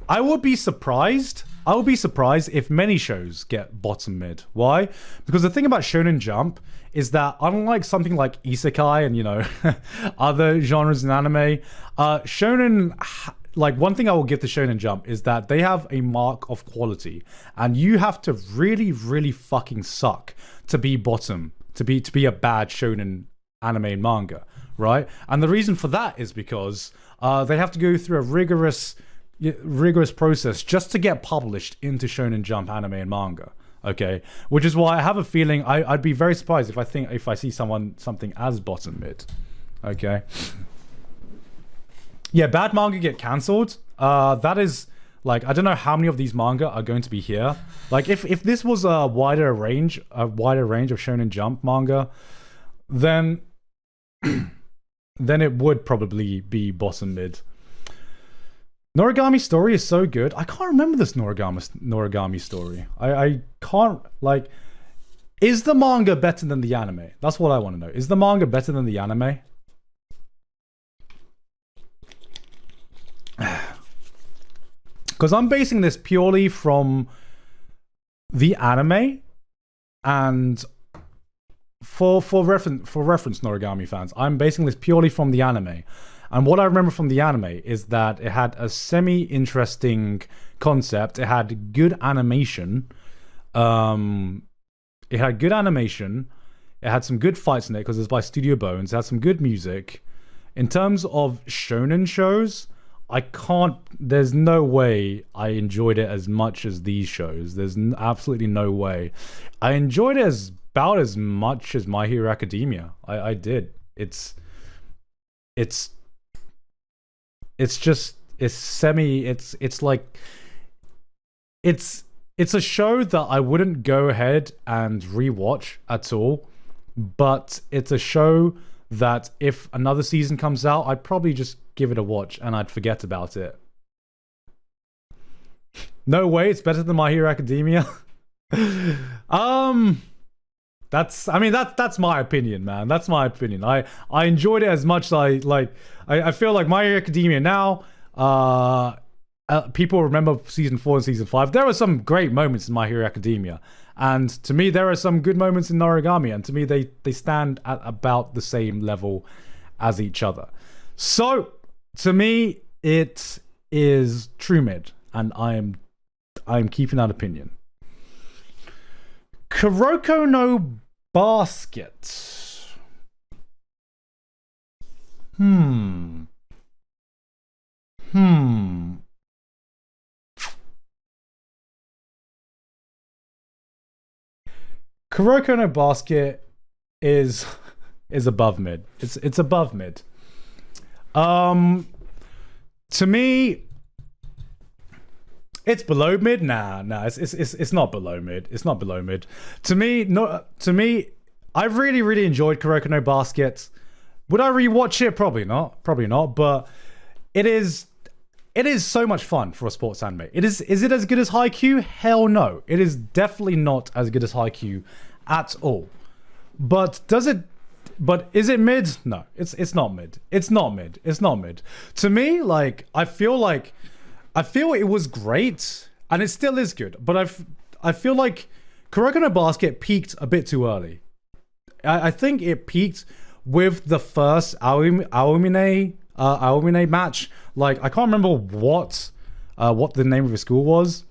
I would be surprised if many shows get bottom mid. Why? Because the thing about Shonen Jump is that unlike something like isekai and other genres in anime, Shonen, like one thing I will give to Shonen Jump is that they have a mark of quality, and you have to really, really fucking suck to be bottom, to be a bad Shonen anime and manga, right? And the reason for that is because they have to go through a rigorous process just to get published into Shonen Jump anime and manga. Okay, which is why I have a feeling I'd be very surprised if I see something as bottom mid. Okay. Yeah, bad manga get cancelled. That is like, I don't know how many of these manga are going to be here. Like if this was a wider range of Shonen Jump manga, then then it would probably be bottom mid. Norogami story is so good. I can't remember this Norogami story. I can't, like, is the manga better than the anime? That's what I want to know. Is the manga better than the anime? Because I'm basing this purely from the anime, and for reference Norogami fans, I'm basing this purely from the anime. And what I remember from the anime is that it had a semi-interesting concept. It had good animation. It had some good fights in it because it's by Studio Bones. It had some good music. In terms of shonen shows, there's no way I enjoyed it as much as these shows. There's absolutely no way. I enjoyed it about as much as My Hero Academia. I did. It's a show that I wouldn't go ahead and rewatch at all, but it's a show that if another season comes out, I'd probably just give it a watch and I'd forget about it. No way, it's better than My Hero Academia. That's my opinion, man. That's my opinion. I enjoyed it as much as I feel like My Hero Academia now, people remember season 4 and season 5. There are some great moments in My Hero Academia. And to me, there are some good moments in Norogami. And to me, they stand at about the same level as each other. So, to me, it is true mid. And I am keeping that opinion. Kuroko no Basket. Kuroko no Basket is above mid. It's above mid. To me, it's below mid. Nah. It's not below mid. It's not below mid. To me, I really enjoyed Kuroko no Basket. Would I rewatch it? Probably not. But it is so much fun for a sports anime. Is it as good as Haikyuu? Hell no. It is definitely not as good as Haikyuu at all. But is it mid? No, it's not mid. It's not mid. To me, like, I feel it was great, and it still is good. But I feel like Kuroko no Basket peaked a bit too early. I think it peaked with the first Aomine match. Like, I can't remember what the name of the school was,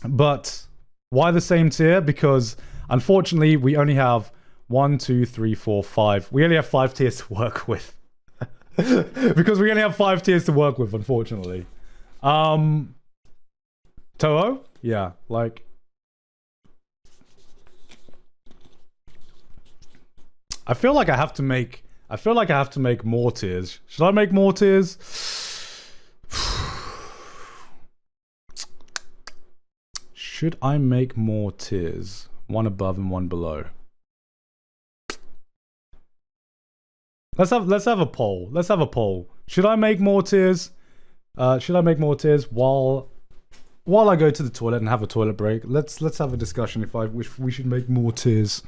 but why the same tier? Because unfortunately, we only have 1, 2, 3, 4, 5. We only have 5 tiers to work with. Because we only have 5 tiers to work with, unfortunately. Toho? Yeah, like, I feel like I have to make more tiers. Should I make more tiers? Should I make more tiers? One above and one below. Let's have a poll. Let's have a poll. Should I make more tiers? Should I make more tiers while I go to the toilet and have a toilet break? Let's have a discussion if we should make more tiers.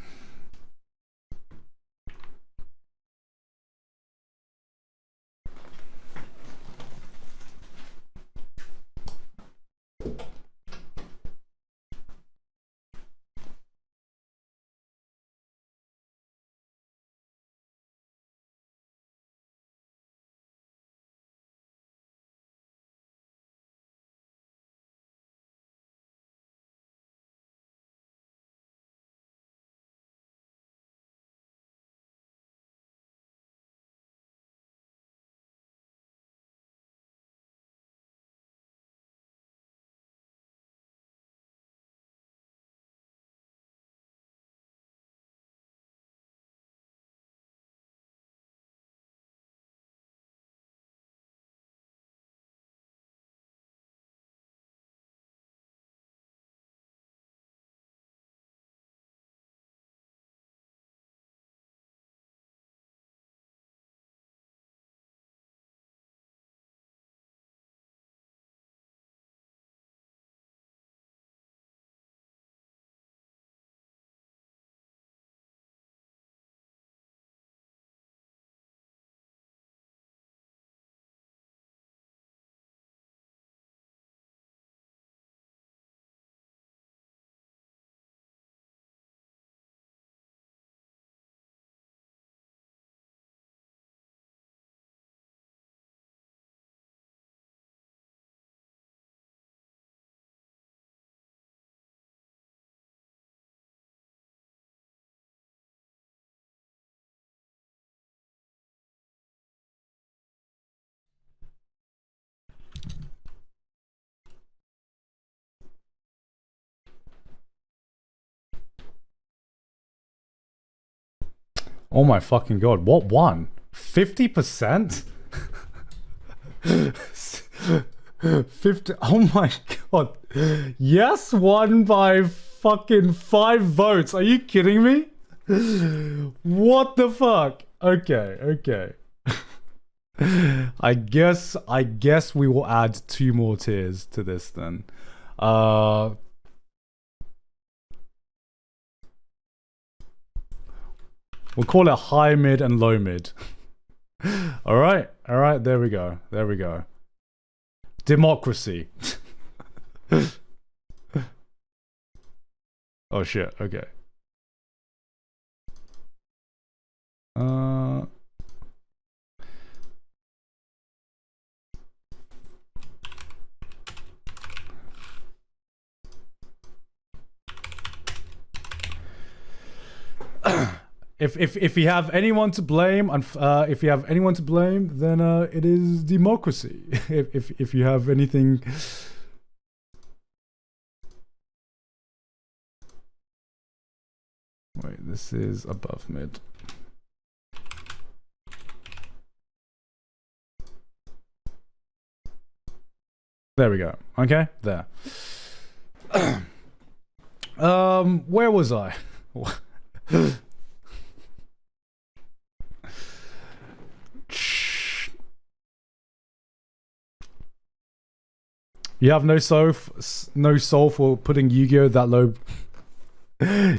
Oh my fucking god, what won? 50%? 50, oh my god. Yes won by fucking 5 votes. Are you kidding me? What the fuck? Okay. I guess we will add 2 more tiers to this then. We'll call it high mid and low mid. Alright, there we go. Democracy. Oh shit, okay. If you have anyone to blame, then it is democracy. If you have anything. Wait, this is above mid. There we go. Okay, there. Where was I? You have no soul for putting Yu-Gi-Oh that low.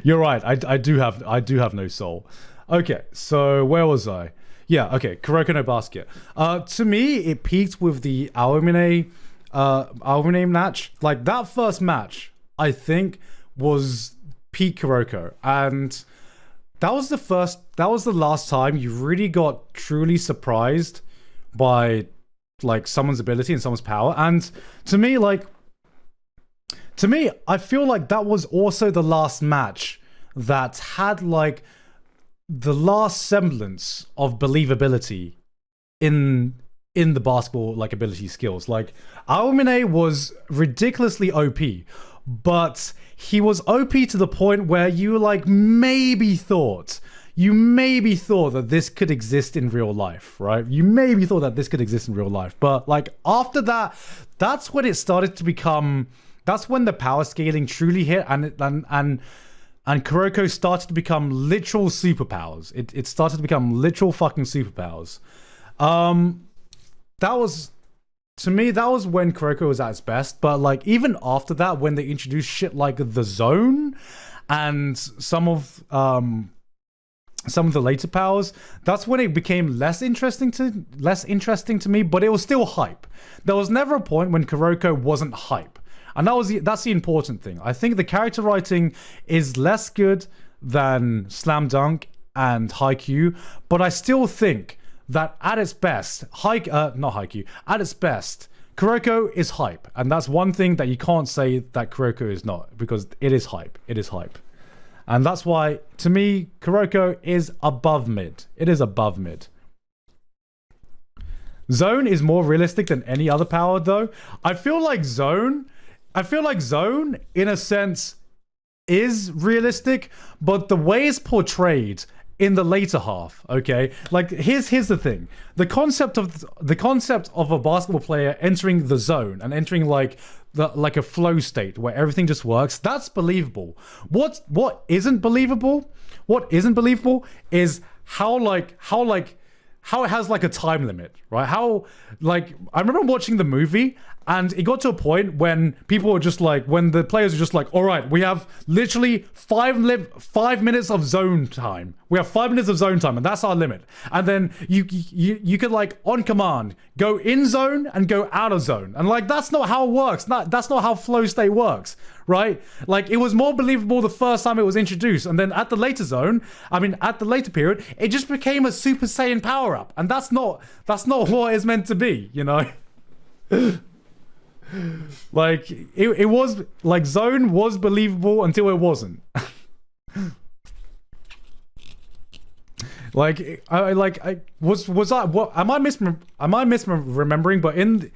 You're right. I do have no soul. Okay, so where was I? Yeah. Okay. Kuroko no Basket. To me, it peaked with the Aomine match. Like that first match, I think was peak Kuroko, and that was the last time you really got truly surprised by like someone's ability and someone's power. And to me, I feel like that was also the last match that had like the last semblance of believability in the basketball like ability skills. Like Aomine was ridiculously OP, but he was OP to the point where you like maybe thought that this could exist in real life, right? You maybe thought that this could exist in real life. But like after that, that's when it started to become, that's when the power scaling truly hit, and Kuroko started to become literal superpowers. It started to become literal fucking superpowers. That was, to me, that was when Kuroko was at its best. But like even after that, when they introduced shit like the zone and some of the later powers, that's when it became less interesting to me, but it was still hype. There was never a point when Kuroko wasn't hype. And that's the important thing. I think the character writing is less good than Slam Dunk and Haikyuu, but I still think that at its best, at its best, Kuroko is hype. And that's one thing that you can't say that Kuroko is not, because it is hype. It is hype. And that's why, to me, Kuroko is above mid. It is above mid. Zone is more realistic than any other power, though. I feel like Zone, in a sense, is realistic, but the way it's portrayed in the later half, okay? Like, here's the thing. The concept of a basketball player entering the zone and entering like a flow state where everything just works, that's believable. What isn't believable? What isn't believable is how it has like a time limit, right? How, like, I remember watching the movie and it got to a point when people were just like, when the players were just like, all right, we have literally 5 minutes of zone time. We have 5 minutes of zone time, and that's our limit. And then you could like on command go in zone and go out of zone, and like that's not how it works. That's not how flow state works, right? Like it was more believable the first time it was introduced, and then at the later period, it just became a Super Saiyan power up, and that's not what it's meant to be, you know. Like it was like zone was believable until it wasn't. Like I was I what am I misremembering? But in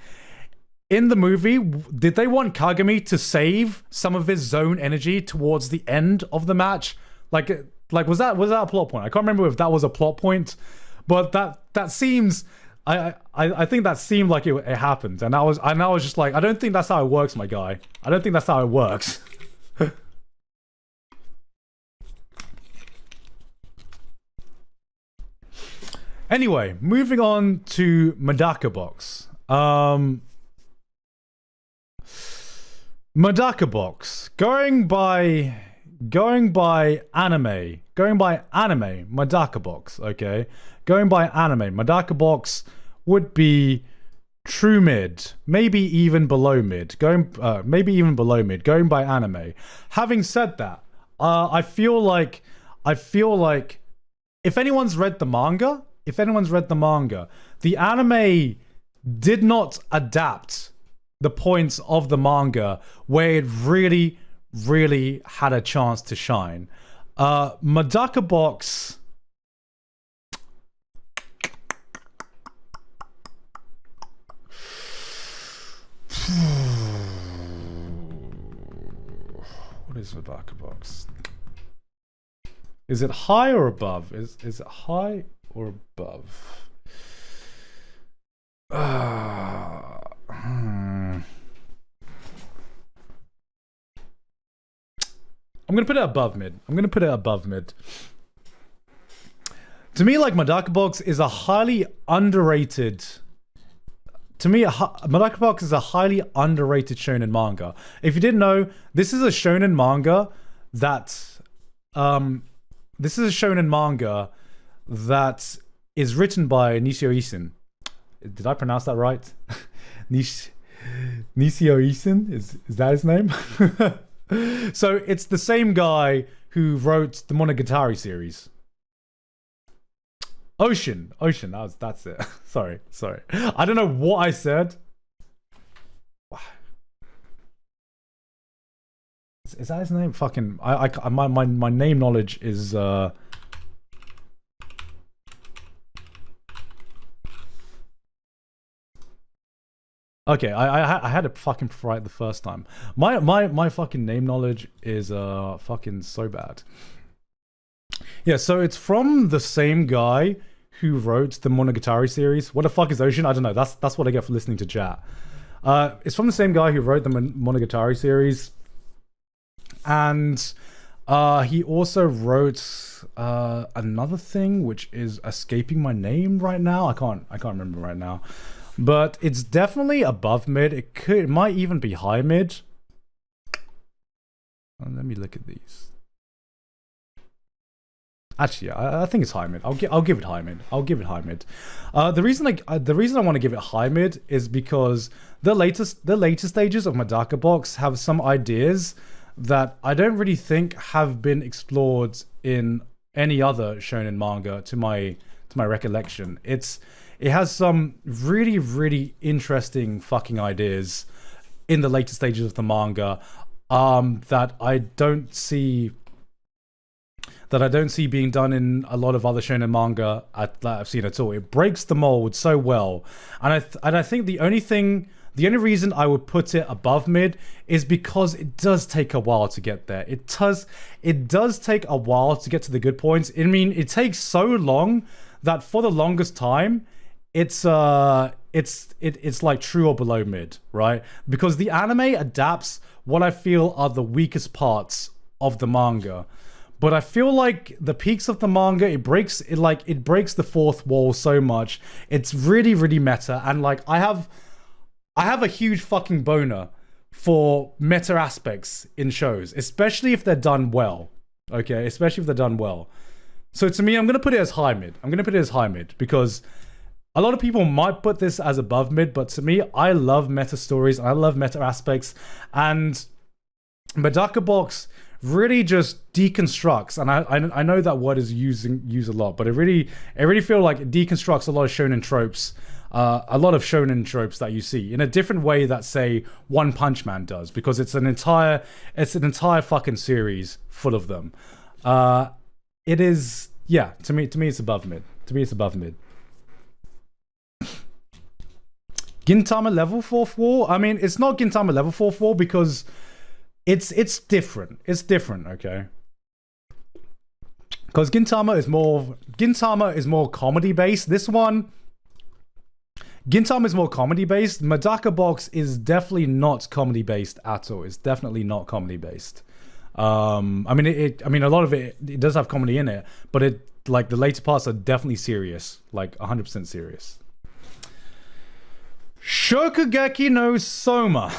the movie, did they want Kagami to save some of his zone energy towards the end of the match? Like Like, was that a plot point? I can't remember if that was a plot point, but that seems. I think that seemed like it happened, and I was just like, I don't think that's how it works, my guy. I don't think that's how it works. Anyway, moving on to Medaka Box. Medaka Box. Going by anime, Medaka Box, okay? Going by anime, Medaka Box would be true mid, maybe even below mid. Maybe even below mid, going by anime. Having said that, I feel like if anyone's read the manga, the anime did not adapt the points of the manga where it really, really had a chance to shine. Medaka Box. What is Medaka Box? Is it high or above? Is it high or above? I'm gonna put it above mid. To me, like, Medaka Box is a highly underrated. Medaka Box is a highly underrated shonen manga. If you didn't know, this is a shonen manga that is written by Nishio Isin. Did I pronounce that right? Nishio Isin? Is that his name? So it's the same guy who wrote the Monogatari series. Ocean. That's it. Sorry. I don't know what I said. Is that his name? Fucking my name knowledge is okay, I had it fucking right the first time. My fucking name knowledge is fucking so bad. Yeah, so it's from the same guy who wrote the Monogatari series. What the fuck is Ocean? I don't know. That's what I get for listening to chat. It's from the same guy who wrote the Monogatari series, and he also wrote another thing which is escaping my name right now. I can't remember right now. But it's definitely above mid. It might even be high mid. Let me look at these. Actually, I think it's high mid. I'll give it high mid. The reason I want to give it high mid is because the later stages of Medaka Box have some ideas that I don't really think have been explored in any other shonen manga to my recollection. It has some really, really interesting fucking ideas in the later stages of the manga that I don't see being done in a lot of other shonen manga that I've seen at all. It breaks the mold so well, and I think the only reason I would put it above mid is because it does take a while to get there. It does take a while to get to the good points. I mean, it takes so long that for the longest time, it's like true or below mid, right? Because the anime adapts what I feel are the weakest parts of the manga. But I feel like the peaks of the manga, it breaks the fourth wall so much. It's really, really meta, and like I have a huge fucking boner for meta aspects in shows, especially if they're done well. Okay, especially if they're done well. So to me, I'm gonna put it as high mid. Because a lot of people might put this as above mid, but to me, I love meta stories and I love meta aspects, and Medaka Box really just deconstructs, and I know that word is used a lot, but it really feel like it deconstructs a lot of shonen tropes, that you see in a different way that, say, One Punch Man does, because it's an entire fucking series full of them. It is, yeah, to me it's above mid. Gintama level 4th wall? I mean, it's not Gintama level 4th wall because it's different. It's different, okay? Because Gintama is more comedy based. This one, Gintama is more comedy based. Medaka Box is definitely not comedy based at all. It's definitely not comedy based. I mean, a lot of it does have comedy in it, but it, like, the later parts are definitely serious, like 100% serious. Shokugeki no Soma.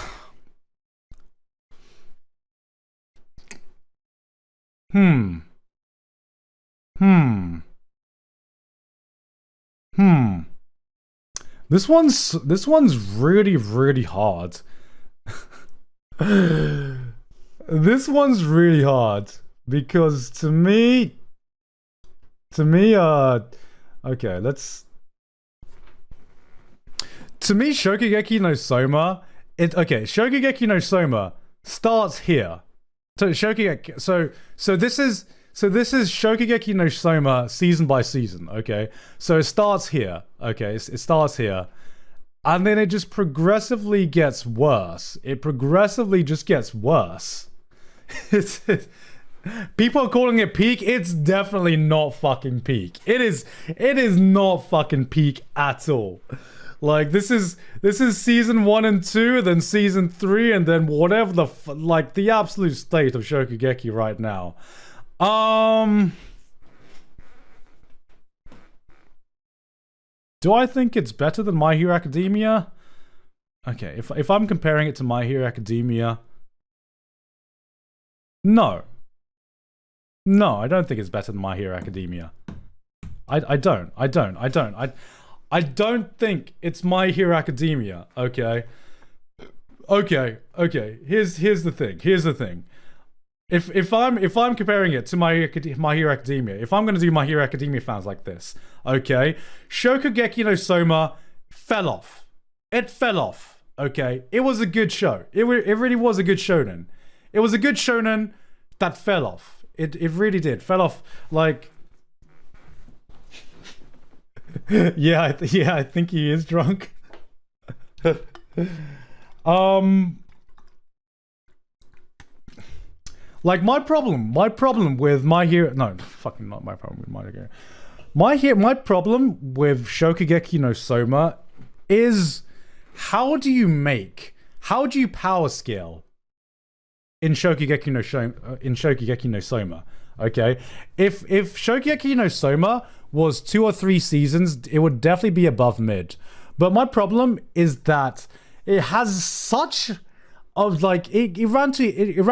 This one's really, really hard. This one's really hard because to me, okay, let's. To me, Shokugeki no Soma, Shokugeki no Soma starts here. So Shokugeki, so this is Shokugeki no Soma season by season, okay? So it starts here, okay? It starts here. And then it just progressively gets worse. It progressively just gets worse. People are calling it peak. It's definitely not fucking peak. It is not fucking peak at all. Like, this is season 1 and 2, then season 3, and then whatever the absolute state of Shokugeki right now. Do I think it's better than My Hero Academia? Okay, if I'm comparing it to My Hero Academia, no, I don't think it's better than My Hero Academia. I don't think it's My Hero Academia. Okay. Here's the thing. If I'm comparing it to My Hero Academia, if I'm gonna do My Hero Academia fans like this, okay, Shokugeki no Soma fell off. It fell off. Okay, it was a good show. It really was a good shonen. It was a good shonen that fell off. It really did. Fell off like. yeah, I think he is drunk. Like, my problem with My Hero, no, fucking not my problem with My Hero. My problem with Shokugeki no Soma is how do you power scale in Shokugeki no Soma? Okay, if Shokugeki no Soma was 2 or 3 seasons, it would definitely be above mid. But my problem is that it has such of like it ran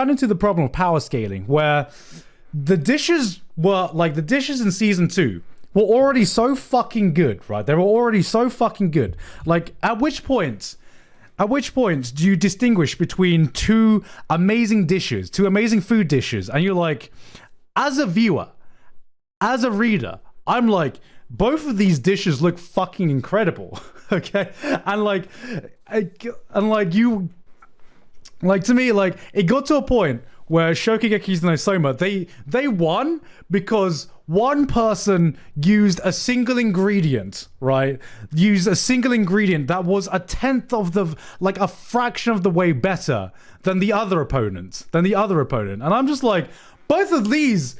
into the problem of power scaling, where the dishes in season 2 were already so fucking good, right? They were already so fucking good. Like, at which point do you distinguish between 2 amazing food dishes, and you're like, as a viewer, as a reader, I'm like, both of these dishes look fucking incredible, okay? And to me, like, it got to a point where Shokugeki no Soma, they won because one person used a single ingredient, right? Used a single ingredient that was a fraction of the way better than the other opponent. And I'm just like, both of these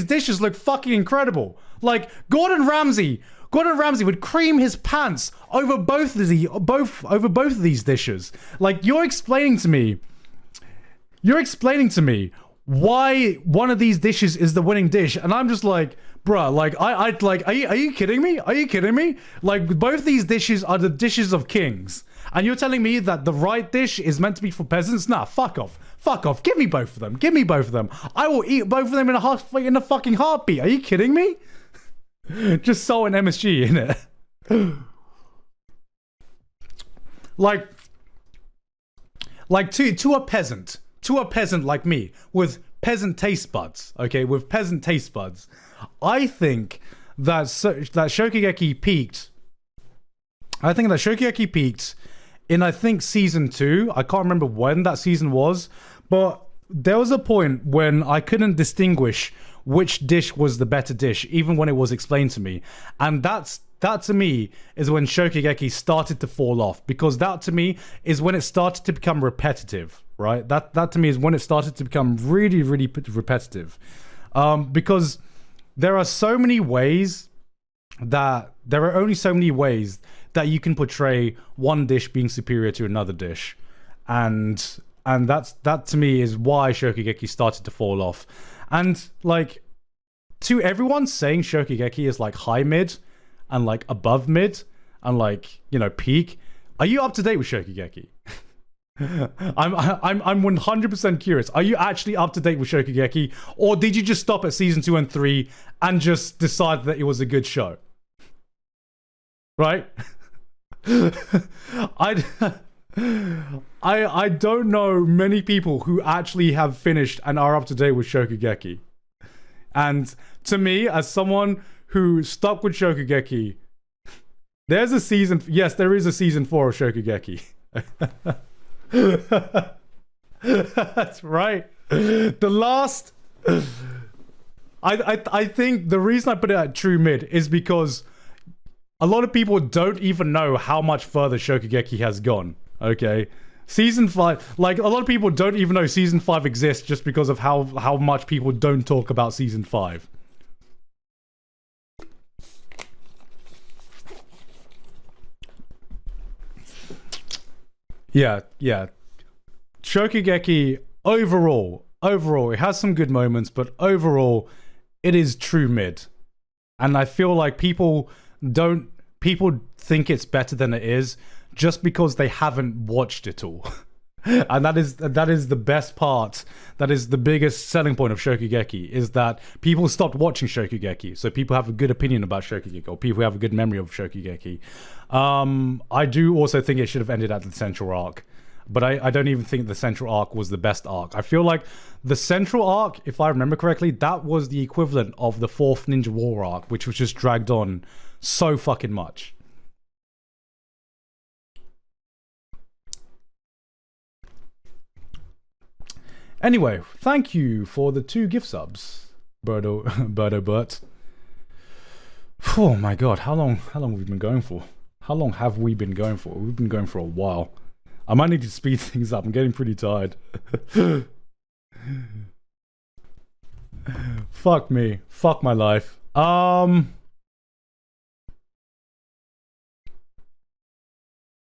dishes look fucking incredible. Like, Gordon Ramsay would cream his pants over both of these dishes. Like, you're explaining to me why one of these dishes is the winning dish, and I'm just like, bruh, like, are you kidding me? Are you kidding me? Like, both these dishes are the dishes of kings, and you're telling me that the right dish is meant to be for peasants? Nah, fuck off. Give me both of them. I will eat both of them in a fucking heartbeat. Are you kidding me? Just salt and MSG in it. like to a peasant like me with peasant taste buds, okay, I think that Shokugeki peaked. In season 2. I can't remember when that season was, but there was a point when I couldn't distinguish which dish was the better dish, even when it was explained to me. And that to me is when Shokugeki started to fall off, because that to me is when it started to become repetitive, right? That to me is when it started to become really, really repetitive. Because there are so many ways that there are only so many ways that you can portray one dish being superior to another dish, and that to me is why Shokugeki started to fall off. And like, to everyone saying Shokugeki is like high mid and like above mid and like, you know, peak, are you up to date with Shokugeki? I'm 100% curious. Are you actually up to date with Shokugeki, or did you just stop at season 2 and 3 and just decide that it was a good show? Right? I don't know many people who actually have finished and are up to date with Shokugeki. And to me, as someone who stuck with Shokugeki, there's a season. Yes, there is a season 4 of Shokugeki. That's right. The last. I think the reason I put it at true mid is because a lot of people don't even know how much further Shokugeki has gone. Okay. Season 5, like, a lot of people don't even know season 5 exists just because of how much people don't talk about season 5. Yeah. Shokugeki, overall, it has some good moments, but overall, it is true mid. And I feel like people think it's better than it is just because they haven't watched it all. And that is the best part. That is the biggest selling point of Shokugeki, is that people stopped watching Shokugeki. So people have a good opinion about Shokugeki, or people have a good memory of Shokugeki. I do also think it should have ended at the central arc. But I don't even think the central arc was the best arc. I feel like the central arc, if I remember correctly, that was the equivalent of the 4th Ninja War arc, which was just dragged on so fucking much. Anyway, thank you for the 2 gift subs, Birdo Bert. Oh my god, how long have we been going for? How long have we been going for? We've been going for a while. I might need to speed things up. I'm getting pretty tired. Fuck me. Fuck my life.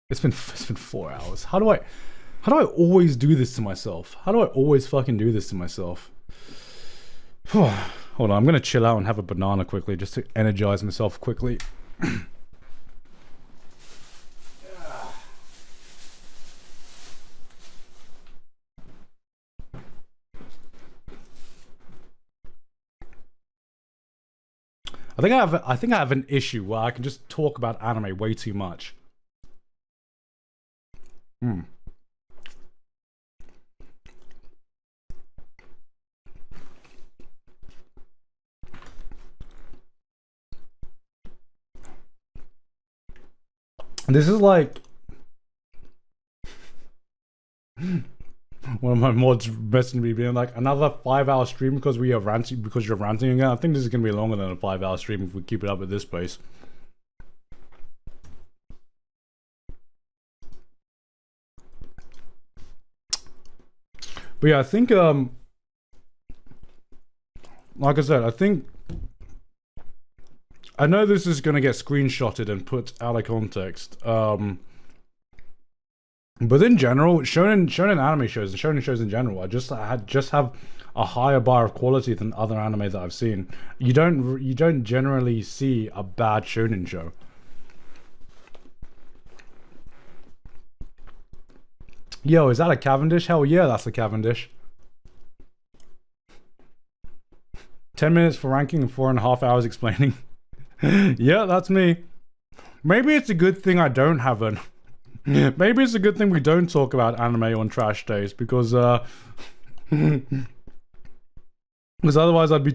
It's been 4 hours. How do I always do this to myself? How do I always fucking do this to myself? Hold on, I'm gonna chill out and have a banana quickly just to energize myself quickly. I think I have an issue where I can just talk about anime way too much. This is like one of my mods messaging me being like, another 5-hour stream because you're ranting again. I think this is gonna be longer than a 5-hour stream if we keep it up at this pace. But yeah, I think like I said, I know this is gonna get screenshotted and put out of context. But in general, shonen anime shows and shonen shows in general, I just have a higher bar of quality than other anime that I've seen. You don't generally see a bad shonen show. Yo, is that a Cavendish? Hell yeah, that's a Cavendish. 10 minutes for ranking and 4.5 hours explaining. Yeah, that's me. Maybe it's a good thing I don't have an. Maybe it's a good thing we don't talk about anime on trash days, because otherwise I'd be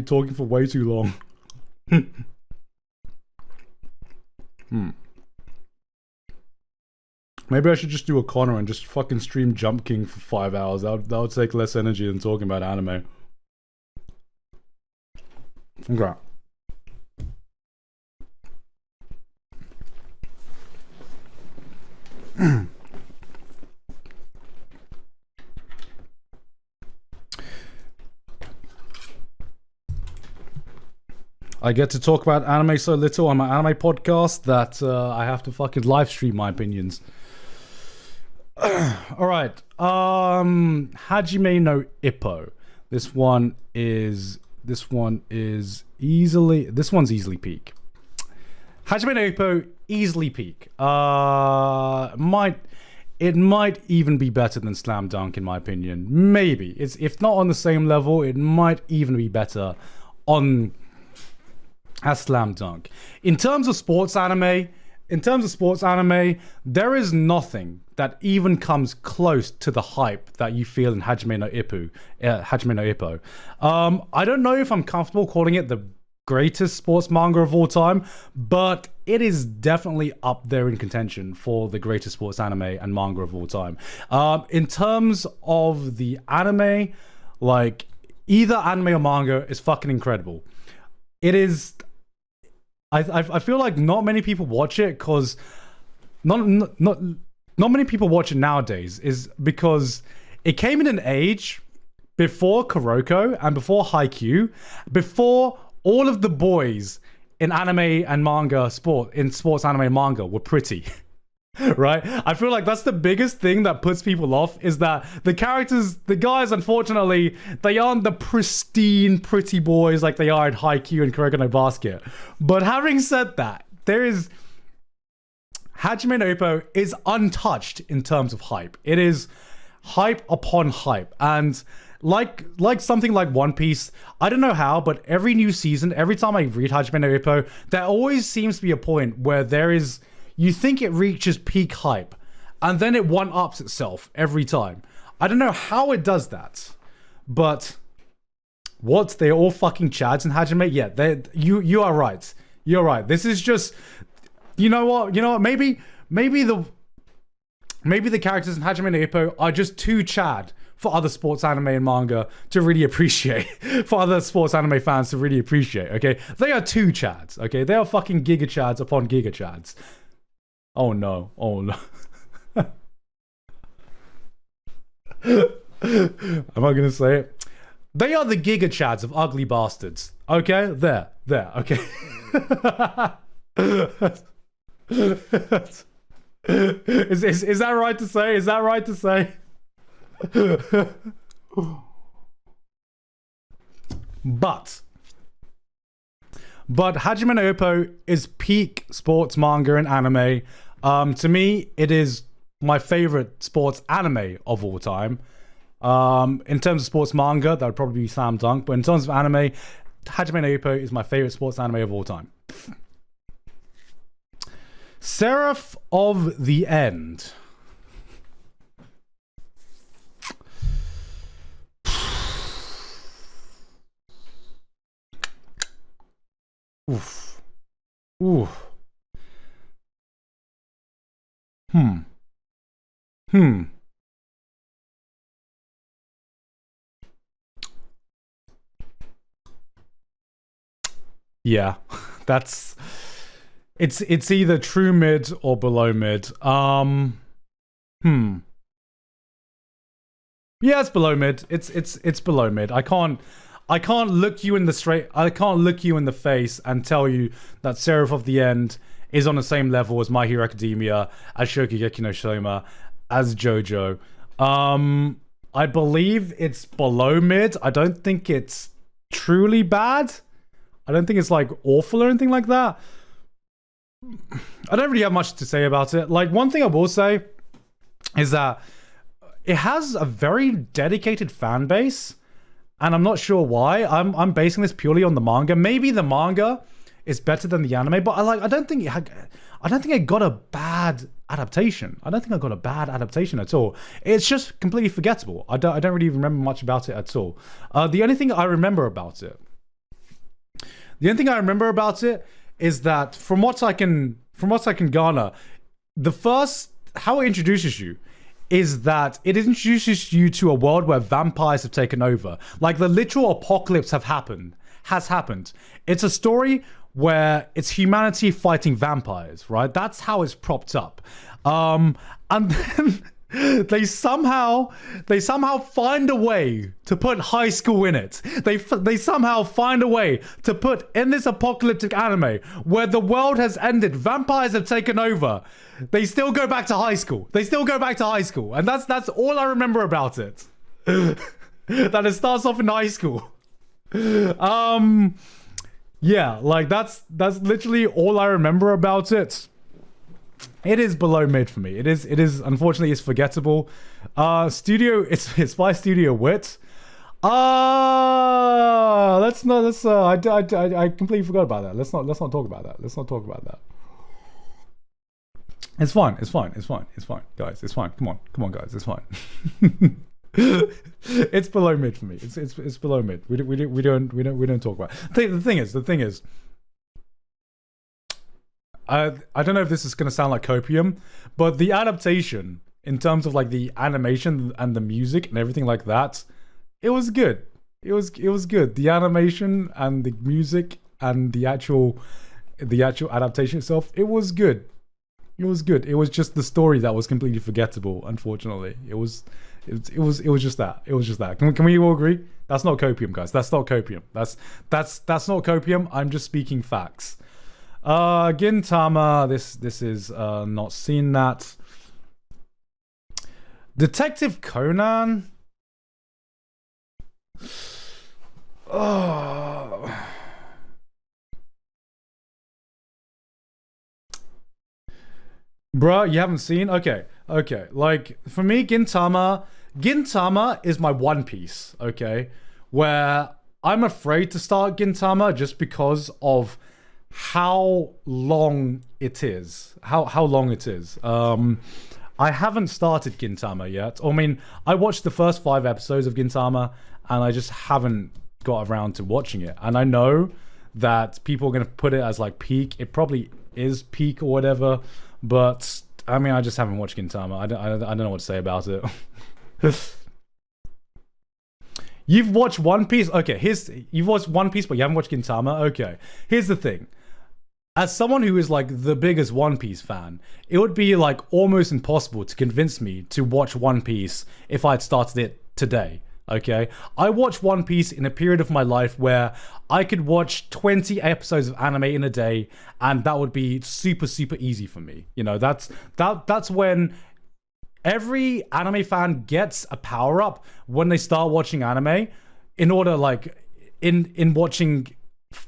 talking for way too long. Maybe I should just do a Conan and just fucking stream Jump King for 5 hours. That would take less energy than talking about anime. Okay. I get to talk about anime so little on my anime podcast that I have to fucking live stream my opinions. All right. Hajime no Ippo. This one's easily peak. Hajime no Ippo easily peak. It might even be better than Slam Dunk in my opinion. Maybe. It's if not on the same level, it might even be better as Slam Dunk. In terms of sports anime, there is nothing that even comes close to the hype that you feel in Hajime no Ippo. I don't know if I'm comfortable calling it the greatest sports manga of all time, but it is definitely up there in contention for the greatest sports anime and manga of all time. In terms of the anime, like either anime or manga is fucking incredible. It is. I feel like not many people watch it because not many people watch it nowadays is because it came in an age before Kuroko and before Haikyuu, before all of the boys in anime and manga sports anime and manga were pretty. Right? I feel like that's the biggest thing that puts people off is that the guys, unfortunately, they aren't the pristine, pretty boys like they are in Haikyuu and Kuroko no Basket. But having said that, Hajime no Ippo is untouched in terms of hype. It is hype upon hype. And like something like One Piece, I don't know how, but every new season, every time I read Hajime no Ippo, there always seems to be a point where you think it reaches peak hype, and then it one-ups itself every time. I don't know how it does that, but what? They're all fucking chads in Hajime? Yeah, you are right. You're right. This is just, you know what? Maybe the characters in Hajime no Ippo are just too chad for other sports anime and manga to really appreciate, for other sports anime fans to really appreciate, okay? They are too chads, okay? They are fucking giga chads upon giga chads. Oh no. Am I gonna say it? They are the giga chads of ugly bastards. Okay? There, okay. Is that right to say? Is that right to say? But Hajime no Ippo is peak sports manga and anime. To me, it is my favorite sports anime of all time. In terms of sports manga, that would probably be Slam Dunk. But in terms of anime, Hajime no Ippo is my favorite sports anime of all time. Seraph of the End. Oof. Ooh. Yeah, it's either true mid or below mid. Yeah, it's below mid. It's below mid. I can't look you in the face and tell you that Seraph of the End is on the same level as My Hero Academia, as Shokugeki no Soma, as Jojo. I believe it's below mid. I don't think it's truly bad. I don't think it's like awful or anything like that. I don't really have much to say about it. Like, one thing I will say is that it has a very dedicated fan base, and I'm not sure why. I'm basing this purely on the manga. Maybe the manga is better than the anime, but I don't think it got a bad adaptation. I don't think I got a bad adaptation at all. It's just completely forgettable. I don't really remember much about it at all. The only thing I remember about it is that from what I can garner, how it introduces you is that it introduces you to a world where vampires have taken over. Like, the literal apocalypse has happened. It's a story where it's humanity fighting vampires, right? That's how it's propped up. And then They somehow find a way to put high school in it. They somehow find a way to put in this apocalyptic anime where the world has ended, vampires have taken over. They still go back to high school. And that's all I remember about it. That it starts off in high school. Yeah, like that's literally all I remember about it. It is below mid for me. It is unfortunately it's forgettable. It's by Studio Wit. I completely forgot about that. Let's not talk about that. It's fine, guys. It's fine. Come on, guys. It's fine. It's below mid for me. It's below mid. We don't talk about it. The thing is. I don't know if this is gonna sound like copium, but the adaptation in terms of like the animation and the music and everything like that, it was good. It was good. The animation and the music and the actual adaptation itself, it was good. It was just the story that was completely forgettable. Unfortunately, it was just that. Can we all agree? That's not copium, guys. That's not copium. That's not copium. I'm just speaking facts. Gintama, this is not seen that. Detective Conan. Oh. Bruh, you haven't seen? Okay. Like, for me, Gintama is my One Piece, okay? Where I'm afraid to start Gintama just because of how long it is. How long it is. I haven't started Gintama yet. I mean, I watched the first 5 episodes of Gintama, and I just haven't got around to watching it. And I know that people are going to put it as like peak. It probably is peak or whatever, but I mean, I just haven't watched Gintama. I don't know what to say about it. You've watched One Piece? Okay, you've watched One Piece, but you haven't watched Gintama? Okay. Here's the thing. As someone who is like the biggest One Piece fan, it would be like almost impossible to convince me to watch One Piece if I had started it today. Okay, I watched One Piece in a period of my life where I could watch 20 episodes of anime in a day, and that would be super easy for me. You know, that's when every anime fan gets a power up when they start watching anime, in order like in watching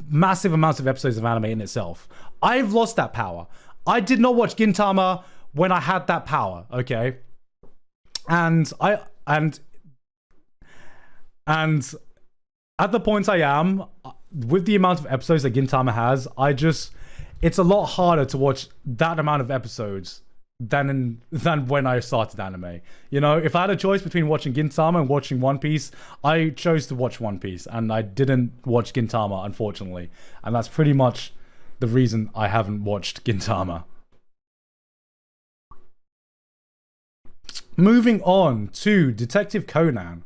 massive amounts of episodes of anime in itself. I've lost that power. I did not watch Gintama when I had that power. Okay, and at the point I am, with the amount of episodes that Gintama has, it's a lot harder to watch that amount of episodes than when I started anime. You know, if I had a choice between watching Gintama and watching One Piece, I chose to watch One Piece, and I didn't watch Gintama, unfortunately. And that's pretty much the reason I haven't watched Gintama. Moving on to Detective Conan.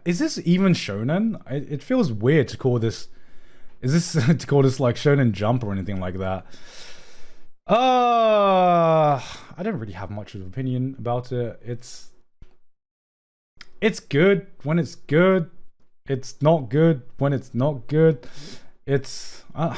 Is this even shonen? It feels weird to call this. Is this to call this like Shonen Jump or anything like that? I don't really have much of an opinion about it. It's good when it's good. It's not good when it's not good. It's I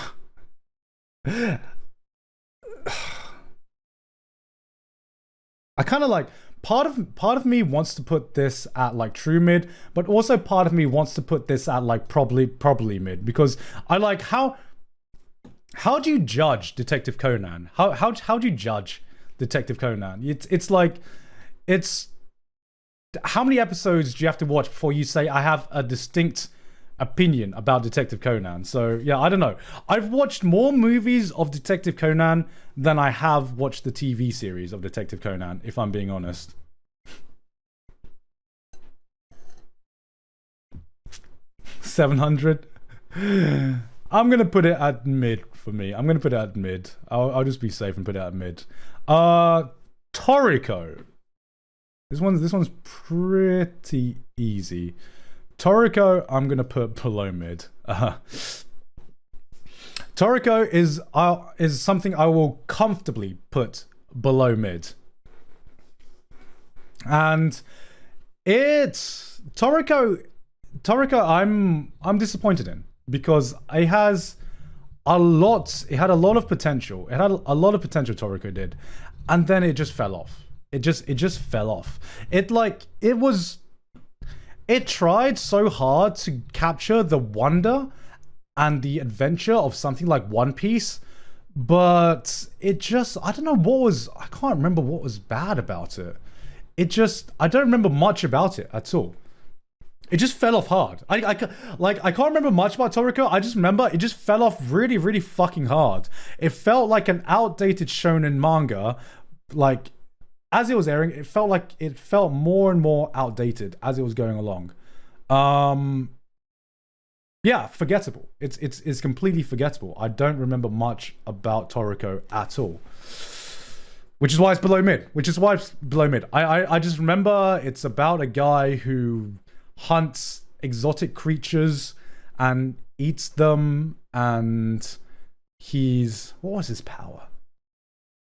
kind of like part of me wants to put this at like true mid, but also part of me wants to put this at like probably mid, because I like how do you judge Detective Conan? How do you judge Detective Conan? It's like how many episodes do you have to watch before you say I have a distinct opinion about Detective Conan? So yeah, I don't know. I've watched more movies of Detective Conan than I have watched the TV series of Detective Conan, if I'm being honest. 700. I'm gonna put it at mid for me. I'm gonna put it at mid. I'll just be safe and put it at mid. Toriko. This one's pretty easy. Toriko, I'm gonna put below mid. Toriko is something I will comfortably put below mid. And it's Toriko I'm disappointed in, because it had a lot of potential. It had a lot of potential, Toriko did. And then it just fell off. It just fell off. It tried so hard to capture the wonder and the adventure of something like One Piece, but it just, I don't know I can't remember what was bad about it. I don't remember much about it at all. It just fell off hard. I can't remember much about Toriko. I just remember it just fell off really, really fucking hard. It felt like an outdated shonen manga. Like, as it was airing, it felt more and more outdated as it was going along. Yeah, forgettable. It's completely forgettable. I don't remember much about Toriko at all. Which is why it's below mid. I just remember it's about a guy who hunts exotic creatures and eats them, and what was his power?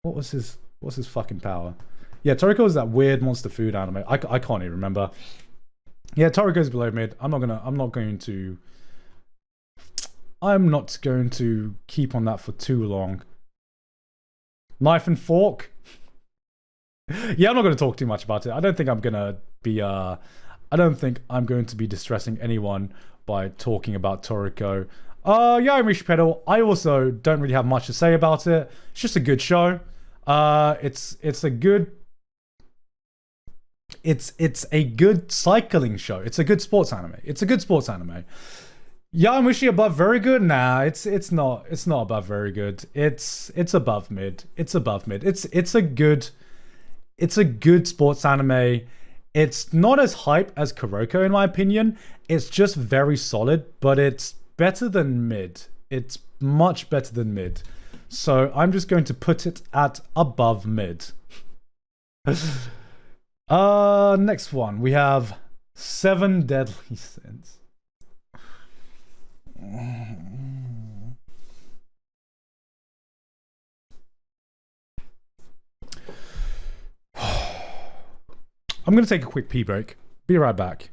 What's his fucking power? Yeah, Toriko is that weird monster food anime. I can't even remember. Yeah, Toriko's below mid. I'm not going to keep on that for too long. Knife and Fork. Yeah, I'm not going to talk too much about it. I don't think I'm going to be distressing anyone by talking about Toriko. Yowamushi Pedals, I also don't really have much to say about it. It's just a good show. It's a good cycling show. It's a good sports anime. Yowamushi above very good? Nah, it's not above very good. It's above mid. It's a good sports anime. It's not as hype as Kuroko in my opinion. It's just very solid, but it's better than mid. It's much better than mid. So I'm just going to put it at above mid. Next one, we have 7 Deadly Sins. I'm going to take a quick pee break. Be right back.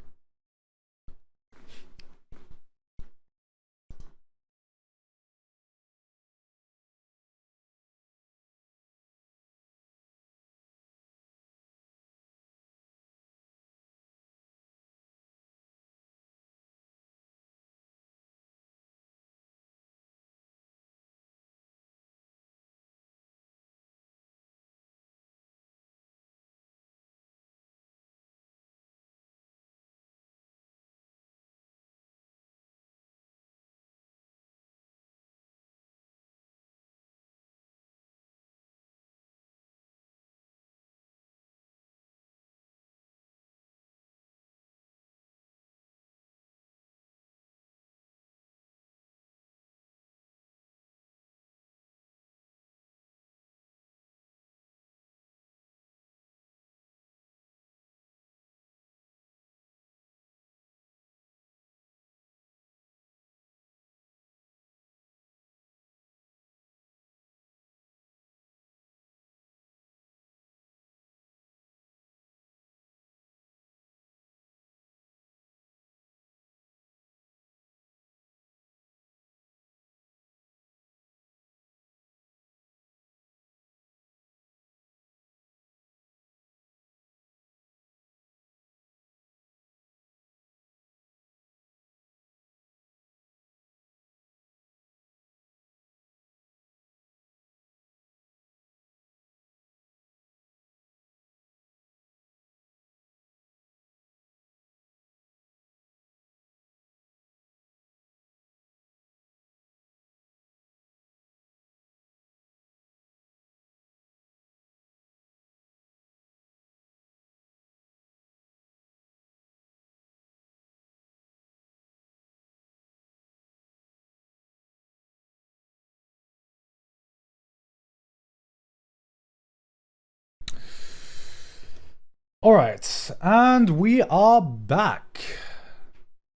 All right, and we are back.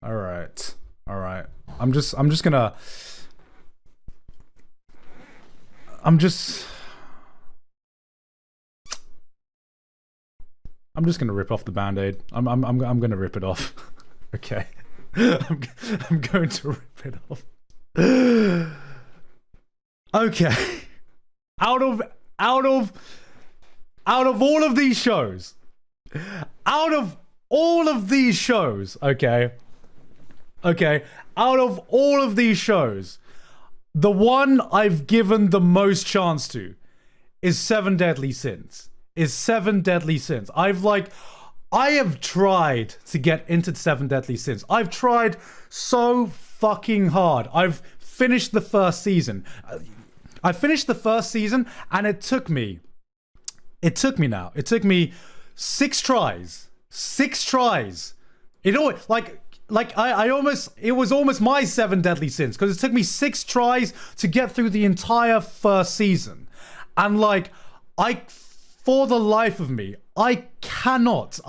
All right. I'm just gonna I'm just gonna rip off the band-aid. I'm gonna rip it off. Okay. I'm going to rip it off. Okay. Out of all of these shows, okay, out of all of these shows, the one I've given the most chance to is Seven Deadly Sins. I have tried to get into Seven Deadly Sins. I've tried so fucking hard. I've finished the first season. I finished the first season, and it took me 6 tries. 6 tries. It was almost my Seven Deadly Sins, because it took me 6 tries to get through the entire first season. And for the life of me, I cannot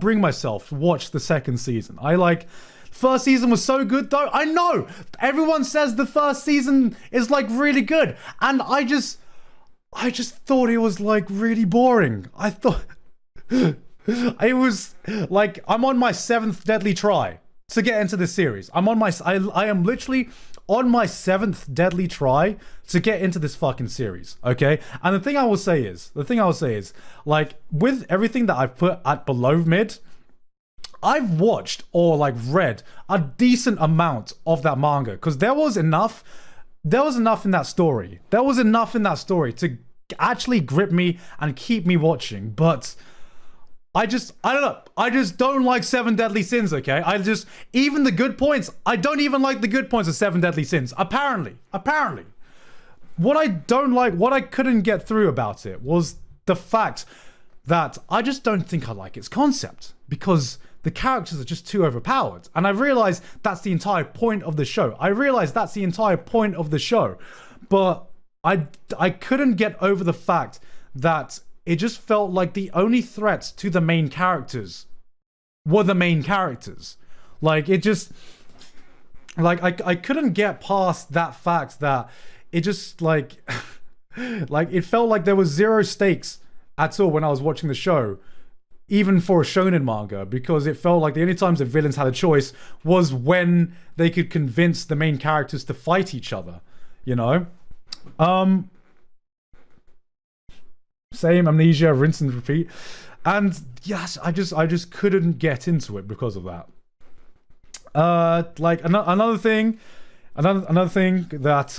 bring myself to watch the second season. First season was so good though. I know everyone says the first season is really good, and I just thought it was really boring. I thought it was I'm on my 7th deadly try to get into this series. I am literally on my 7th deadly try to get into this fucking series, okay? And the thing I will say is, with everything that I've put at below mid, I've watched or read a decent amount of that manga, because there was enough in that story. There was enough in that story to actually grip me and keep me watching, but I don't know. I just don't like Seven Deadly Sins, okay? Even the good points, I don't even like the good points of Seven Deadly Sins. Apparently. What I don't like, what I couldn't get through about it was the fact that I just don't think I like its concept, because the characters are just too overpowered. And I realize that's the entire point of the show. But I couldn't get over the fact that it just felt like the only threats to the main characters were the main characters. I couldn't get past that fact that it just it felt like there was zero stakes at all when I was watching the show, even for a shonen manga, because it felt like the only times the villains had a choice was when they could convince the main characters to fight each other, you know? Same amnesia, rinse and repeat. And yes, I just couldn't get into it because of that. Another thing that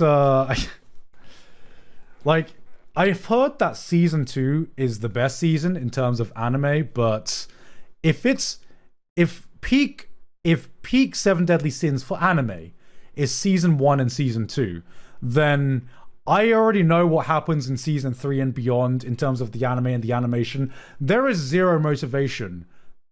I've heard that season 2 is the best season in terms of anime, but if peak Seven Deadly Sins for anime is season 1 and season 2, then I already know what happens in season 3 and beyond in terms of the anime and the animation. There is zero motivation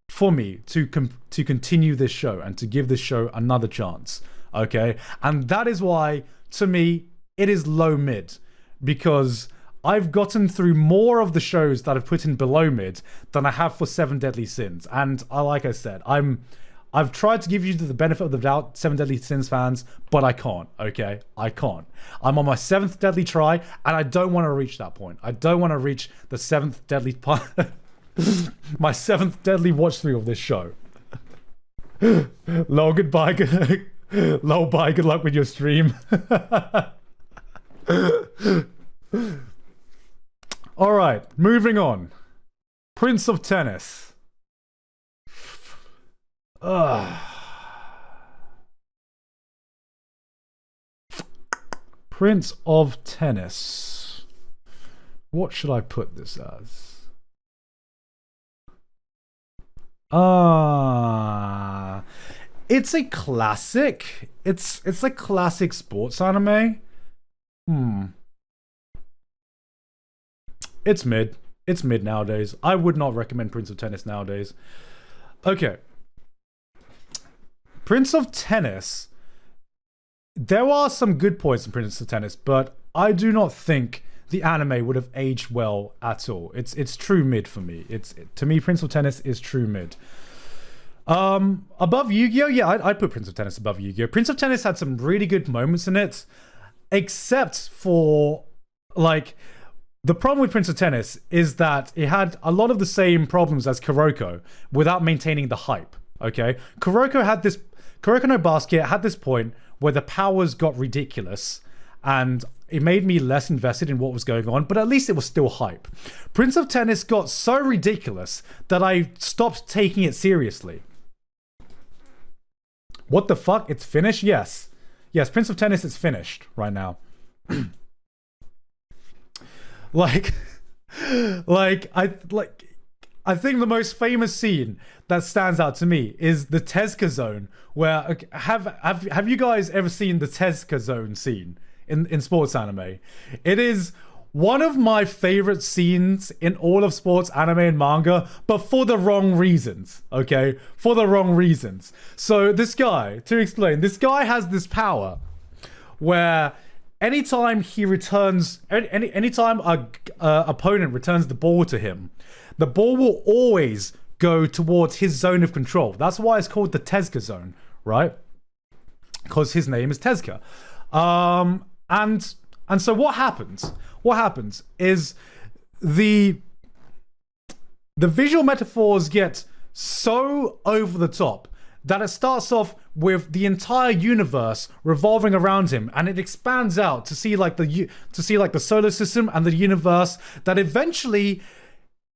for me to continue this show and to give this show another chance, okay? And that is why, to me, it is low mid, because I've gotten through more of the shows that I've put in below mid than I have for Seven Deadly Sins. And like I said, I've tried to give you the benefit of the doubt, Seven Deadly Sins fans, but I can't, okay? I can't. I'm on my 7th deadly try, and I don't want to reach that point. I don't want to reach the 7th deadly my 7th deadly watch through of this show. Lol, goodbye. Lol, bye. Good luck with your stream. All right, moving on. Prince of Tennis. Prince of Tennis. What should I put this as? It's a classic. It's a classic sports anime. It's mid. It's mid nowadays. I would not recommend Prince of Tennis nowadays. Okay. Prince of Tennis. There are some good points in Prince of Tennis, but I do not think the anime would have aged well at all. It's true mid for me. To me, Prince of Tennis is true mid. Above Yu-Gi-Oh? Yeah, I'd put Prince of Tennis above Yu-Gi-Oh. Prince of Tennis had some really good moments in it, except for like, the problem with Prince of Tennis is that it had a lot of the same problems as Kuroko without maintaining the hype, okay? Kuroko no Basket had this point where the powers got ridiculous and it made me less invested in what was going on, but at least it was still hype. Prince of Tennis got so ridiculous that I stopped taking it seriously. What the fuck? It's finished? Yes. Yes, Prince of Tennis is finished right now. I think the most famous scene that stands out to me is the Tezuka zone, where have you guys ever seen the Tezuka zone scene in sports anime? It is one of my favorite scenes in all of sports anime and manga, but for the wrong reasons, okay? For the wrong reasons. So this guy, to explain, this guy has this power where anytime he returns, anytime a opponent returns the ball to him, the ball will always go towards his zone of control. That's why it's called the Tezuka zone, right? Because his name is Tezuka. And so what happens? What happens is the visual metaphors get so over the top that it starts off with the entire universe revolving around him, and it expands out to see like the solar system and the universe, that eventually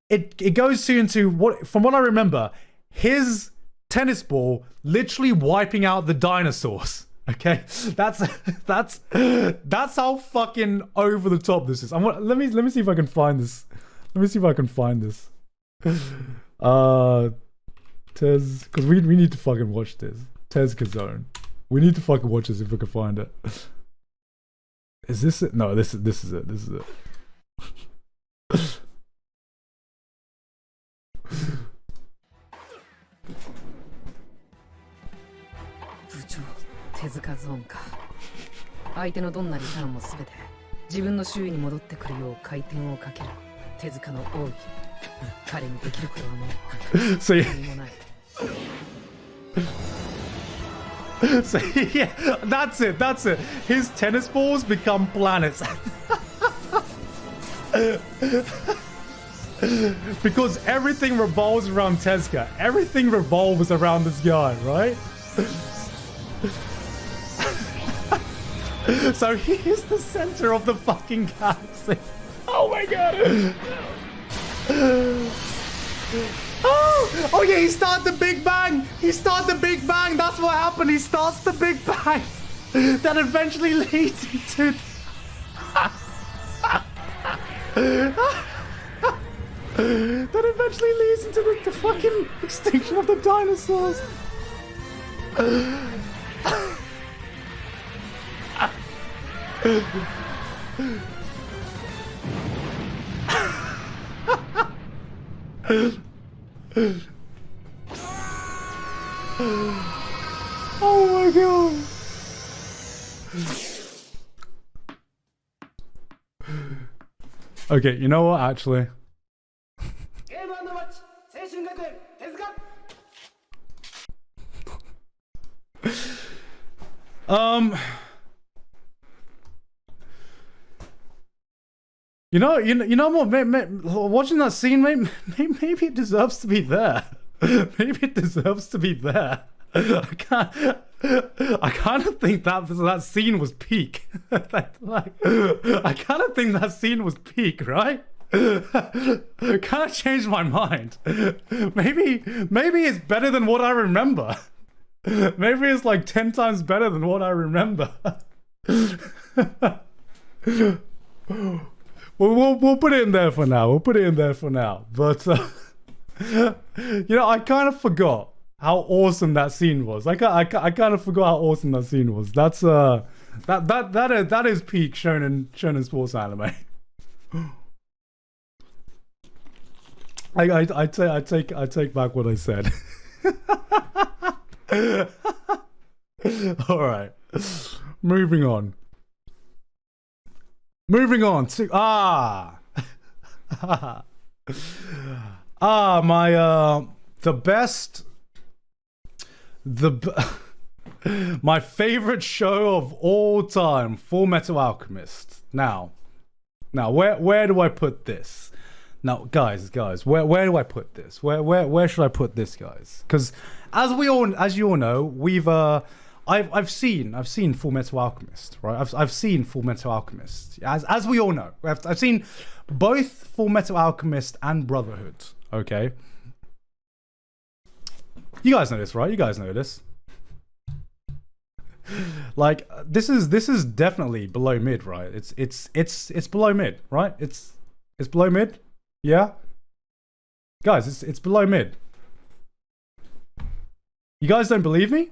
it goes into what, from what I remember, his tennis ball literally wiping out the dinosaurs. Okay, that's how fucking over the top this is. Let me see if I can find this. Let me see if I can find this. Because we need to fucking watch this. Tezuka Zone. We need to fucking watch this if we can find it. Is this it? No, this is it. This is it. Tezuka Zone か。相手のどんなリターンもすべて自分の周囲に戻ってくるよう回転をかける手塚の奥義。彼にできることはもう何もない。So yeah, that's it. His tennis balls become planets. Because everything revolves around Tezuka. Everything revolves around this guy, right? So he is the center of the fucking galaxy. Oh my god. Oh yeah, he started the Big Bang. That's what happened. He starts the Big Bang. That eventually leads into the fucking extinction of the dinosaurs. Oh my god. Okay, you know what, actually? You know what? Watching that scene, maybe it deserves to be there. Maybe it deserves to be there. I kind of think that scene was peak. I kind of think that scene was peak, right? Kind of changed my mind. Maybe it's better than what I remember. Maybe it's like 10 times better than what I remember. We'll put it in there for now. But you know, I kind of forgot how awesome that scene was. I kind of forgot how awesome that scene was. That's that is peak shonen sports anime. I take back what I said. All right, moving on to my favorite show of all time, FullMetal Alchemist. Now Now, where do I put this? Now, guys, where do I put this? Where should I put this, guys? Because as you all know, we've I've seen FullMetal Alchemist, right? I've seen FullMetal Alchemist. As we all know, I've seen both FullMetal Alchemist and Brotherhood. Okay, you guys know this, right? You guys know this. Like this is definitely below mid, right? It's below mid, right? It's below mid. Yeah, guys, it's below mid. You guys don't believe me?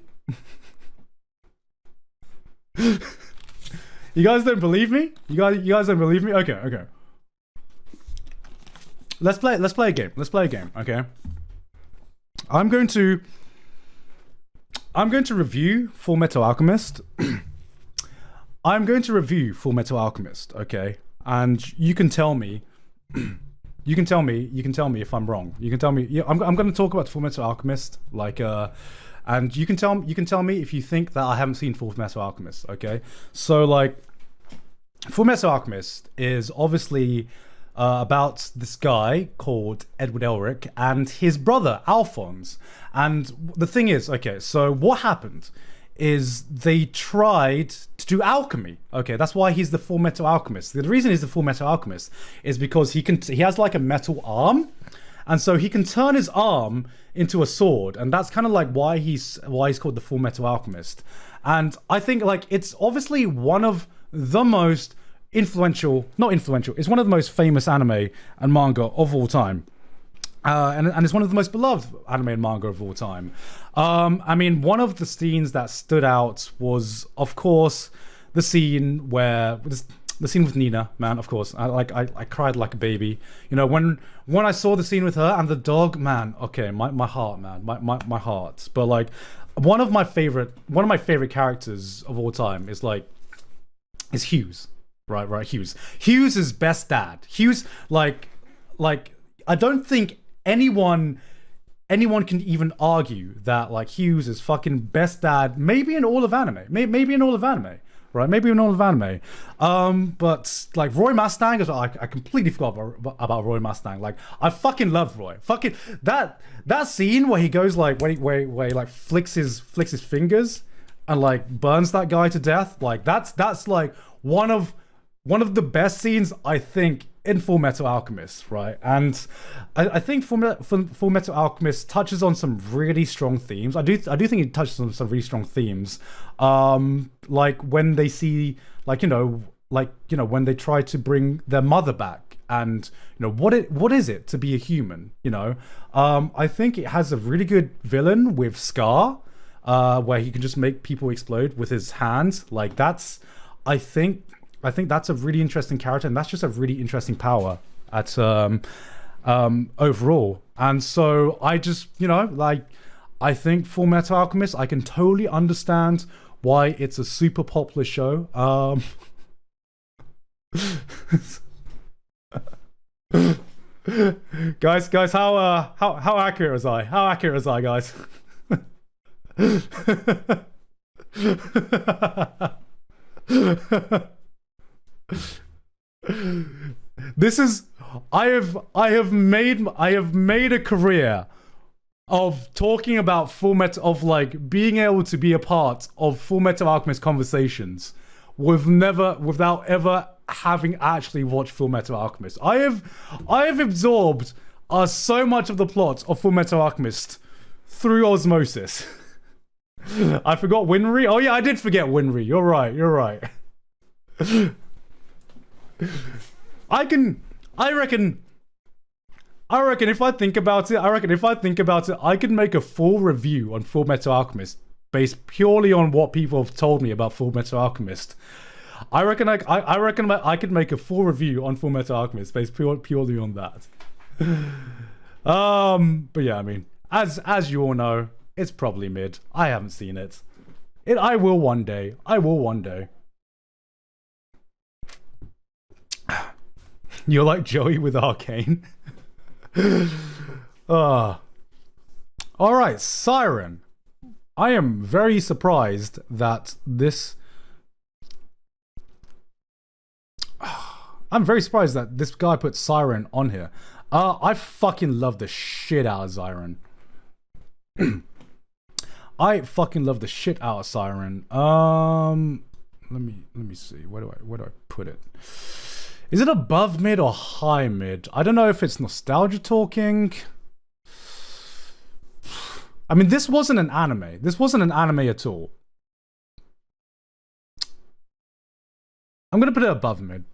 You guys don't believe me? You guys don't believe me? Okay. Let's play a game. Okay. I'm going to review FullMetal Alchemist. I'm going to review FullMetal Alchemist, okay? And you can tell me you can tell me if I'm wrong. You can tell me. Yeah, I'm going to talk about FullMetal Alchemist, like, and you can tell me if you think that I haven't seen FullMetal Alchemist. Okay, so like, FullMetal Alchemist is obviously about this guy called Edward Elric and his brother Alphonse. And the thing is, okay, so what happened is they tried to do alchemy. Okay, that's why he's the FullMetal Alchemist. The reason he's the FullMetal Alchemist is because he has like a metal arm, and so he can turn his arm into a sword, and that's kind of like why he's called the FullMetal Alchemist. And I think like it's obviously one of the most it's one of the most famous anime and manga of all time. And it's one of the most beloved anime and manga of all time. I mean, one of the scenes that stood out was, of course, the scene with Nina, man. Of course, I cried like a baby. You know, when I saw the scene with her and the dog, man. Okay, my heart, man, my heart. But like, one of my favorite characters of all time is Hughes, right? Hughes is best dad. Hughes, like I don't think anyone can even argue that like Hughes is fucking best dad, maybe in all of anime, maybe in all of anime, right? Maybe in all of anime. But like Roy Mustang, I completely forgot about Roy Mustang. Like I fucking love Roy. Fucking that scene where he goes like where he like flicks his fingers and like burns that guy to death. Like that's like one of the best scenes I think in FullMetal Alchemist, right? And I think FullMetal Alchemist touches on some really strong themes. I do think it touches on some really strong themes. Like when they see, when they try to bring their mother back, and what is it to be a human? I think it has a really good villain with Scar, where he can just make people explode with his hands. Like I think that's a really interesting character, and that's just a really interesting power at overall. And so I just, I think FullMetal Alchemist, I can totally understand why it's a super popular show. Guys, how accurate was I? How accurate was I, guys? This is I have made a career of talking about FullMetal, of like being able to be a part of FullMetal Alchemist conversations without ever having actually watched FullMetal Alchemist. I have absorbed so much of the plot of FullMetal Alchemist through osmosis. I forgot Winry. Oh yeah, I did forget Winry. You're right. I reckon if I think about it, I could make a full review on FullMetal Alchemist based purely on what people have told me about FullMetal Alchemist. I reckon I could make a full review on FullMetal Alchemist based purely on that. But yeah, I mean, as you all know, it's probably mid. I haven't seen it. I will one day. You're like Joey with Arcane. Alright, Psyren. I am very surprised that this I'm very surprised that this guy put Psyren on here. I fucking love the shit out of Psyren. I fucking love the shit out of Psyren. Let me see. Where do I put it? Is it above mid or high mid? I don't know if it's nostalgia talking. I mean, this wasn't an anime. This wasn't an anime at all. I'm gonna put it above mid.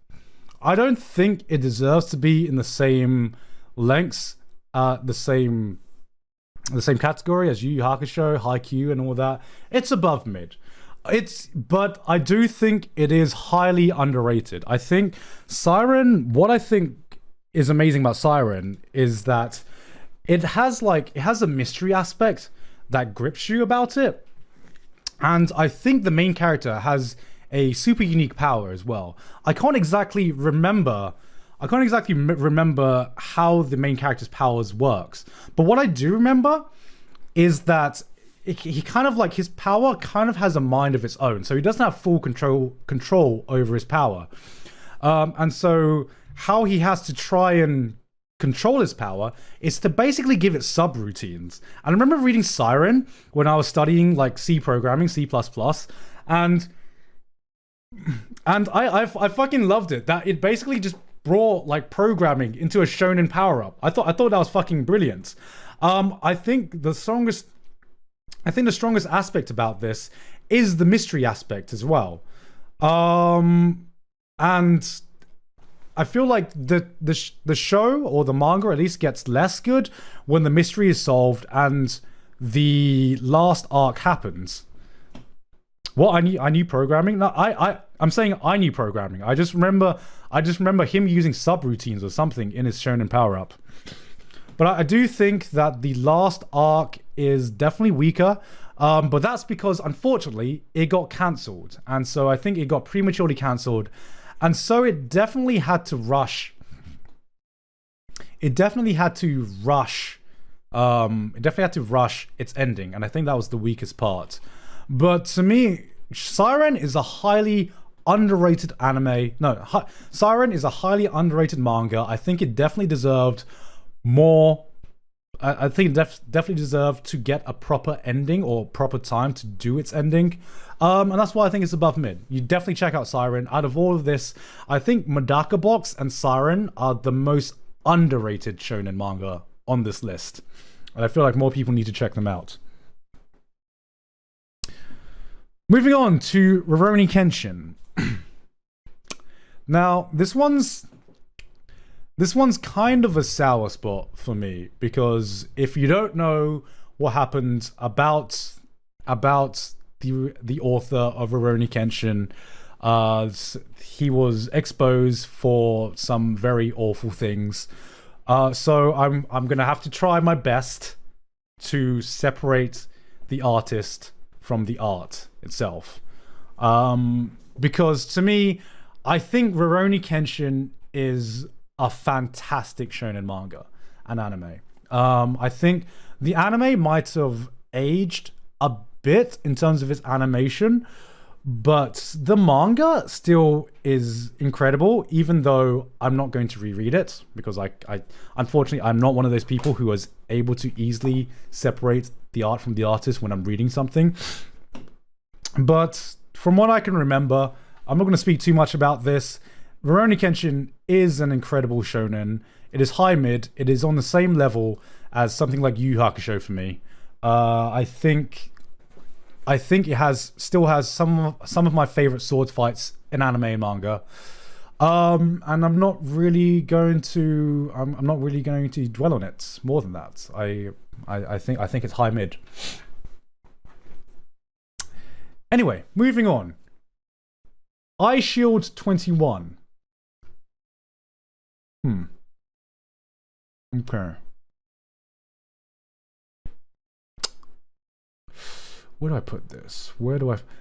I don't think it deserves to be in the same lengths, the same category as Yu Yu Hakusho, Haikyuu, and all that. It's above mid. But I do think it is highly underrated. I think Psyren, what I think is amazing about Psyren is that it has a mystery aspect that grips you about it. And I think the main character has a super unique power as well. I can't exactly remember how the main character's powers works. But what I do remember is that he kind of like, his power kind of has a mind of its own. So he doesn't have full control over his power. And so how he has to try and control his power is to basically give it subroutines. And I remember reading Psyren when I was studying like C programming, C++, and I fucking loved it. That it basically just brought like programming into a shonen power-up. I thought that was fucking brilliant. I think the strongest aspect about this is the mystery aspect as well. And I feel like the show or the manga at least gets less good when the mystery is solved and the last arc happens. What, I knew programming? No, I'm saying I knew programming. I just remember him using subroutines or something in his shonen power-up. But I do think that the last arc is definitely weaker. But that's because, unfortunately, it got cancelled. And so I think it got prematurely cancelled. And so it definitely had to rush. It definitely had to rush its ending. And I think that was the weakest part. But to me, Psyren is a highly underrated anime. No, Psyren is a highly underrated manga. I think it definitely deserved more. I think it definitely deserved to get a proper ending or proper time to do its ending. And that's why I think it's above mid. You definitely check out Psyren. Out of all of this, I think Medaka Box and Psyren are the most underrated shonen manga on this list. And I feel like more people need to check them out. Moving on to Rurouni Kenshin. Now, this one's kind of a sour spot for me, because if you don't know what happened about the author of Rurouni Kenshin, he was exposed for some very awful things. So I'm gonna have to try my best to separate the artist from the art itself, because to me, I think Rurouni Kenshin is a fantastic shonen manga and anime. I think the anime might have aged a bit in terms of its animation, but the manga still is incredible, even though I'm not going to reread it, because I unfortunately, I'm not one of those people who is able to easily separate the art from the artist when I'm reading something. But from what I can remember, I'm not going to speak too much about this. Rurouni Kenshin is an incredible shonen. It is high mid. It is on the same level as something like Yu Yu Hakusho for me. I think it still has some of my favorite sword fights in anime and manga. And I'm not really going to dwell on it more than that. I think it's high mid. Anyway, moving on. Eyeshield 21. Okay. Where do I put this?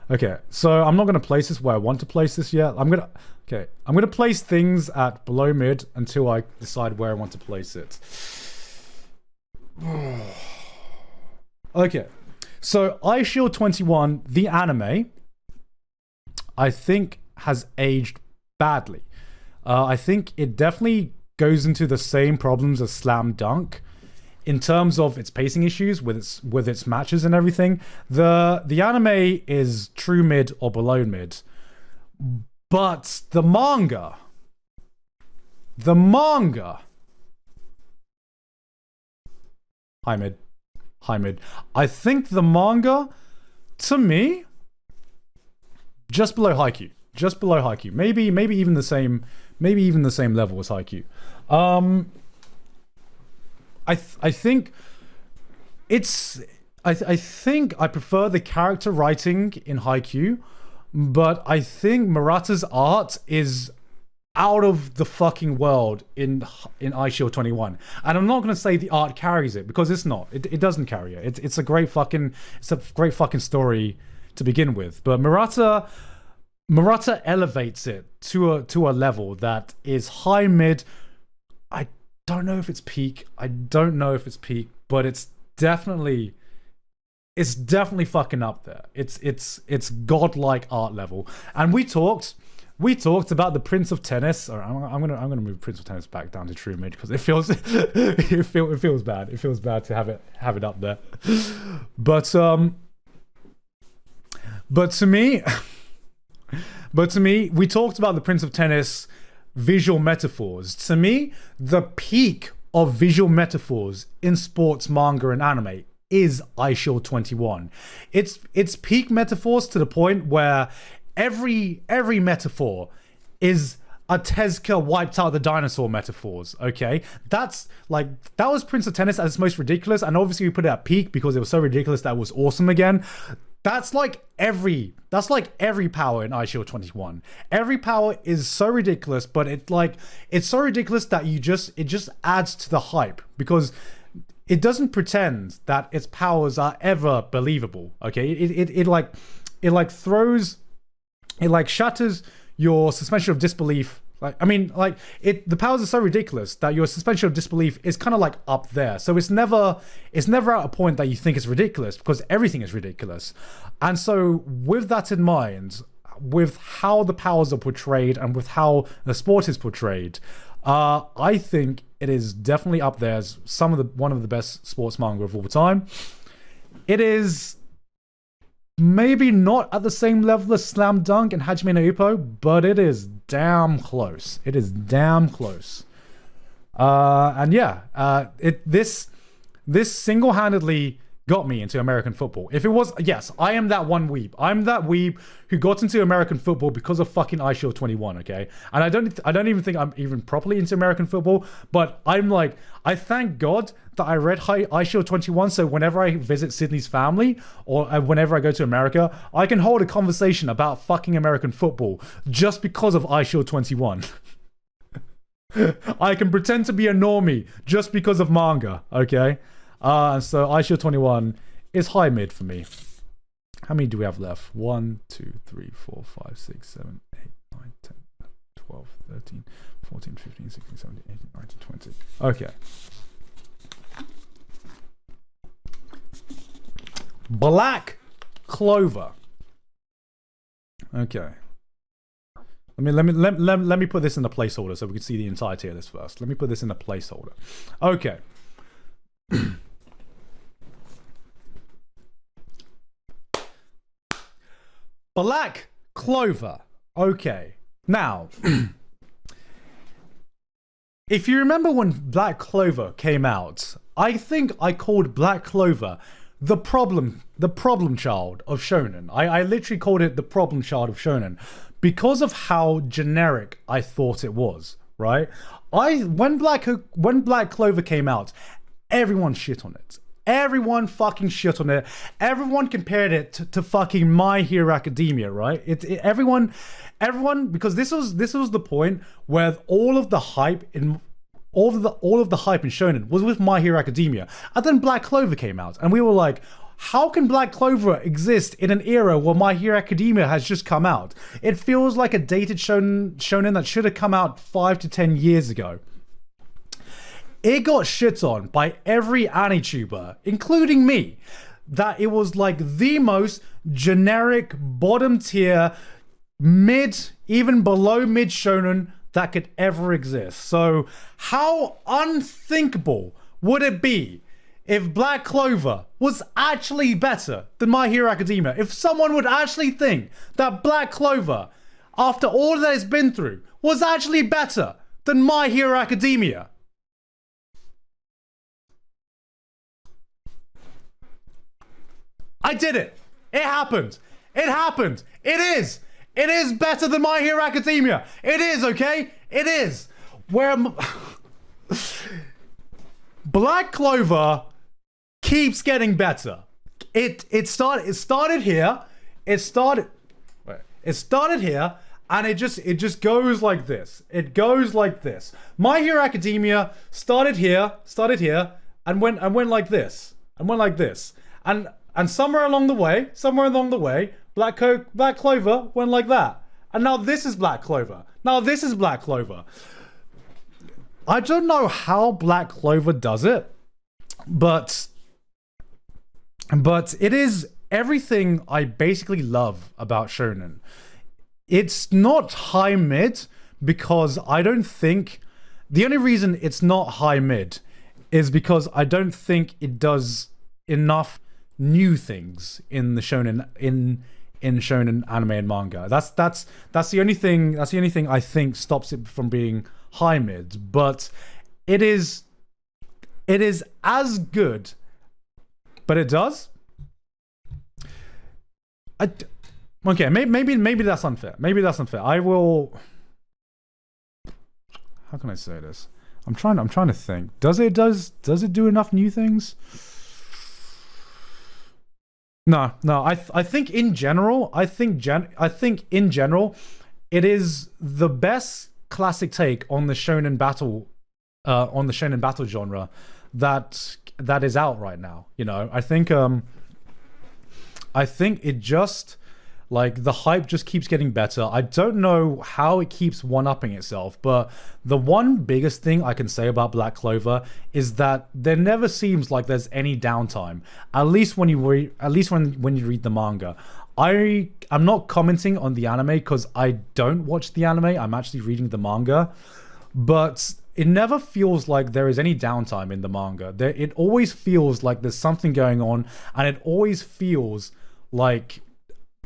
Okay, so I'm not going to place this where I want to place this yet. I'm going to place things at below mid until I decide where I want to place it. Okay, so Eyeshield 21, the anime, I think has aged badly. I think it definitely goes into the same problems as Slam Dunk in terms of its pacing issues with its matches and everything. The anime is true mid or below mid, but the manga, high mid. I think the manga, to me, just below Haikyuu. Maybe even the same level as Haikyuu. I think it's I think I prefer the character writing in Haikyuu, but I think Murata's art is out of the fucking world in Eyeshield 21. And I'm not gonna say the art carries it, because it's not. It doesn't carry it. It's a great fucking story to begin with. But Murata elevates it to a level that is high mid. I don't know if it's peak, but it's definitely fucking up there. It's godlike art level. And we talked about the Prince of Tennis. Or I'm gonna move Prince of Tennis back down to true mid, because it feels bad. It feels bad to have it up there. But to me, we talked about the Prince of Tennis visual metaphors. To me, the peak of visual metaphors in sports, manga, and anime is Eyeshield 21. It's peak metaphors to the point where every metaphor is a Tezuka wiped out the dinosaur metaphors. Okay, that was Prince of Tennis at its most ridiculous, and obviously we put it at peak because it was so ridiculous that it was awesome again. That's like every power in Eyeshield 21. Every power is so ridiculous, but it's so ridiculous that it just adds to the hype, because it doesn't pretend that its powers are ever believable. Okay, it shatters your suspension of disbelief. The powers are so ridiculous that your suspension of disbelief is kind of like up there. So it's never at a point that you think it's ridiculous, because everything is ridiculous. And so with that in mind, with how the powers are portrayed and with how the sport is portrayed, I think it is definitely up there as one of the best sports manga of all time. It is maybe not at the same level as Slam Dunk and Hajime no Ippo, but it is damn close. This single-handedly got me into American football. If it was, yes, I am that one weeb. I'm that weeb who got into American football because of fucking Eyeshield 21, okay? And I don't even think I'm even properly into American football, but I'm like, I thank God that I read Eyeshield 21, so whenever I visit Sydney's family, or whenever I go to America, I can hold a conversation about fucking American football just because of Eyeshield 21. I can pretend to be a normie just because of manga, okay? And so Eyeshield 21 is high mid for me. How many do we have left? 1, 2, 3, 4, 5, 6, 7, 8, 9, 10, 12, 13, 14, 15, 16, 17, 18, 19, 20. Okay. Black Clover. Okay. Let me put this in the placeholder so we can see the entirety of this first. Let me put this in the placeholder. Okay. Black Clover. Okay. Now, if you remember when Black Clover came out, I think I called Black Clover the problem child of Shonen. I literally called it the problem child of Shonen because of how generic I thought it was, right? When Black Clover came out, everyone shit on it. Everyone fucking shit on it. Everyone compared it to fucking My Hero Academia, right? Everyone, because this was the point where all of the hype in Shonen was with My Hero Academia, and then Black Clover came out, and we were like, how can Black Clover exist in an era where My Hero Academia has just come out? It feels like a dated shonen that should have come out 5 to 10 years ago. It got shit on by every AniTuber, including me, that it was like the most generic, bottom tier, mid, even below mid shonen that could ever exist. So how unthinkable would it be if Black Clover was actually better than My Hero Academia? If someone would actually think that Black Clover, after all that it's been through, was actually better than My Hero Academia. I did it. It happened. It happened. It is. It is better than My Hero Academia. It is, okay? It is. Black Clover keeps getting better. It started here. It started here, and it just goes like this. It goes like this. My Hero Academia started here, and went like this, and went like this, and somewhere along the way, Black Clover went like that, and now this is Black Clover. I don't know how Black Clover does it, but it is everything I basically love about Shonen. It's not high mid because I don't think, the only reason it's not high mid is because I don't think it does enough new things in the shonen in shonen anime and manga. That's the only thing I think stops it from being high mid, but it is as good, but it does. Okay, maybe that's unfair. I will. How can I say this? I'm trying to think. Does it do enough new things? No. I think in general, in general, it is the best classic take on the shonen battle, genre that is out right now. You know, I think it just, like, the hype just keeps getting better. I don't know how it keeps one-upping itself, but the one biggest thing I can say about Black Clover is that there never seems like there's any downtime. At least when you read the manga. I'm not commenting on the anime because I don't watch the anime. I'm actually reading the manga, but it never feels like there is any downtime in the manga. It always feels like there's something going on, and it always feels like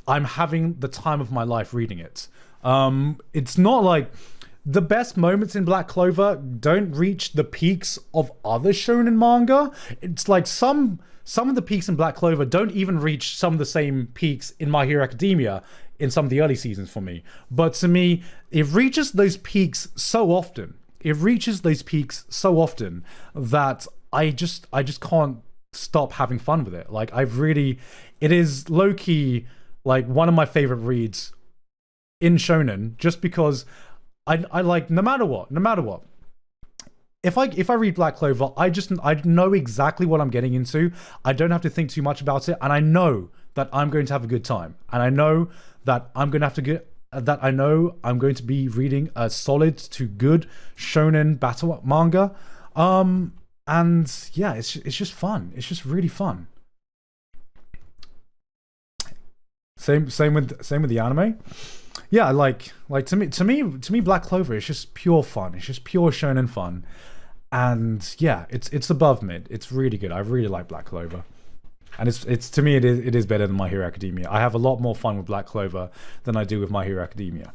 I'm having the time of my life reading it. It's not like the best moments in Black Clover don't reach the peaks of other shonen manga. It's like some of the peaks in Black Clover don't even reach some of the same peaks in My Hero Academia in some of the early seasons for me. But to me, it reaches those peaks so often. That I just can't stop having fun with it. Like, it is low-key like one of my favorite reads in shonen, just because I like, no matter what, if I read Black Clover, I know exactly what I'm getting into. I don't have to think too much about it, and I know that I'm going to have a good time, and I know that I'm going to be reading a solid to good shonen battle manga. And yeah, it's just fun. It's just really fun. Same with the anime. Yeah, like to me, Black Clover is just pure fun. It's just pure shonen fun, and yeah, it's above mid. It's really good. I really like Black Clover, and it's to me it is better than My Hero Academia. I have a lot more fun with Black Clover than I do with My Hero Academia.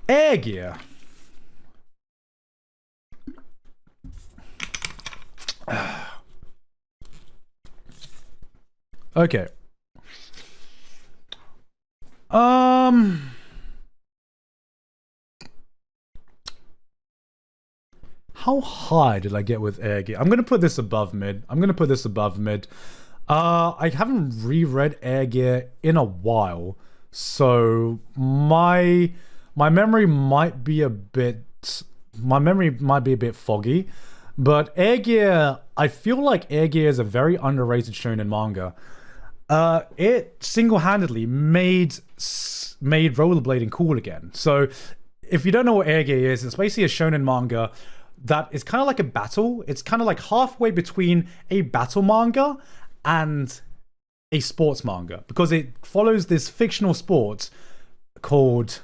Air Gear. Okay. How high did I get with Air Gear? I'm gonna put this above mid. I haven't reread Air Gear in a while, so my memory might be a bit foggy. But Air Gear, I feel like Air Gear is a very underrated shonen manga. It single-handedly made rollerblading cool again. So if you don't know what Air Gear is, it's basically a shonen manga that is kind of like a battle. It's kind of like halfway between a battle manga and a sports manga, because it follows this fictional sport called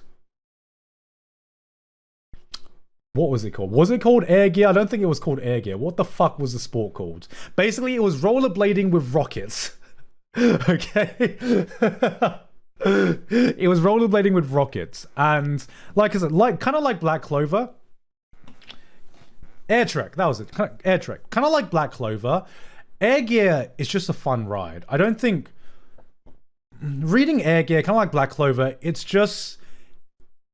what was it called? Was it called air gear? I don't think it was called air gear. What the fuck was the sport called? Basically, it was rollerblading with rockets. Okay. It was rollerblading with rockets, and like I said, kind of like Black Clover. Air Trek, that was it. Air Trek, kind of like Black Clover. Air Gear is just a fun ride. I don't think reading Air Gear, kind of like Black Clover, it's just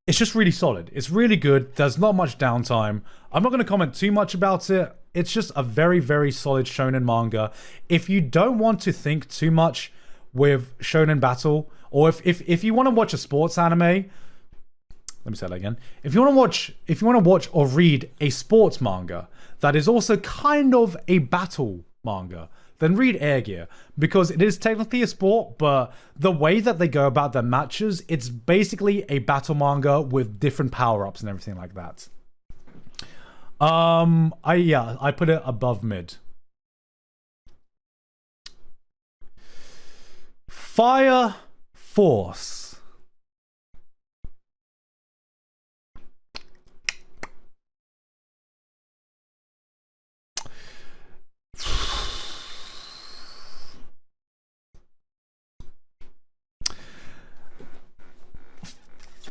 really solid. It's really good. There's not much downtime. I'm not going to comment too much about it. It's just a very, very solid shonen manga. If you don't want to think too much with shonen battle, or if you want to watch a sports anime, let me say that again. If you want to watch or read a sports manga that is also kind of a battle manga, then read Air Gear, because it is technically a sport, but the way that they go about their matches, it's basically a battle manga with different power-ups and everything like that. I put it above mid. Fire Force.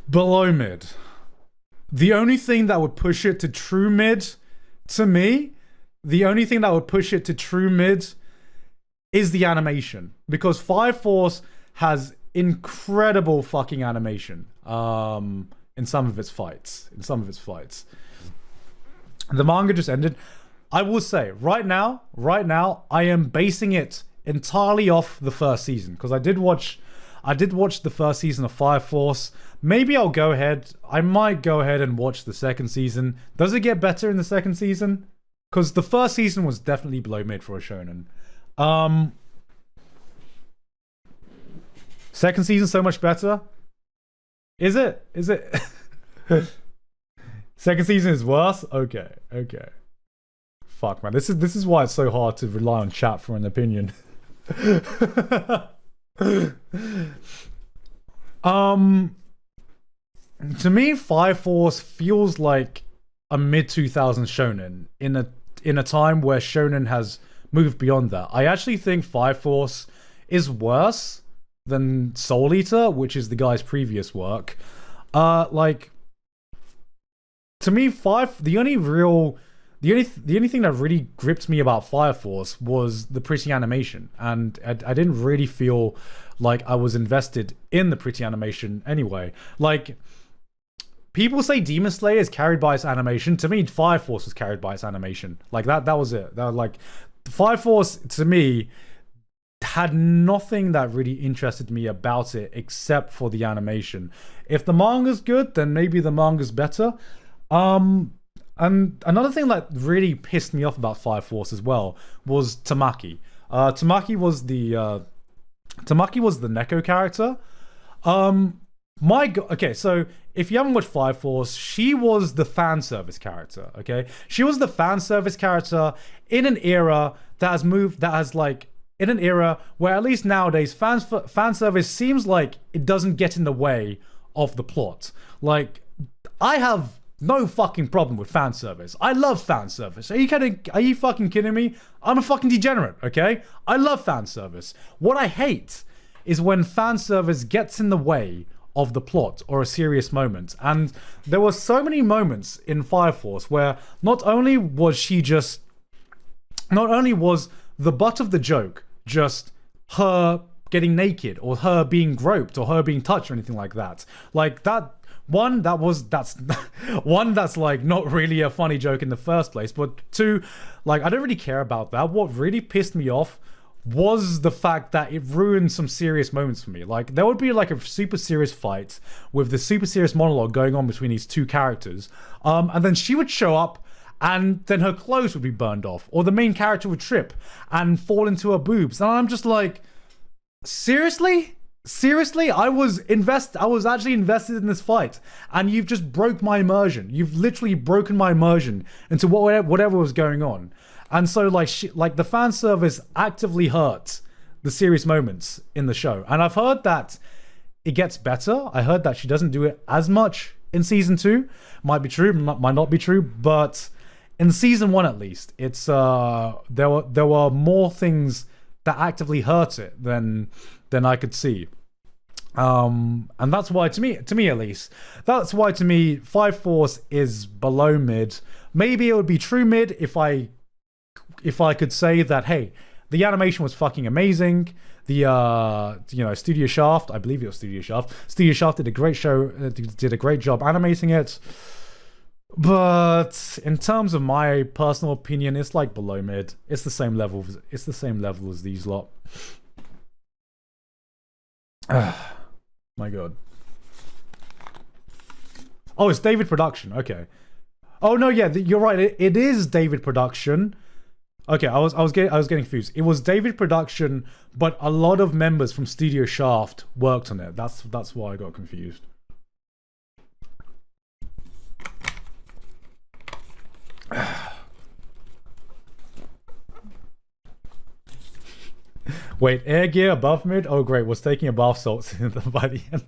Below mid. The only thing that would push it to true mid, to me, the only thing that would push it to true mid is the animation. Because Fire Force has incredible fucking animation in some of its fights. The manga just ended. I will say, right now, I am basing it entirely off the first season. Because I did watch the first season of Fire Force. Maybe I might go ahead and watch the second season. Does it get better in the second season? Because the first season was definitely below mid for a shonen. Second season so much better? Is it? Second season is worse? Okay. Fuck, man. This is why it's so hard to rely on chat for an opinion. To me, Fire Force feels like a mid-2000s shonen in a time where shonen has moved beyond that. I actually think Fire Force is worse than Soul Eater, which is the guy's previous work. To me, the only thing that really gripped me about Fire Force was the pretty animation, and I didn't really feel like I was invested in the pretty animation anyway. Like, people say Demon Slayer is carried by its animation. To me, Fire Force was carried by its animation. Like, that was it. Fire Force, to me, had nothing that really interested me about it except for the animation. If the manga's good, then maybe the manga's better. And another thing that really pissed me off about Fire Force as well was Tamaki. Tamaki was the Neko character. Okay, so if you haven't watched Fire Force, she was the fan service character, okay? She was the fan service character in an era in an era where at least nowadays fan service seems like it doesn't get in the way of the plot. Like, I have no fucking problem with fan service. I love fan service. Are you fucking kidding me? I'm a fucking degenerate, okay? I love fan service. What I hate is when fan service gets in the way of the plot or a serious moment. And there were so many moments in Fire Force where not only was the butt of the joke just her getting naked or her being groped or her being touched or anything like that. Like, that's like not really a funny joke in the first place. But two, like, I don't really care about that. What really pissed me off was the fact that it ruined some serious moments for me. Like, there would be like a super serious fight with the super serious monologue going on between these two characters, and then she would show up and then her clothes would be burned off, or the main character would trip and fall into her boobs, and I'm just like, seriously, I was actually invested in this fight, and you've just broke my immersion. You've literally broken my immersion into whatever was going on. And so, like the fan service actively hurt the serious moments in the show. And I've heard that it gets better. I heard that she doesn't do it as much in season 2. Might be true, might not be true, but in season 1 at least, it's there were more things that actively hurt it than I could see. And that's why to me at least, that's why to me 5 Force is below mid. Maybe it would be true mid if I could say that, hey, the animation was fucking amazing. The Studio Shaft, I believe it was Studio Shaft. Studio Shaft did a great job animating it. But in terms of my personal opinion, it's like below mid. It's the same level. It's the same level as these lot. My god. Oh, it's David Production. Okay. Oh no, yeah, you're right. It is David Production. Okay, I was getting confused. It was David Production, but a lot of members from Studio Shaft worked on it. That's why I got confused. Wait, air gear above mid? Oh great, was taking a bath salts by the end.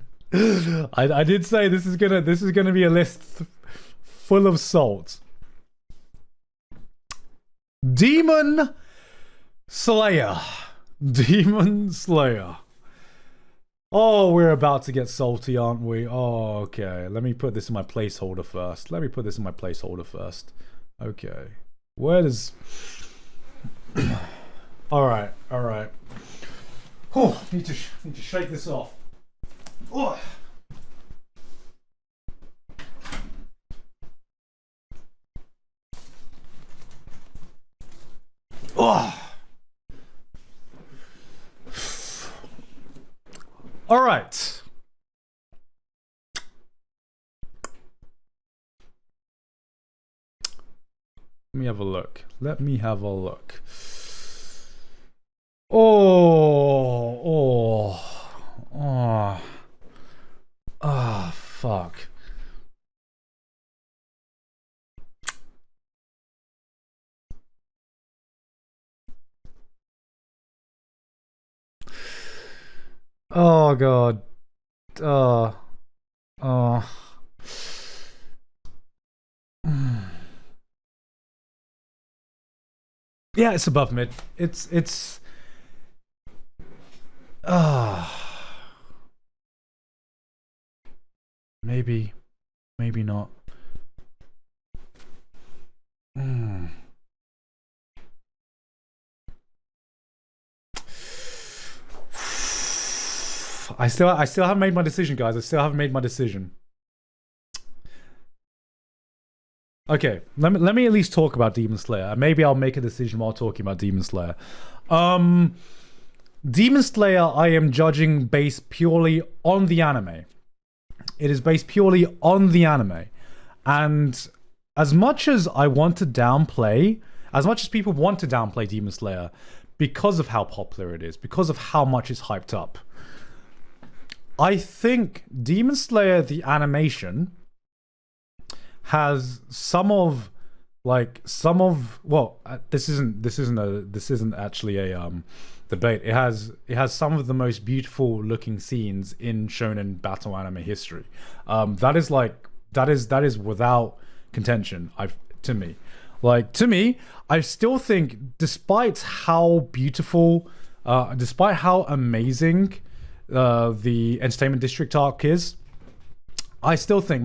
I did say this is gonna be a list full of salts. Demon Slayer. Demon Slayer. Oh, we're about to get salty, aren't we? Oh, okay. Let me put this in my placeholder first. Okay. Where does... Alright. Oh, need to shake this off. Oh. Oh. All right. Let me have a look. Oh, fuck. Oh god. Yeah, it's above mid. It's maybe not. I still haven't made my decision, guys. Okay, let me at least talk about Demon Slayer. Maybe I'll make a decision while talking about Demon Slayer. Demon Slayer, I am judging based purely on the anime. It is based purely on the anime. And as much as people want to downplay Demon Slayer because of how popular it is, because of how much it's hyped up, I think Demon Slayer, the animation, has this isn't actually a debate. It has some of the most beautiful looking scenes in shonen battle anime history. That is without contention. To me, I still think, despite how beautiful, despite how amazing the Entertainment District arc is, I still think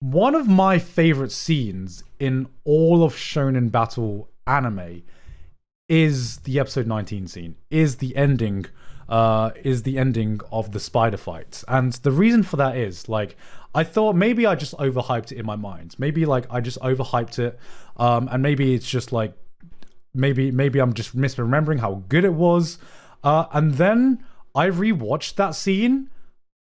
one of my favorite scenes in all of shonen battle anime is the episode 19 scene, is the ending of the spider fight. And the reason for that is, I thought maybe I just overhyped it in my mind. Maybe I just overhyped it, and maybe it's just maybe I'm just misremembering how good it was. And then I rewatched that scene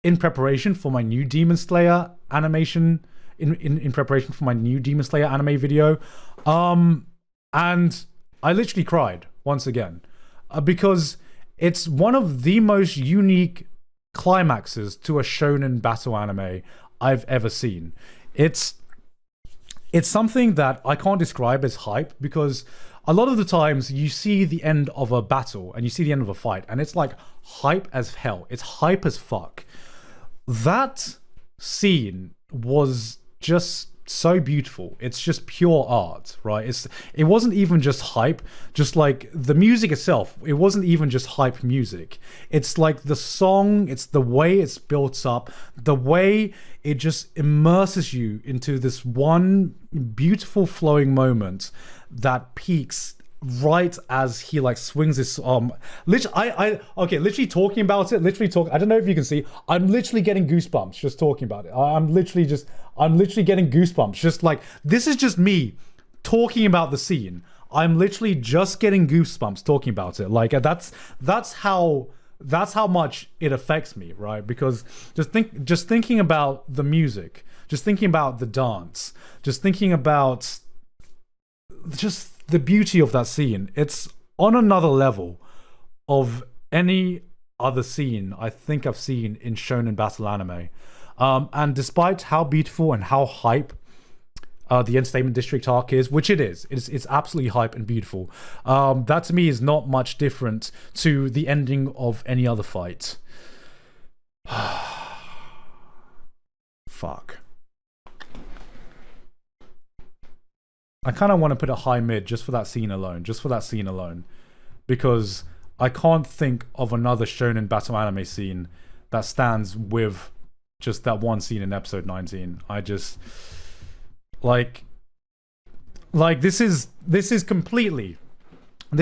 in preparation for my new Demon Slayer animation, in preparation for my new Demon Slayer anime video. And I literally cried once again, because it's one of the most unique climaxes to a shonen battle anime I've ever seen. It's something that I can't describe as hype, because a lot of the times you see the end of a battle and you see the end of a fight and it's hype as hell. It's hype as fuck. that scene was just so beautiful. It's just pure art, right? It wasn't even just hype, just like the music itself. It wasn't even just hype music. It's like the song, it's the way it's built up, the way it just immerses you into this one beautiful flowing moment that peaks right as he like swings his literally talking about it, I don't know if you can see, I'm literally getting goosebumps just talking about it. I'm literally getting goosebumps, just like, this is just me talking about the scene. I'm literally just getting goosebumps talking about it. Like that's how much it affects me, right? Because just thinking about the music, just thinking about the dance, just thinking about just the beauty of that scene, it's on another level of any other scene I think I've seen in shonen battle anime. And despite how beautiful and how hype the Entertainment District arc is, which it's absolutely hype and beautiful, that to me is not much different to the ending of any other fight. Fuck. I kind of want to put a high mid just for that scene alone. Because I can't think of another shonen battle anime scene that stands with just that one scene in episode 19. I just... Like this is completely a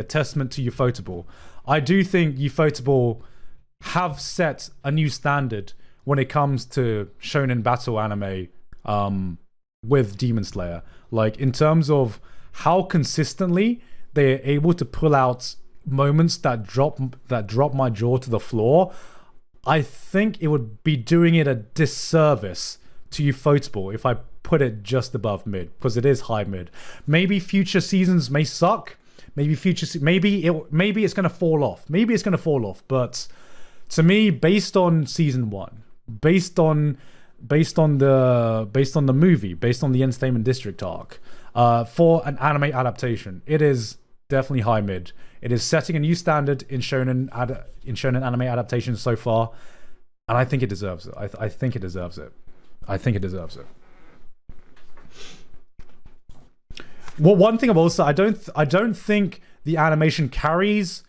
testament to Ufotable. I do think Ufotable have set a new standard when it comes to shonen battle anime with Demon Slayer. Like, in terms of how consistently they're able to pull out moments that drop my jaw to the floor, I think it would be doing it a disservice to Ufotable if I put it just above mid, because it is high mid. Maybe future seasons may suck. Maybe it's gonna fall off. But to me, based on season 1, based on the movie, based on the Entertainment District arc, for an anime adaptation, it is definitely high mid. It is setting a new standard in shonen anime adaptations so far, and I think it deserves it. I think it deserves it. Well, one thing I will say, I don't think the animation carries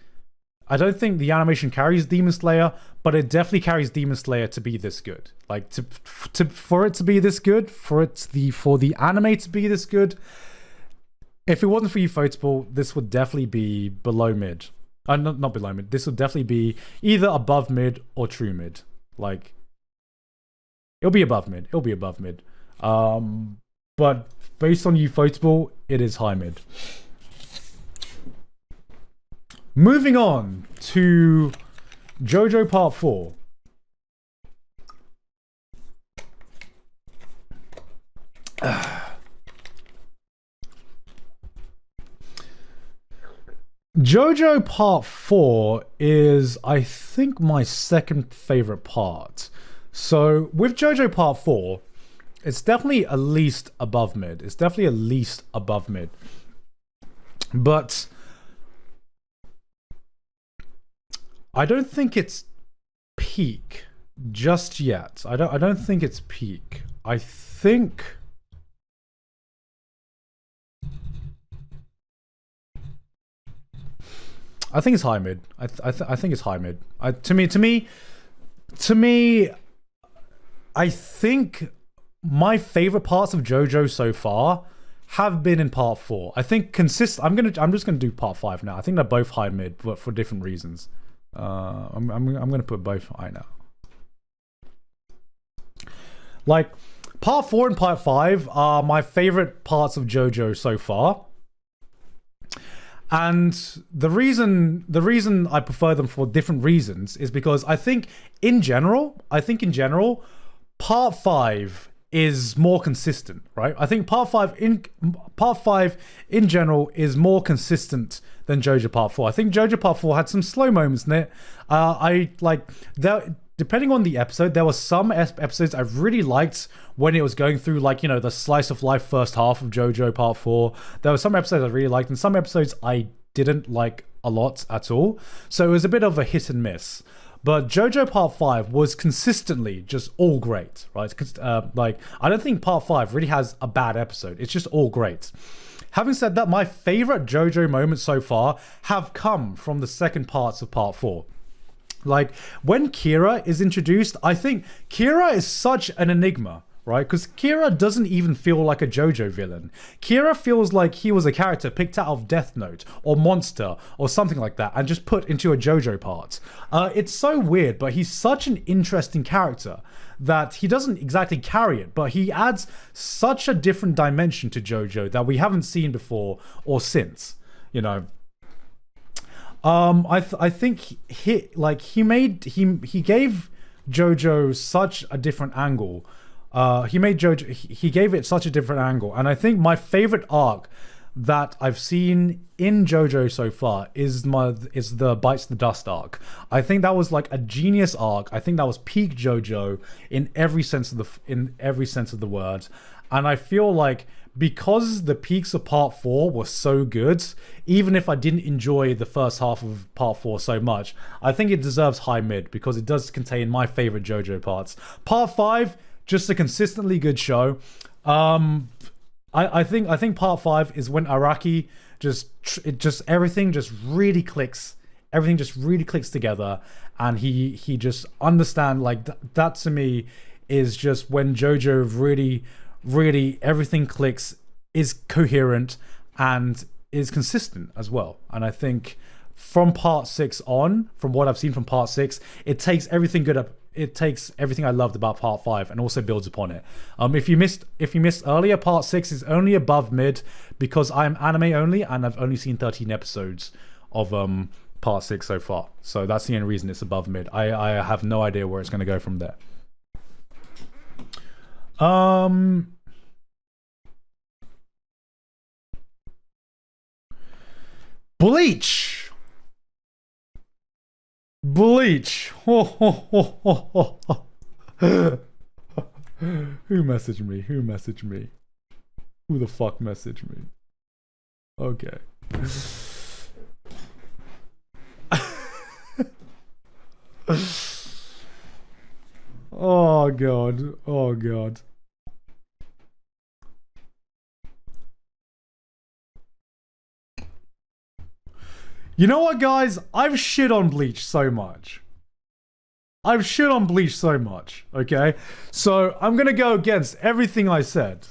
Demon Slayer, but it definitely carries Demon Slayer to be this good. Like, for it to be this good, for the anime to be this good. If it wasn't for Ufotable, this would definitely be below mid. Not below mid. This would definitely be either above mid or true mid. Like, it'll be above mid. But based on Ufotable, it is high mid. Moving on to Jojo Part 4. Jojo Part 4 is, I think, my second favorite part. So with Jojo Part 4, it's definitely at least above mid. But I don't think it's peak just yet. I don't think it's peak. I think it's high mid. I think it's high mid. To me, I think my favorite parts of JoJo so far have been in part 4. I think I'm just gonna do part 5 now. I think they're both high mid, but for different reasons. I'm gonna put both high now. Like, part 4 and part 5 are my favorite parts of JoJo so far. And the reason I prefer them for different reasons is because I think in general, part 5 is more consistent, right? I think part 5 in general is more consistent than JoJo Part 4. I think JoJo Part 4 had some slow moments in it. Depending on the episode, there were some episodes I really liked when it was going through, like, you know, the slice of life first half of JoJo Part 4. There were some episodes I really liked, and some episodes I didn't like a lot at all. So it was a bit of a hit and miss. But JoJo Part 5 was consistently just all great, right? Because like, I don't think Part 5 really has a bad episode. It's just all great. Having said that, my favorite JoJo moments so far have come from the second parts of Part 4. Like, when Kira is introduced, I think Kira is such an enigma, right? Because Kira doesn't even feel like a JoJo villain. Kira feels like he was a character picked out of Death Note or Monster or something like that and just put into a JoJo part. It's so weird, but he's such an interesting character that he doesn't exactly carry it, but he adds such a different dimension to JoJo that we haven't seen before or since, you know. I think he gave JoJo such a different angle. He gave it such a different angle, and I think my favorite arc that I've seen in JoJo so far is the Bites the Dust arc. I think that was like a genius arc. I think that was peak JoJo in every sense of the word, and I feel like because the peaks of Part 4 were so good, even if I didn't enjoy the first half of Part 4 so much, I think it deserves high mid because it does contain my favorite JoJo parts. Part 5, just a consistently good show. I think Part 5 is when Araki everything just really clicks. Everything just really clicks together, and he just understand, like, that to me is just when JoJo really everything clicks, is coherent, and is consistent as well. And I think from Part 6 on, from what I've seen from Part 6, it takes everything good up. It takes everything I loved about Part 5 and also builds upon it. If you missed earlier, Part 6 is only above mid because I'm anime only and I've only seen 13 episodes of Part 6 so far. So that's the only reason it's above mid. I have no idea where it's going to go from there. Bleach. Ho, ho, ho, ho, ho, ho. Who messaged me? Who the fuck messaged me? Okay. Oh god. You know what, guys? I've shit on Bleach so much. Okay? So, I'm gonna go against everything I said.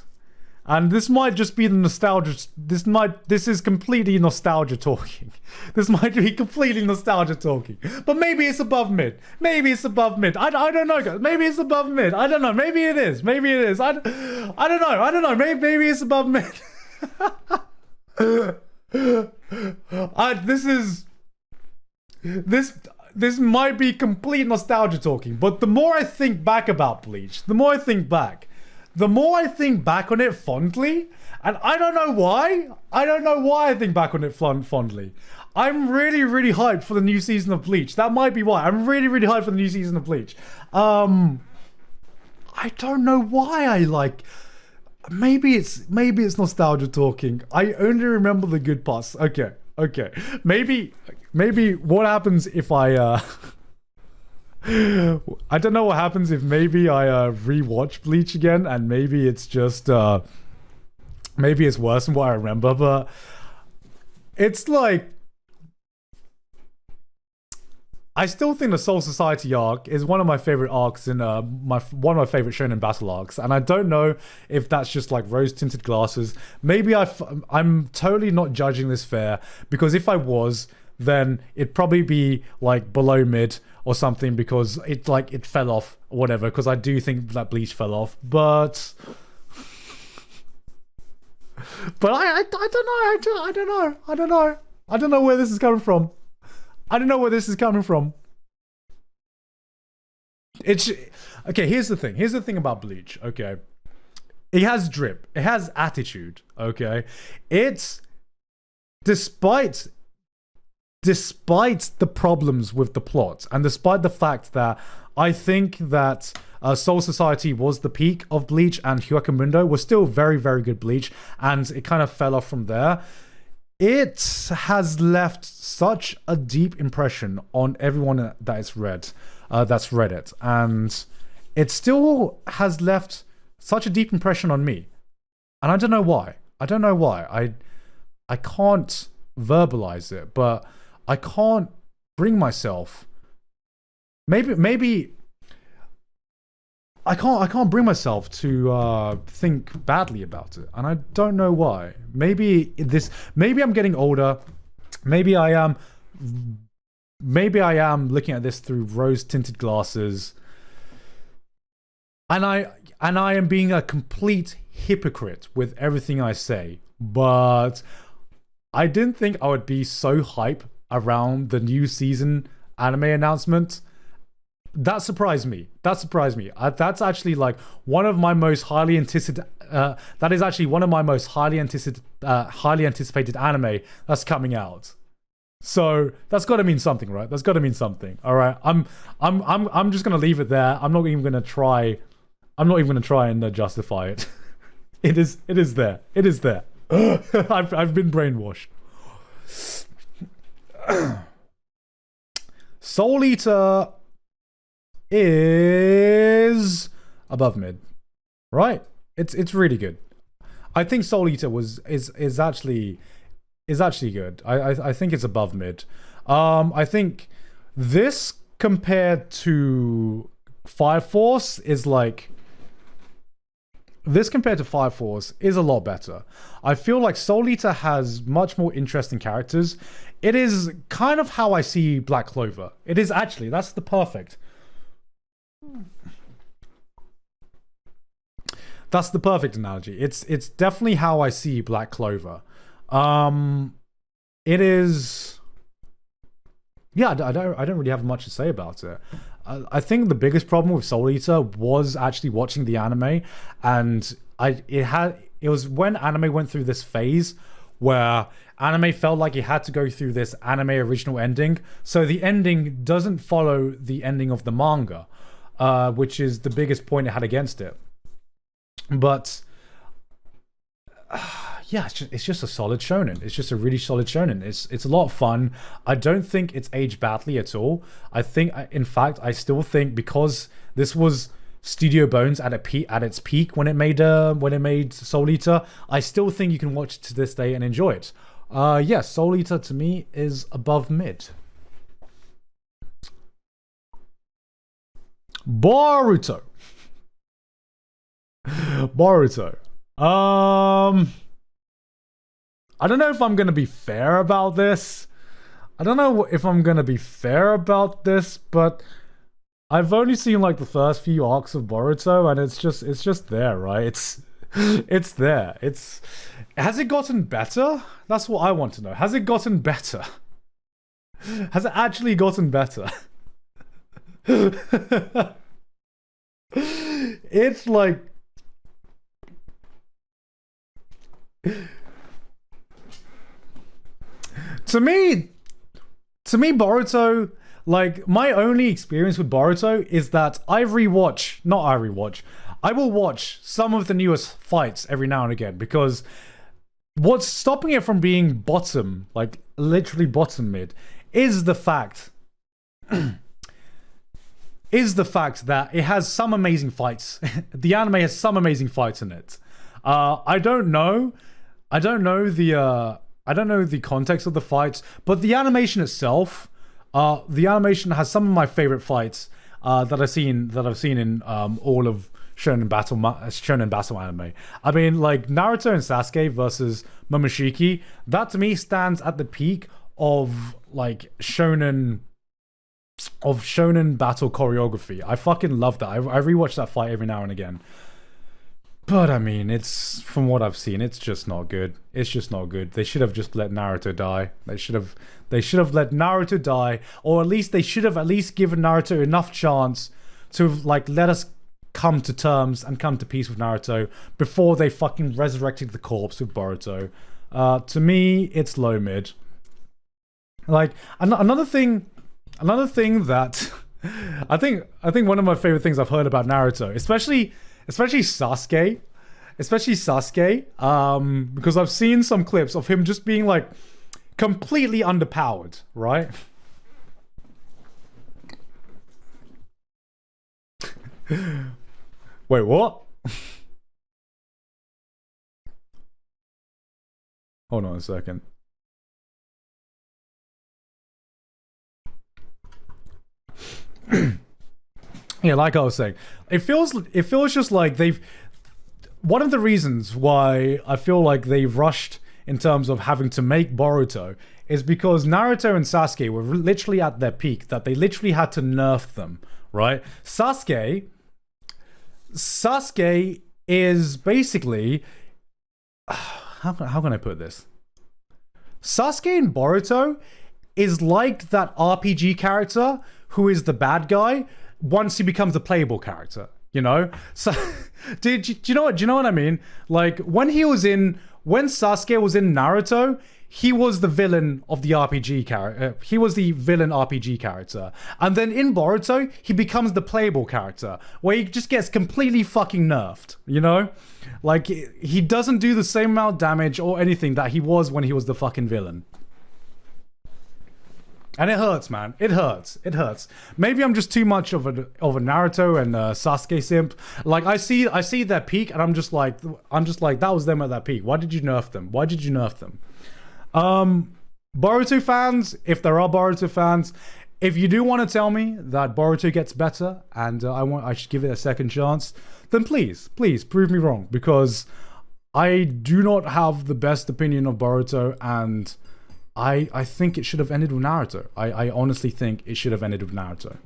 And this might just be the nostalgia... This is completely nostalgia talking. This might be completely nostalgia talking. But maybe it's above mid. I don't know, guys. Maybe it's above mid. I don't know. Maybe it is. I don't know. Maybe it's above mid. This might be complete nostalgia talking, but the more I think back about Bleach, the more I think back on it fondly, and I don't know why I think back on it fondly. I'm really, really hyped for the new season of Bleach. That might be why. I'm really, really hyped for the new season of Bleach. I don't know why I like... Maybe it's nostalgia talking. I only remember the good parts. Okay. Maybe what happens if I I don't know what happens if maybe I rewatch Bleach again, and maybe it's just maybe it's worse than what I remember, but it's like, I still think the Soul Society arc is one of my favorite arcs in one of my favorite shonen battle arcs, and I don't know if that's just like rose-tinted glasses. Maybe I'm totally not judging this fair, because if I was, then it'd probably be like below mid or something, because it fell off or whatever, because I do think that Bleach fell off, but I don't know where this is coming from. It's okay. Here's the thing about Bleach. Okay, it has drip. It has attitude. Okay, it's despite the problems with the plot, and despite the fact that I think that Soul Society was the peak of Bleach, and Hyuuka Mundo was still very, very good Bleach, and it kind of fell off from there. it has left such a deep impression on everyone that's read it, and it still has left such a deep impression on me, and I don't know why. I can't verbalize it, but I can't bring myself. Maybe I can't bring myself to think badly about it, and I don't know why. Maybe I'm getting older. Maybe I am looking at this through rose-tinted glasses, and I am being a complete hypocrite with everything I say. But I didn't think I would be so hype around the new season anime announcement. That surprised me. That's actually like one of my most highly anticipated. That is actually one of my most highly anticipated anime that's coming out. So that's got to mean something, right? That's got to mean something. All right. I'm just gonna leave it there. I'm not even gonna try and justify it. It is there. It is there. I've been brainwashed. Soul Eater is above mid, right? It's really good. I think Soul Eater is actually good. I think it's above mid. I think this compared to Fire Force is like. This compared to Fire Force is a lot better. I feel like Soul Eater has much more interesting characters. It is kind of how I see Black Clover. It is actually, that's the perfect. That's the perfect analogy. It's definitely how I see Black Clover. It is. Yeah, I don't really have much to say about it. I think the biggest problem with Soul Eater was actually watching the anime, and it was when anime went through this phase where anime felt like it had to go through this anime original ending, so the ending doesn't follow the ending of the manga, which is the biggest point it had against it. But yeah, it's just a solid shonen. It's just a really solid shonen. It's a lot of fun. I don't think it's aged badly at all. In fact, I still think because this was Studio Bones at its peak when it made Soul Eater, I still think you can watch it to this day and enjoy it. Yes, Soul Eater to me is above mid. Boruto. I don't know if I'm going to be fair about this. But I've only seen like the first few arcs of Boruto, and it's just there, right? It's there. Has it gotten better? That's what I want to know. Has it gotten better? Has it actually gotten better? It's like To me, Boruto, like, my only experience with Boruto is that I will watch some of the newest fights every now and again, because what's stopping it from being bottom, like, literally bottom mid, is the fact that it has some amazing fights. The anime has some amazing fights in it. I don't know the context of the fights, but the animation itself, the animation has some of my favorite fights that I've seen in all of shonen battle anime. I mean, like Naruto and Sasuke versus Momoshiki, that to me stands at the peak of like shonen battle choreography. I fucking love that. I rewatch that fight every now and again. But I mean, it's, from what I've seen, it's just not good. It's just not good. They should have just let Naruto die. They should have let Naruto die, or at least they should have at least given Naruto enough chance to like let us come to terms and come to peace with Naruto before they fucking resurrected the corpse with Boruto. To me, it's low mid. Like another thing that I think one of my favorite things I've heard about Naruto, especially Sasuke, especially Sasuke, because I've seen some clips of him just being like completely underpowered, right? Wait, what? Hold on a second. Yeah, like I was saying, it feels just like they've. One of the reasons why I feel like they've rushed in terms of having to make Boruto is because Naruto and Sasuke were literally at their peak, that they literally had to nerf them, right? Sasuke is basically how can I put this? Sasuke in Boruto is like that RPG character who is the bad guy once he becomes a playable character, you know? So do you know what I mean? Like when Sasuke was in Naruto, he was the villain of the RPG character. He was the villain RPG character. And then in Boruto, he becomes the playable character, where he just gets completely fucking nerfed, you know? Like, he doesn't do the same amount of damage or anything that he was when he was the fucking villain. And it hurts, man. It hurts. It hurts. Maybe I'm just too much of a Naruto and Sasuke simp. Like I see their peak, and I'm just like that was them at that peak. Why did you nerf them? Why did you nerf them? Boruto fans, if there are Boruto fans, if you do want to tell me that Boruto gets better and I should give it a second chance, then please prove me wrong, because I do not have the best opinion of Boruto, and I think it should have ended with Naruto. I honestly think it should have ended with Naruto.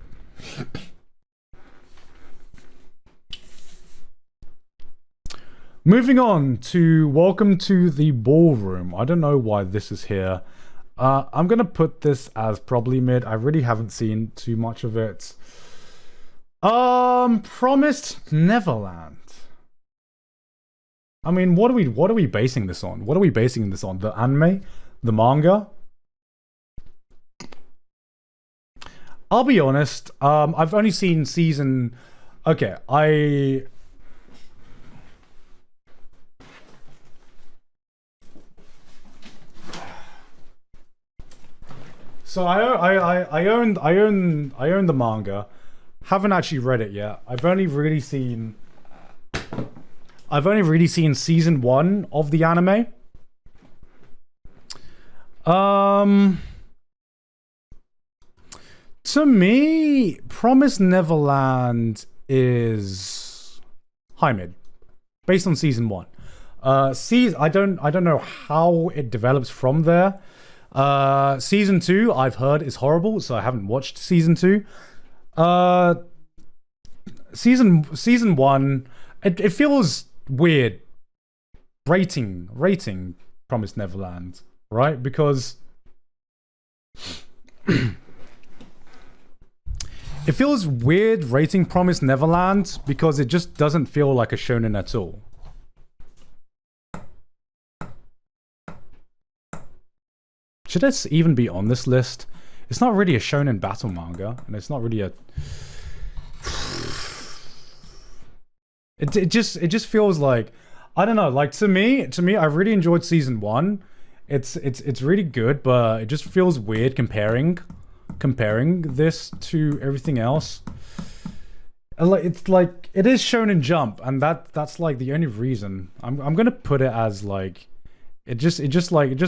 Moving on to Welcome to the Ballroom. I don't know why this is here. I'm going to put this as probably mid. I really haven't seen too much of it. Promised Neverland. I mean, what are we basing this on? What are we basing this on? The anime? The manga? I'll be honest, I've only seen season... Okay, I own the manga. Haven't actually read it yet. I've only really seen season 1 of the anime. To me, Promised Neverland is high mid, based on season 1. I don't know how it develops from there. Season 2, I've heard, is horrible, so I haven't watched season 2. Season 1, it feels weird rating Promised Neverland, right? Because it feels weird rating Promised Neverland because it just doesn't feel like a shonen at all. Should this even be on this list? It's not really a shonen battle manga, and it's not really a... It just feels like, I don't know, like to me, I really enjoyed season 1. It's really good, but it just feels weird comparing this to everything else. It's like, it is Shonen Jump, and that's like the only reason. I'm gonna put it as like, it just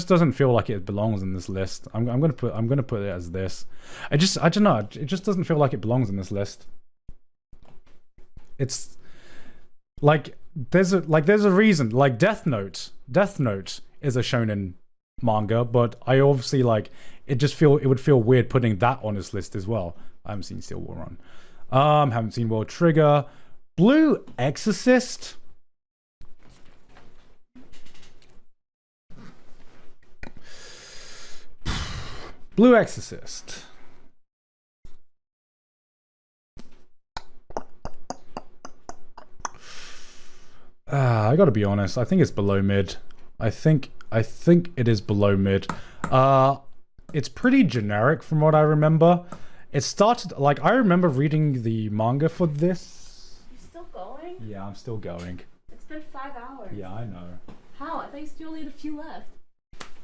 doesn't feel like it belongs in this list. I'm gonna put it as this. I don't know. It just doesn't feel like it belongs in this list. It's like there's a reason. Like Death Note is a shonen manga, but I obviously like it would feel weird putting that on this list as well. I haven't seen Steel War Run. Haven't seen World Trigger. Blue Exorcist. Blue Exorcist. I gotta be honest. I think it's below mid. I think it is below mid. It's pretty generic from what I remember. It started like I remember reading the manga for this. You still going? Yeah, I'm still going. It's been 5 hours. Yeah, I know. How? I thought you still only had a few left.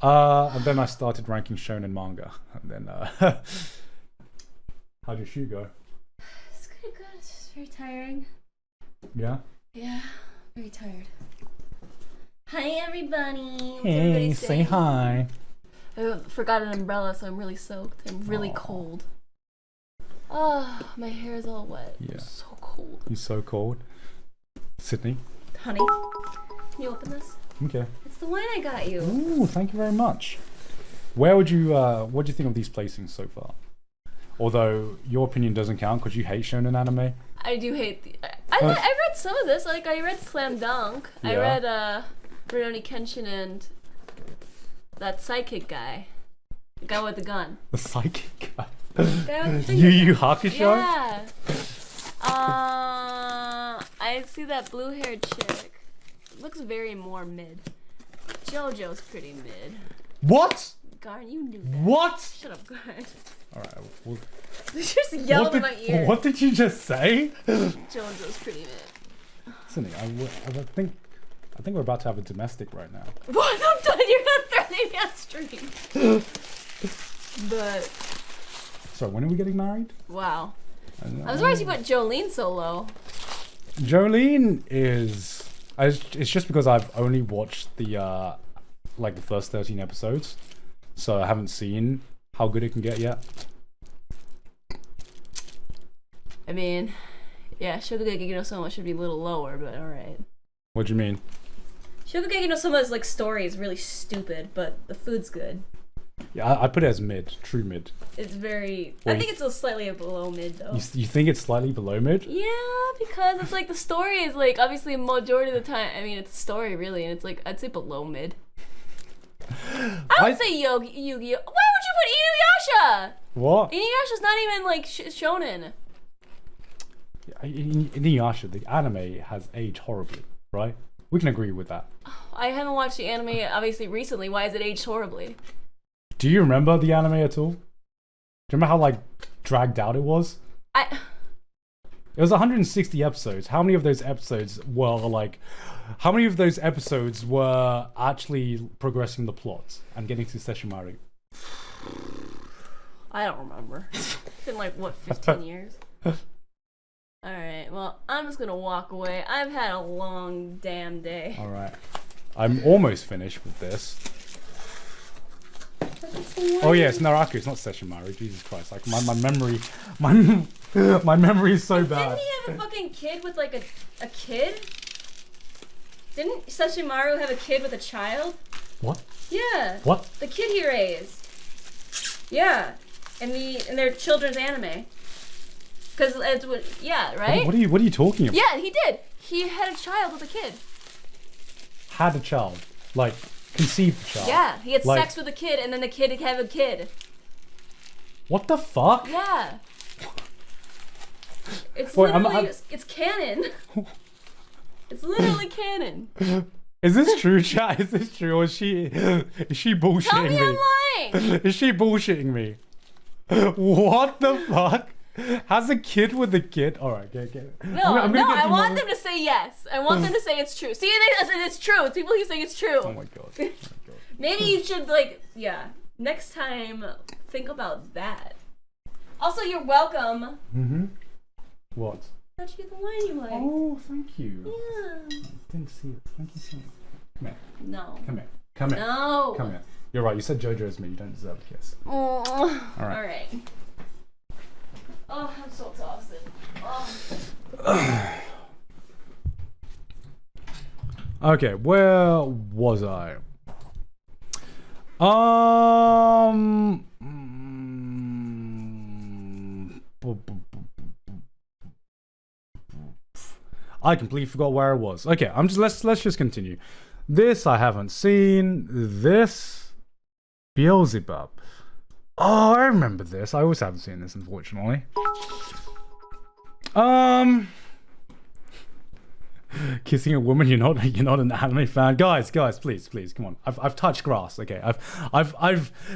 And then I started ranking shonen manga. And then, how'd your shoot go? It's good. It's just very tiring. Yeah? Yeah, very tired. Hi, everybody. What's Hey, everybody say saying? hi. I forgot an umbrella, so I'm really soaked. I'm really cold. Oh, my hair is all wet. Yeah. I'm so cold. You're so cold. Sydney? Honey, can you open this? Okay. It's the wine I got you. Ooh, thank you very much. What do you think of these placings so far? Although your opinion doesn't count because you hate shonen anime. I do hate I read some of this. Like, I read Slam Dunk. Yeah. I read Rurouni Kenshin and that psychic guy. The guy with the gun. The psychic guy. The guy with the finger Yuyu gun. Hakusho? Yeah. I see that blue-haired chick. Looks very more mid. Jojo's pretty mid. What? Garnt, you knew that. What? Shut up, Garnt. Alright, well, You just yelled in my ear. what did you just say? Jojo's pretty mid. Sydney, I think we're about to have a domestic right now. What? I'm done. You're gonna threaten me on stream. But So when are we getting married? wow, I'm surprised you put Jolene so low. Jolene is. It's just because I've only watched the like the first 13 episodes, so I haven't seen how good it can get yet. I mean, yeah, Shokugeki no Soma should be a little lower, but alright. What do you mean? Shokugeki no Soma's like story is really stupid, but the food's good. Yeah, I put it as mid, true mid. It's very. Well, I think it's still slightly below mid though. You think it's slightly below mid? Yeah, because it's like the story is like obviously majority of the time. I mean, it's a story really, and it's like I'd say below mid. I would say Yu-Gi-Oh. Why would you put Inuyasha? What? Inuyasha's not even like shonen. Inuyasha, the anime has aged horribly, right? We can agree with that. I haven't watched the anime obviously recently. Why is it aged horribly? Do you remember the anime at all? Do you remember how like dragged out it was? It was 160 episodes. How many of those episodes were actually progressing the plot and getting to Sesshomaru? I don't remember. It's been like what, 15 years? Alright, well, I'm just gonna walk away. I've had a long damn day. Alright. I'm almost finished with this. Oh yeah, it's Naraku, it's not Sesshomaru. Jesus Christ! Like my memory, my memory is so bad. Didn't he have a fucking kid with like a kid? Didn't Sesshomaru have a kid with a child? What? Yeah. What? The kid he raised. Yeah, in their children's anime. Cause it's what, yeah, right? What are you talking about? Yeah, he did. He had a child with a kid. Had a child, like conceived a child. Yeah, he had like, sex with a kid, and then the kid had a kid. What the fuck? Yeah. It's Wait, literally, it's canon. It's literally canon. Is this true, chat? Is this true, or is she bullshitting Tell me me? I'm lying. Is she bullshitting me? What the fuck? Has a kid with a kid? All right, get it. No, I'm gonna get I you want more- them to say yes. I want them to say it's true. See, it's true. It's people who say it's true. Oh my god. Oh my god. Maybe you should next time think about that. Also, you're welcome. Mm-hmm. What? How'd you get the wine you like? Oh, thank you. Yeah. I didn't see it. Thank you so much. Come here. No. Come here. Come here. No. Come here. You're right. You said Jojo's me. You don't deserve a kiss. Oh. All right. All right. Oh, I'm so exhausted. Oh. Okay, where was I? I completely forgot where I was. Okay, let's just continue. This I haven't seen. This Beelzebub. Oh, I remember this. I also haven't seen this, unfortunately. Kissing a woman, you're not an anime fan, guys, please, come on. I've touched grass, okay.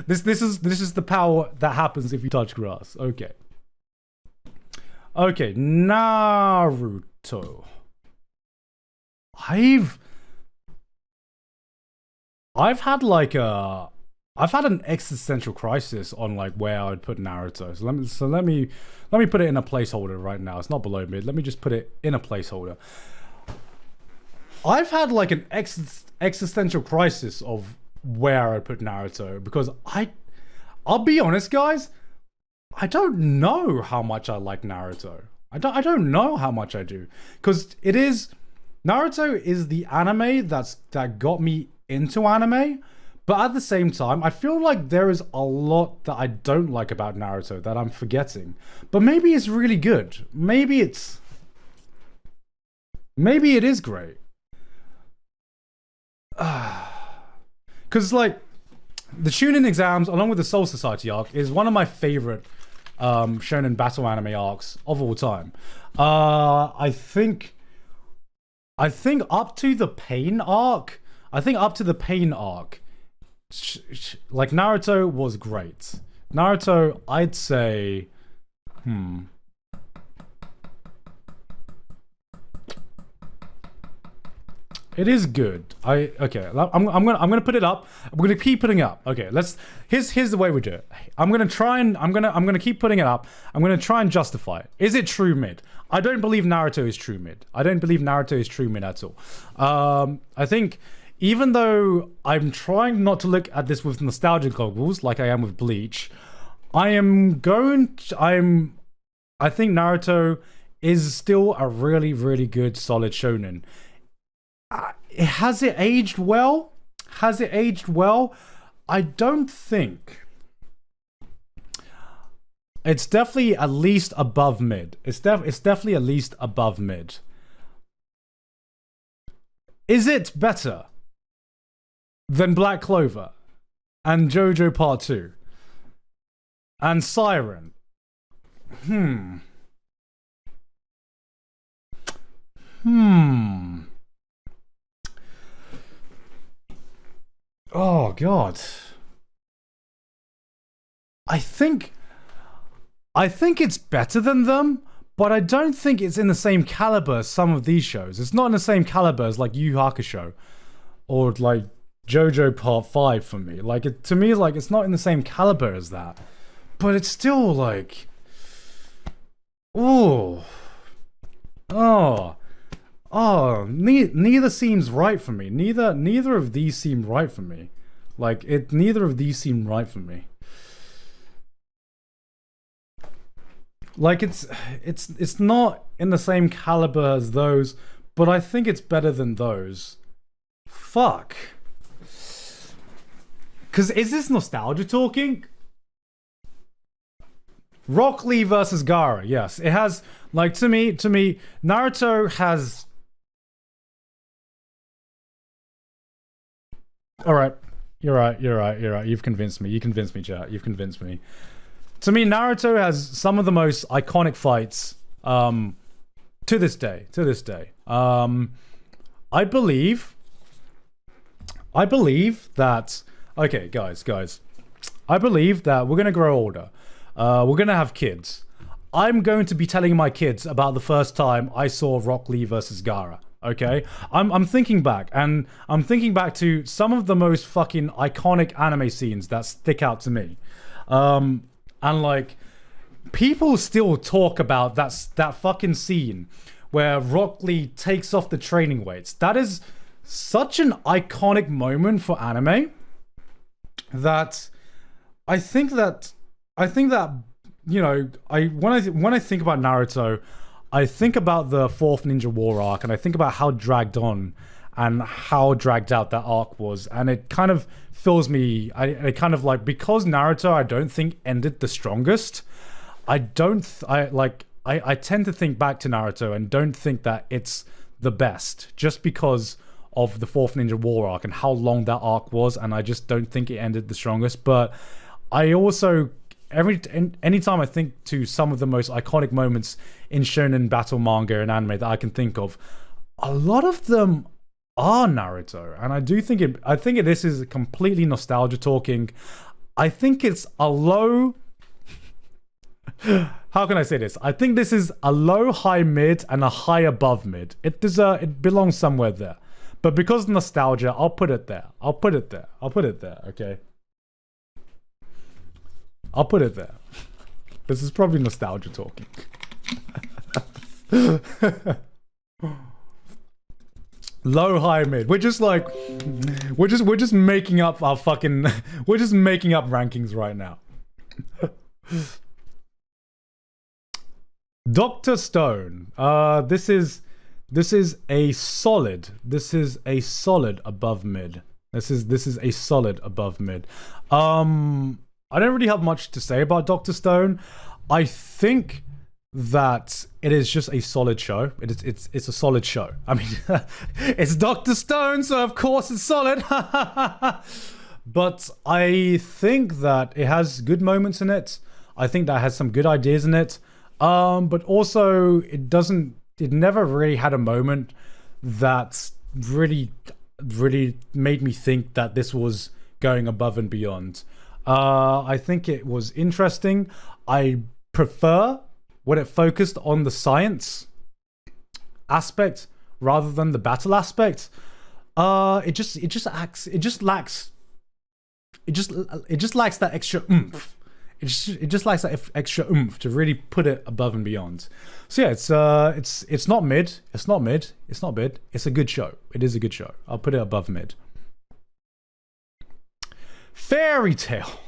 This is the power that happens if you touch grass, okay. Okay, Naruto. I I've had like I've had an existential crisis on like where I would put Naruto. So let me put it in a placeholder right now. It's not below mid. Let me just put it in a placeholder. I've had like an existential crisis of where I'd put Naruto because I'll be honest, guys, I don't know how much I like Naruto. I don't know how much I do because Naruto is the anime that got me into anime. But at the same time, I feel like there is a lot that I don't like about Naruto that I'm forgetting. But maybe it's really good. Maybe it is great. Because like the Shounen exams, along with the Soul Society arc, is one of my favorite shonen battle anime arcs of all time. I think up to the Pain arc. Like Naruto was great. Naruto, I'd say, it is good. I'm gonna put it up. I'm gonna keep putting it up. Okay, here's the way we do it. I'm gonna keep putting it up. I'm gonna try and justify it. Is it true mid? I don't believe Naruto is true mid. I don't believe Naruto is true mid at all. I think even though I'm trying not to look at this with nostalgia goggles like I am with Bleach, I think Naruto is still a really, really good, solid shonen. Has it aged well? I don't think. It's definitely at least above mid. It's definitely at least above mid. Is it better than Black Clover and Jojo Part 2 and Psyren? Oh god. I think it's better than them, but I don't think it's in the same caliber as some of these shows. It's not in the same caliber as like Yu Yu Hakusho or like Jojo Part 5 for me. Like to me, like it's not in the same caliber as that. But it's still like neither seems right for me. Neither of these seem right for me. Neither of these seem right for me. Like it's not in the same caliber as those, but I think it's better than those. Fuck. Cause is this nostalgia talking? Rock Lee versus Gaara, yes. It has like to me, Naruto has. Alright. You're right. You've convinced me. You convinced me, chat. You've convinced me. To me, Naruto has some of the most iconic fights to this day. I believe that... Okay, guys. I believe that we're going to grow older. We're going to have kids. I'm going to be telling my kids about the first time I saw Rock Lee versus Gaara. Okay? I'm thinking back, and I'm thinking back to some of the most fucking iconic anime scenes that stick out to me. And like, people still talk about that fucking scene where Rock Lee takes off the training weights. That is such an iconic moment for anime that I think that you know, when I think about Naruto, I think about the Fourth Ninja War arc, and I think about how dragged on and how dragged out that arc was, and it kind of fills me. I kind of like, because Naruto I don't think ended the strongest. I tend to think back to Naruto and don't think that it's the best, just because of the Fourth Ninja War arc and how long that arc was, and I just don't think it ended the strongest. But I also, anytime I think to some of the most iconic moments in shonen battle manga and anime that I can think of, a lot of them are Naruto, and I think this is completely nostalgia talking. I think it's a low how can I say this? I think this is a low, high, mid, and a high above mid. It belongs somewhere there. But because of nostalgia, I'll put it there. I'll put it there. I'll put it there, okay? I'll put it there. This is probably nostalgia talking. Low, high, mid. We're just like, we're just making up our fucking, we're just making up rankings right now. Dr. Stone. This is a solid. This is a solid above mid. This is a solid above mid. I don't really have much to say about Dr. Stone. I think that it is just a solid show. It's a solid show. I mean, it's Dr. Stone, so of course it's solid. But I think that it has good moments in it. I think that it has some good ideas in it. But also it never really had a moment that really made me think that this was going above and beyond. I think it was interesting. I prefer when it focused on the science aspect rather than the battle aspect. It just lacks that extra oomph. It just lacks that extra oomph to really put it above and beyond. So yeah, it's not mid. It's not mid. It's not mid. It's a good show. It is a good show. I'll put it above mid. Fairy Tail.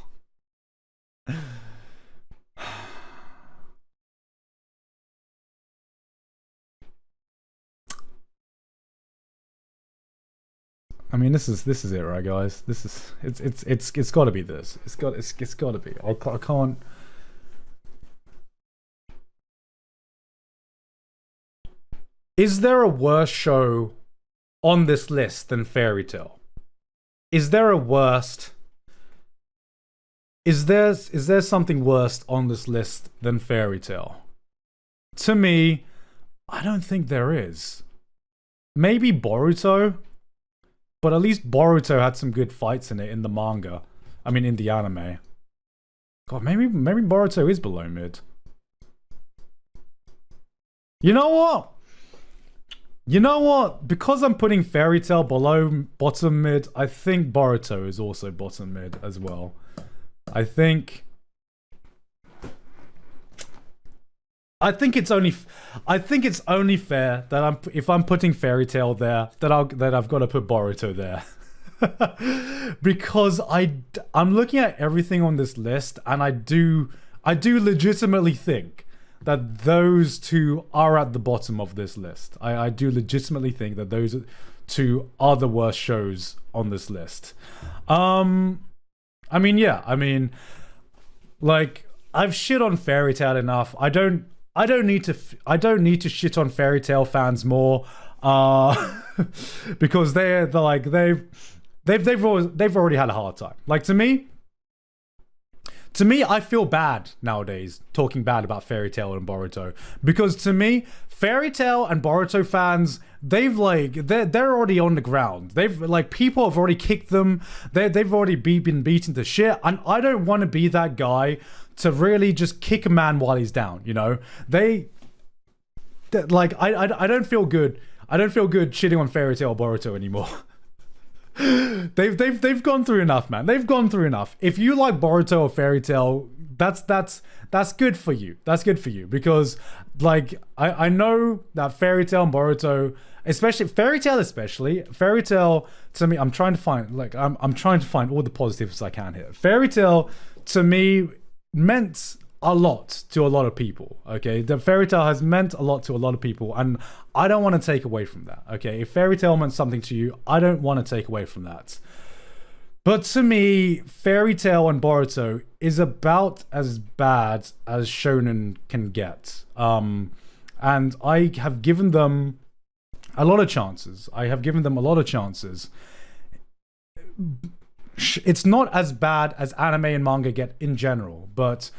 I mean, this is it, right, guys? This is it's got to be this. It's got to be. I can't. Is there a worse show on this list than Fairy Tail? Is there a worst? Is there something worse on this list than Fairy Tail? To me, I don't think there is. Maybe Boruto. But at least Boruto had some good fights in it in the manga. I mean, in the anime. God, maybe Boruto is below mid. You know what? Because I'm putting Fairy Tail below bottom mid, I think Boruto is also bottom mid as well. I think it's only fair that if I'm putting Fairy Tail there, that I've got to put Boruto there. Because I'm looking at everything on this list, and I do legitimately think that those two are at the bottom of this list. I do legitimately think that those two are the worst shows on this list. I mean, like, I've shit on Fairy Tail enough. I don't need to shit on Fairy Tail fans more, because they've already had a hard time. Like, to me, I feel bad nowadays talking bad about Fairy Tail and Boruto, because to me, Fairy Tail and Boruto fans, they're already on the ground. People have already kicked them. They've already been beaten to shit, and I don't want to be that guy to really just kick a man while he's down, you know? I don't feel good. I don't feel good shitting on Fairy Tail or Boruto anymore. They've gone through enough, man. They've gone through enough. If you like Boruto or Fairy Tail, that's good for you. That's good for you, because I know that Fairy Tail and Boruto, Fairy Tail to me, I'm trying to find all the positives I can here. Fairy Tail to me meant a lot to a lot of people. Okay, the Fairy Tail has meant a lot to a lot of people, and I don't want to take away from that. Okay, if Fairy Tail meant something to you, I don't want to take away from that. But to me, Fairy Tail and Boruto is about as bad as Shonen can get. And I have given them a lot of chances. It's not as bad as anime and manga get in general, but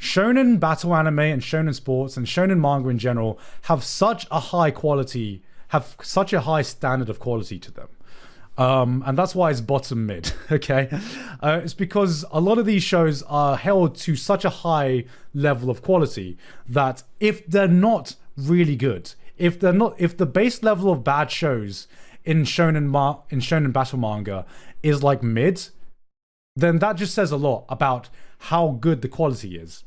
shonen battle anime and shonen sports and shonen manga in general have such a high standard of quality to them. And that's why it's bottom mid, okay? It's because a lot of these shows are held to such a high level of quality that if they're not really good, if the base level of bad shows in shonen battle manga is like mid, then that just says a lot about how good the quality is.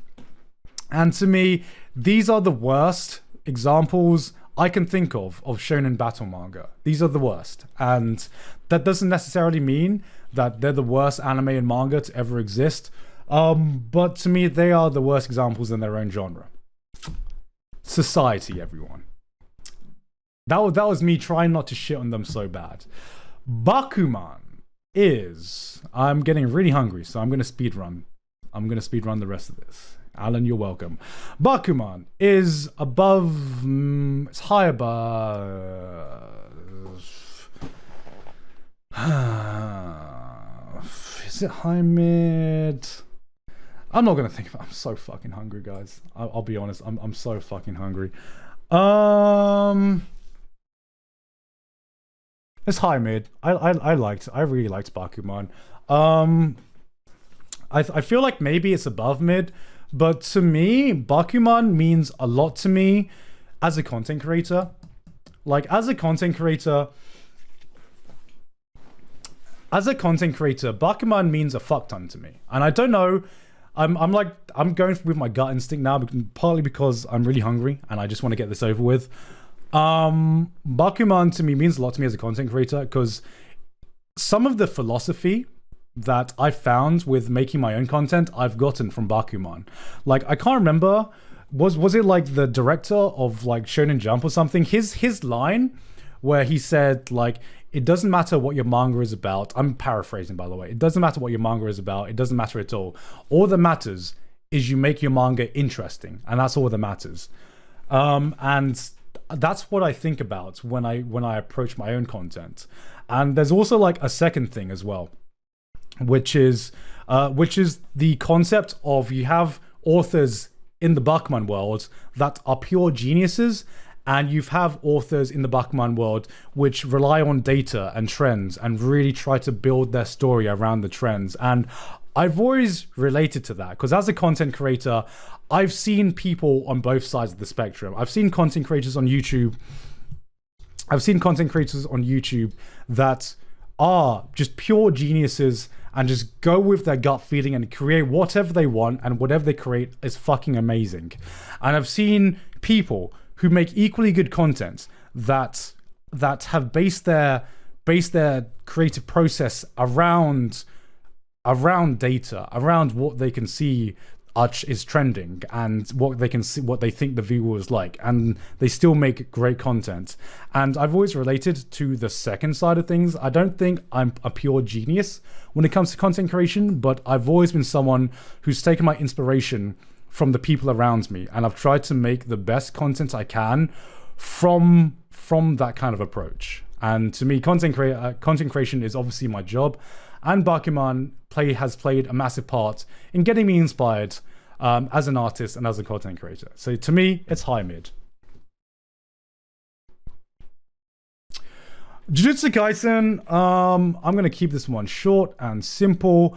And to me, these are the worst examples I can think of shonen battle manga. These are the worst. And that doesn't necessarily mean that they're the worst anime and manga to ever exist. But to me, they are the worst examples in their own genre. Society, everyone. That was me trying not to shit on them so bad. Bakuman is... I'm getting really hungry, so I'm going to speed run. I'm going to speed run the rest of this. Alan, you're welcome. Bakuman is above... it's high above... is it high mid? I'm not going to think about it. I'm so fucking hungry, guys. I'll be honest. I'm so fucking hungry. It's high mid. I really liked Bakuman. I feel like maybe it's above mid, but to me, Bakuman means a lot to me as a content creator. Like, as a content creator, Bakuman means a fuck ton to me. And I don't know, I'm going with my gut instinct now, partly because I'm really hungry and I just want to get this over with. Bakuman to me means a lot to me as a content creator, because some of the philosophy that I found with making my own content, I've gotten from Bakuman. Like, I can't remember, was it like the director of like Shonen Jump or something? His line where he said, like, it doesn't matter what your manga is about. I'm paraphrasing, by the way. It doesn't matter what your manga is about. It doesn't matter at all. All that matters is you make your manga interesting, and that's all that matters. And that's what I think about when I approach my own content. And there's also like a second thing as well, which is the concept of, you have authors in the Bakuman world that are pure geniuses, and you have authors in the Bakuman world which rely on data and trends and really try to build their story around the trends. And I've always related to that, because as a content creator, I've seen people on both sides of the spectrum. I've seen content creators on YouTube that are just pure geniuses and just go with their gut feeling and create whatever they want, and whatever they create is fucking amazing. And I've seen people who make equally good content that have based their creative process around data, around what they can see is trending and what they can see, what they think the viewers like, and they still make great content. And I've always related to the second side of things. I don't think I'm a pure genius when it comes to content creation, but I've always been someone who's taken my inspiration from the people around me, and I've tried to make the best content I can from that kind of approach. And to me, content creation is obviously my job, and Bakuman has played a massive part in getting me inspired as an artist and as a content creator. So to me, it's high mid. Jujutsu Kaisen, I'm going to keep this one short and simple.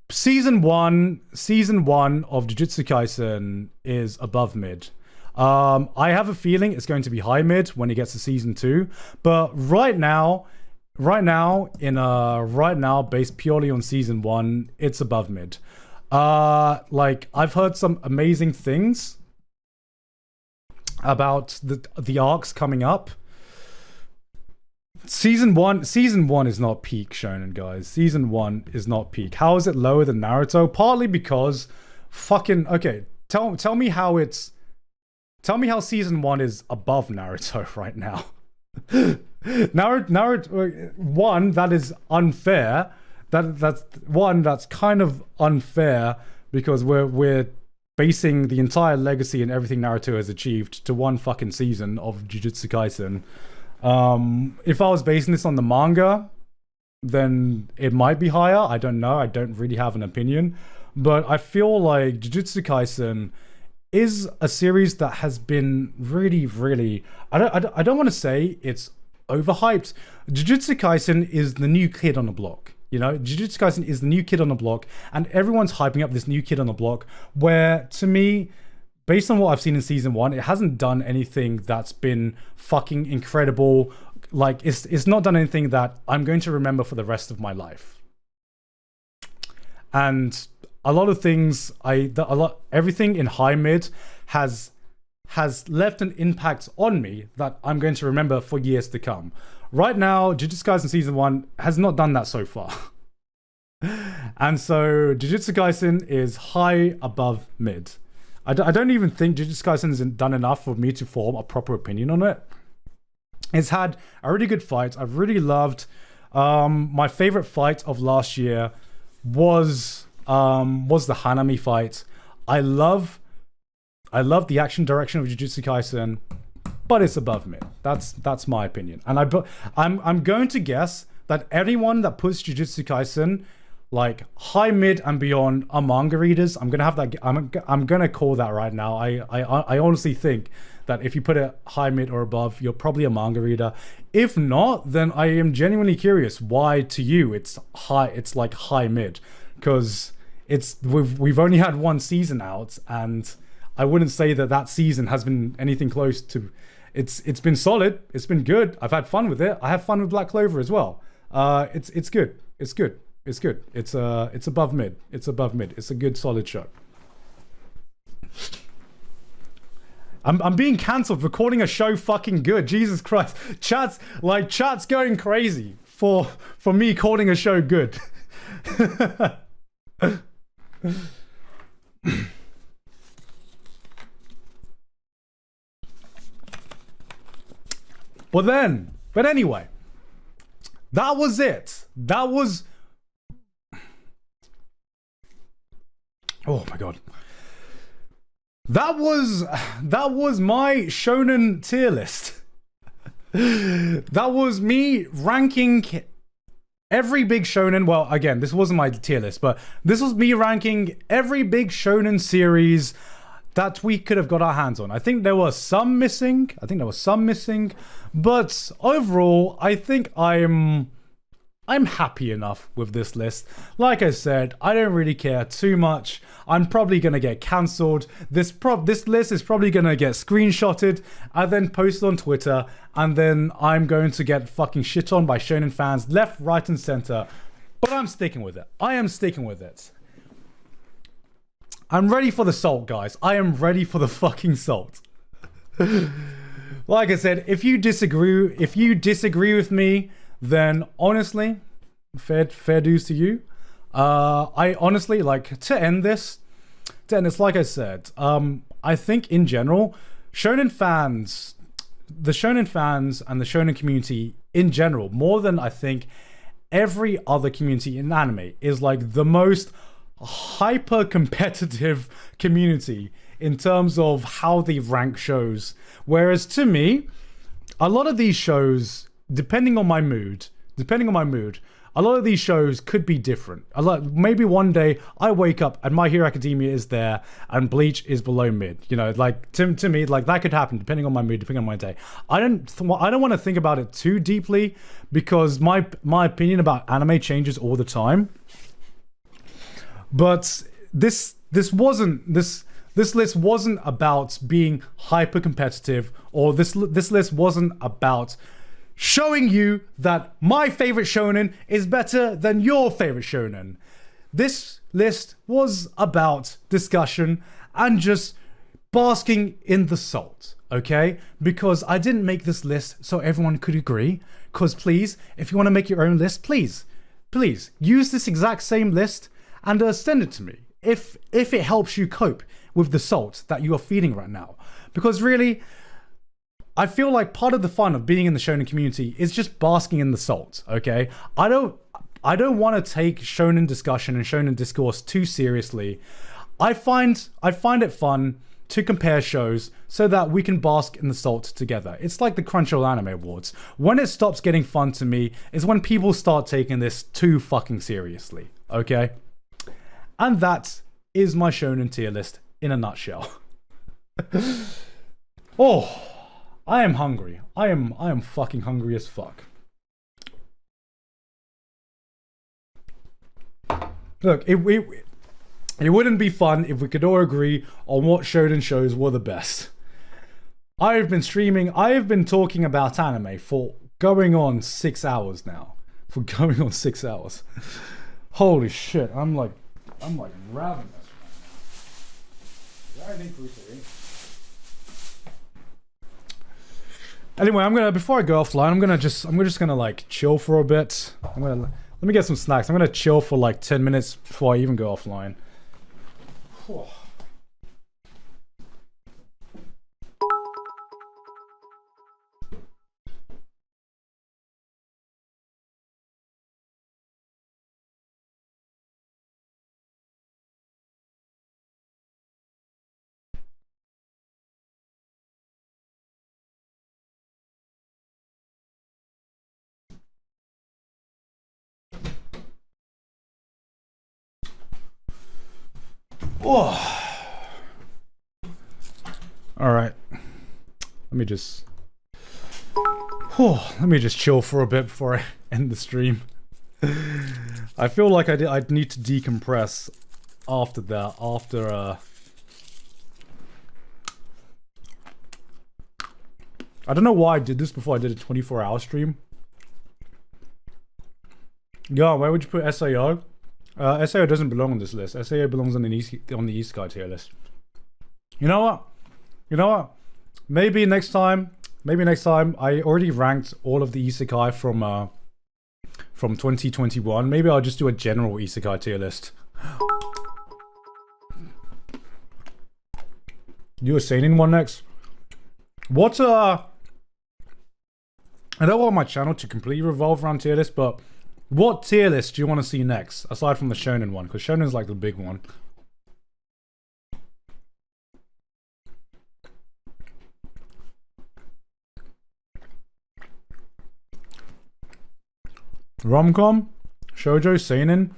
Season one of Jujutsu Kaisen is above mid. I have a feeling it's going to be high mid when it gets to season 2, but right now, based purely on season 1, it's above mid. Like, I've heard some amazing things about the arcs coming up. Season one is not peak shonen, guys. Season 1 is not peak. How is it lower than Naruto? Partly because okay, tell me how season 1 is above Naruto right now. Naruto, one, that is unfair. That's kind of unfair, because we're basing the entire legacy and everything Naruto has achieved to one fucking season of Jujutsu Kaisen. If I was basing this on the manga, then it might be higher. I don't know. I don't really have an opinion. But I feel like Jujutsu Kaisen is a series that has been really, really... I don't want to say it's overhyped. Jujutsu Kaisen is the new kid on the block. You know, Jujutsu Kaisen is the new kid on the block, and everyone's hyping up this new kid on the block, where, to me, based on what I've seen in season 1, it hasn't done anything that's been fucking incredible. Like, it's not done anything that I'm going to remember for the rest of my life. And a lot of things, everything in high mid has left an impact on me that I'm going to remember for years to come. Right now, Jujutsu Kaisen season 1 has not done that so far. And so Jujutsu Kaisen is high above mid. I don't even think Jujutsu Kaisen has done enough for me to form a proper opinion on it. It's had a really good fight. I've really loved. My favorite fight of last year was the Hanami fight. I love the action direction of Jujutsu Kaisen, but it's above mid. That's my opinion. And I'm going to guess that anyone that puts Jujutsu Kaisen like high mid and beyond are manga readers. I'm gonna call that right now. I honestly think that if you put it high mid or above, you're probably a manga reader. If not, then I am genuinely curious why to you it's like high mid, because we've only had one season out, and I wouldn't say that season has been anything close to. It's been solid. It's been good. I've had fun with it. I have fun with Black Clover as well. It's good. It's good. It's good. It's above mid. It's above mid. It's a good solid show. I'm being cancelled for calling a show fucking good. Jesus Christ. Chat's going crazy for me calling a show good. But anyway, that was it. Oh my god. That was my shonen tier list. That was me ranking every big shonen. Well, again, this wasn't my tier list, but this was me ranking every big shonen series that we could have got our hands on. I think there were some missing. But overall, I think I'm happy enough with this list. Like I said, I don't really care too much. I'm probably gonna get cancelled. This list is probably gonna get screenshotted and then posted on Twitter, and then I'm going to get fucking shit on by shonen fans left, right, and center. But I'm sticking with it. I am sticking with it. I'm ready for the salt, guys. I am ready for the fucking salt. Like I said, if you disagree with me, then honestly, fair dues to you. I honestly, like, to end this, like I said, I think in general, the shonen fans and the shonen community in general, more than I think every other community in anime, is like the most hyper competitive community in terms of how they rank shows. Whereas to me, a lot of these shows, depending on my mood, a lot of these shows could be different. Maybe one day I wake up and My Hero Academia is there and Bleach is below mid. You know, like to me, like that could happen depending on my mood, depending on my day. I don't want to think about it too deeply, because my opinion about anime changes all the time. But this list wasn't about being hyper competitive, or this list wasn't about showing you that my favorite shonen is better than your favorite shonen. This list was about discussion and just basking in the salt, okay? Because I didn't make this list so everyone could agree. Because please, if you want to make your own list, please use this exact same list and send it to me if it helps you cope with the salt that you are feeling right now. Because really, I feel like part of the fun of being in the shonen community is just basking in the salt, okay? I don't want to take shonen discussion and shonen discourse too seriously. I find it fun to compare shows so that we can bask in the salt together. It's like the Crunchyroll Anime Awards. When it stops getting fun to me is when people start taking this too fucking seriously, okay? And that is my shonen tier list in a nutshell. Oh, I am hungry. I am fucking hungry as fuck. Look, it wouldn't be fun if we could all agree on what shonen shows were the best. I have been talking about anime for going on 6 hours now. Holy shit, I'm like ravenous right now. Is there anything fruity? Anyway, before I go offline, I'm just gonna like chill for a bit. Let me get some snacks. I'm gonna chill for like 10 minutes before I even go offline. Whew. Oh. All right. Let me just chill for a bit before I end the stream. I feel like I'd need to decompress after that. I don't know why I did this before I did a 24-hour stream. Yeah, where would you put SAO? SAO doesn't belong on this list. SAO belongs on the Isekai tier list. You know what? Maybe next time. I already ranked all of the Isekai from 2021. Maybe I'll just do a general Isekai tier list. Do a seinen one next. I don't want my channel to completely revolve around tier list, but what tier list do you want to see next, aside from the shonen one? Because shonen's like the big one. Rom-com? Shoujo? Seinen?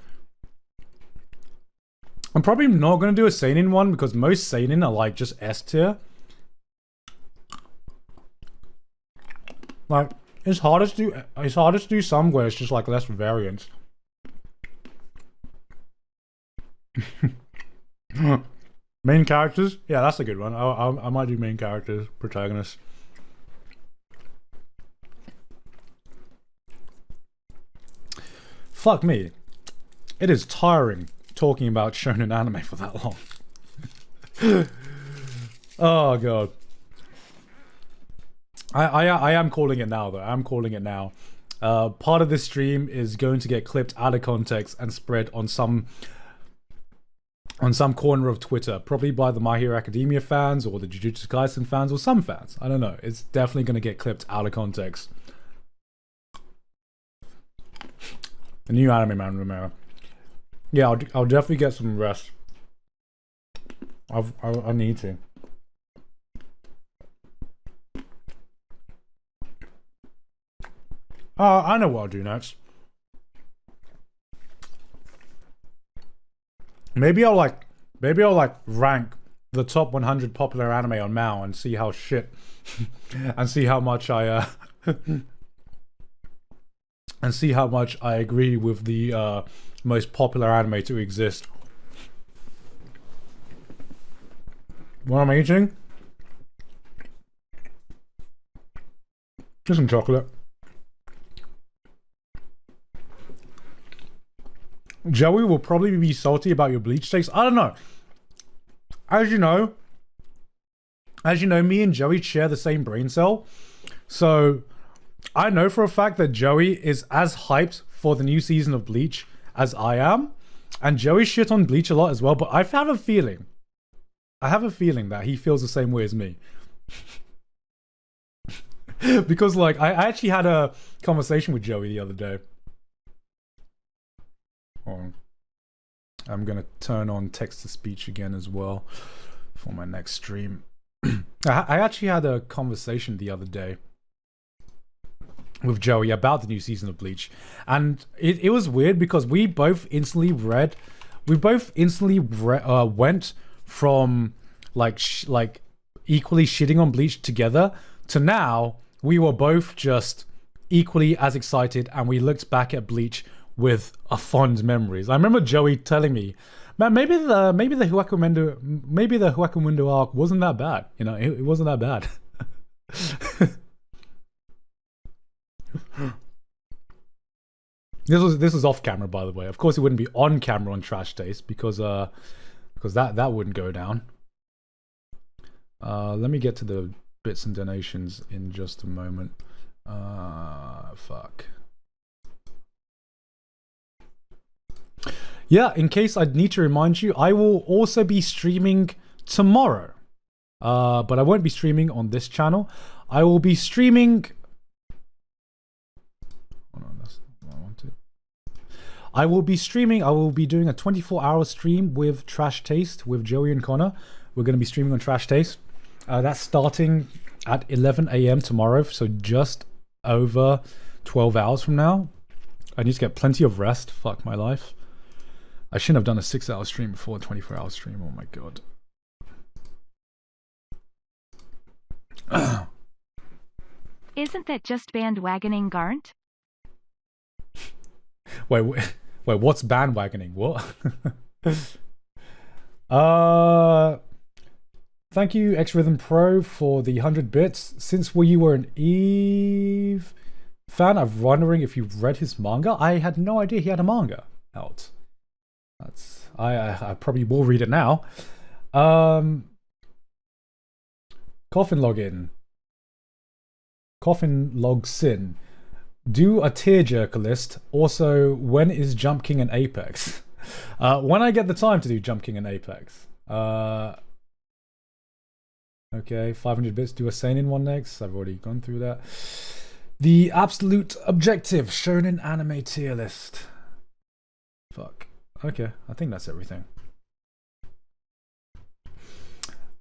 I'm probably not going to do a seinen one because most seinen are like just S tier. Like, it's harder to do some where it's just like less variance. Main characters? Yeah, that's a good one. I might do main characters, protagonists. Fuck me. It is tiring talking about shonen anime for that long. Oh god. I am calling it now though. I'm calling it now. Part of this stream is going to get clipped out of context and spread on some corner of Twitter, probably by the My Hero Academia fans or the Jujutsu Kaisen fans or some fans. I don't know. It's definitely going to get clipped out of context. The new anime man, Romero. Yeah, I'll definitely get some rest. I need to. I know what I'll do next. Maybe I'll rank the top 100 popular anime on Mao and see how shit and see how much I and see how much I agree with the most popular anime to exist. What am I eating? Just some chocolate. Joey will probably be salty about your Bleach takes. I don't know. As you know, me and Joey share the same brain cell. So I know for a fact that Joey is as hyped for the new season of Bleach as I am. And Joey shit on Bleach a lot as well, but I have a feeling that he feels the same way as me. Because like I actually had a conversation with Joey the other day. I'm gonna turn on text-to-speech again as well for my next stream. I actually had a conversation the other day with Joey about the new season of Bleach, and it was weird because we both instantly went from like equally shitting on Bleach together to now, we were both just equally as excited, and we looked back at Bleach with a fond memories. I remember Joey telling me, man, maybe the Huaku Window arc wasn't that bad. You know, it wasn't that bad. This was off camera, by the way. Of course, it wouldn't be on camera on Trash Taste because that wouldn't go down. Let me get to the bits and donations in just a moment. Fuck. Yeah, in case I need to remind you, I will also be streaming tomorrow. But I won't be streaming on this channel. I will be streaming... Hold on, that's what I wanted. I will be doing a 24-hour stream with Trash Taste, with Joey and Connor. We're going to be streaming on Trash Taste. That's starting at 11 a.m. tomorrow, so just over 12 hours from now. I need to get plenty of rest. Fuck my life. I shouldn't have done a 6-hour stream before a 24-hour stream. Oh my god. Isn't that just bandwagoning Garnt? Wait, what's bandwagoning? What? Thank you, X Rhythm Pro, for the 100 bits. Since you were an Eve fan, I'm wondering if you've read his manga. I had no idea he had a manga out. I probably will read it now. Coffin login. Coffin log sin. Do a tearjerker list. Also, when is Jump King and Apex? When I get the time to do Jump King and Apex. Okay, 500 bits. Do a seinen one next. I've already gone through that. The absolute objective shonen anime tier list. Fuck. Okay, I think that's everything.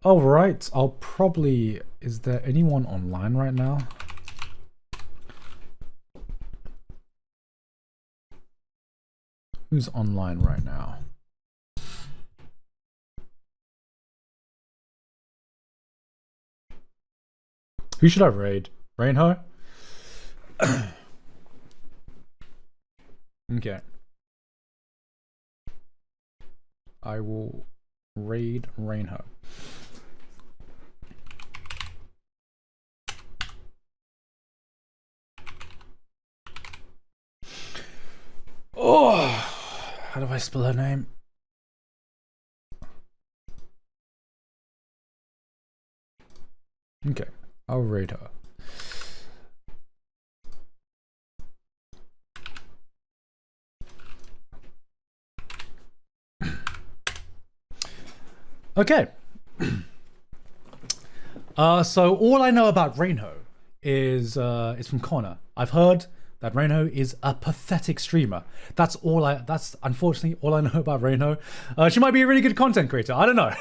Alright, I'll probably... Is there anyone online right now? Who's online right now? Who should I raid? Rainho? Okay. I will raid Rainho. Oh, how do I spell her name? Okay, I'll raid her. Okay. So all I know about Rainho is from Connor. I've heard that Rainho is a pathetic streamer. That's unfortunately all I know about Rainho. She might be a really good content creator. I don't know.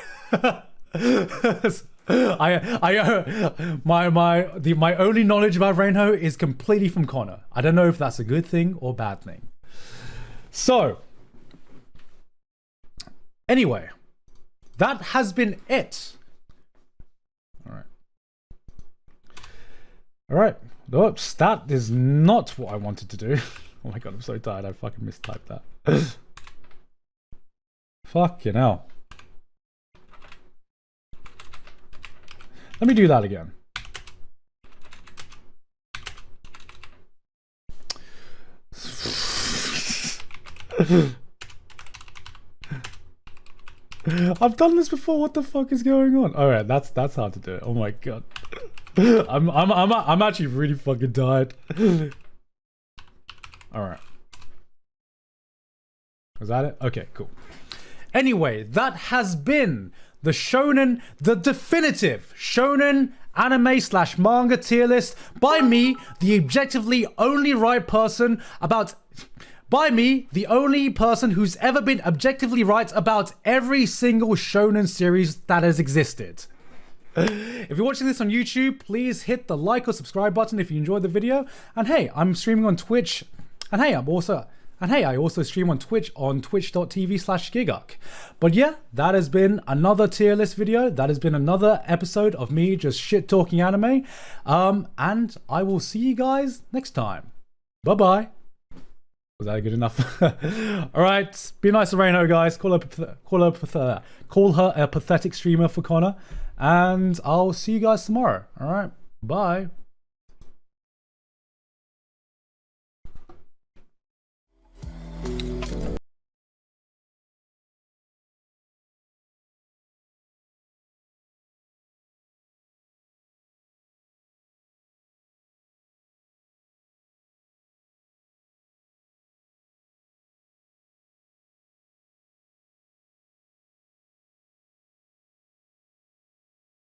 My only knowledge about Rainho is completely from Connor. I don't know if that's a good thing or bad thing. So, anyway, that has been it. All right. Oops, that is not what I wanted to do. Oh my god, I'm so tired. I fucking mistyped that. Fucking hell. Let me do that again. I've done this before. What the fuck is going on? All right, that's how to do it. Oh my god. I'm actually really fucking tired. All right. Was that it? Okay, cool. Anyway, that has been the shonen, the definitive shonen anime / manga tier list by me, the objectively only right person about... By me, the only person who's ever been objectively right about every single shonen series that has existed. If you're watching this on YouTube, please hit the like or subscribe button if you enjoyed the video. And hey, I'm streaming on Twitch. And hey, I'm also And hey, I also stream on Twitch on twitch.tv/Giguk. But yeah, that has been another tier list video. That has been another episode of me just shit talking anime. And I will see you guys next time. Bye-bye. Was that good enough? Alright, be nice to Reino, guys. Call her a pathetic streamer for Connor. And I'll see you guys tomorrow. Alright, bye.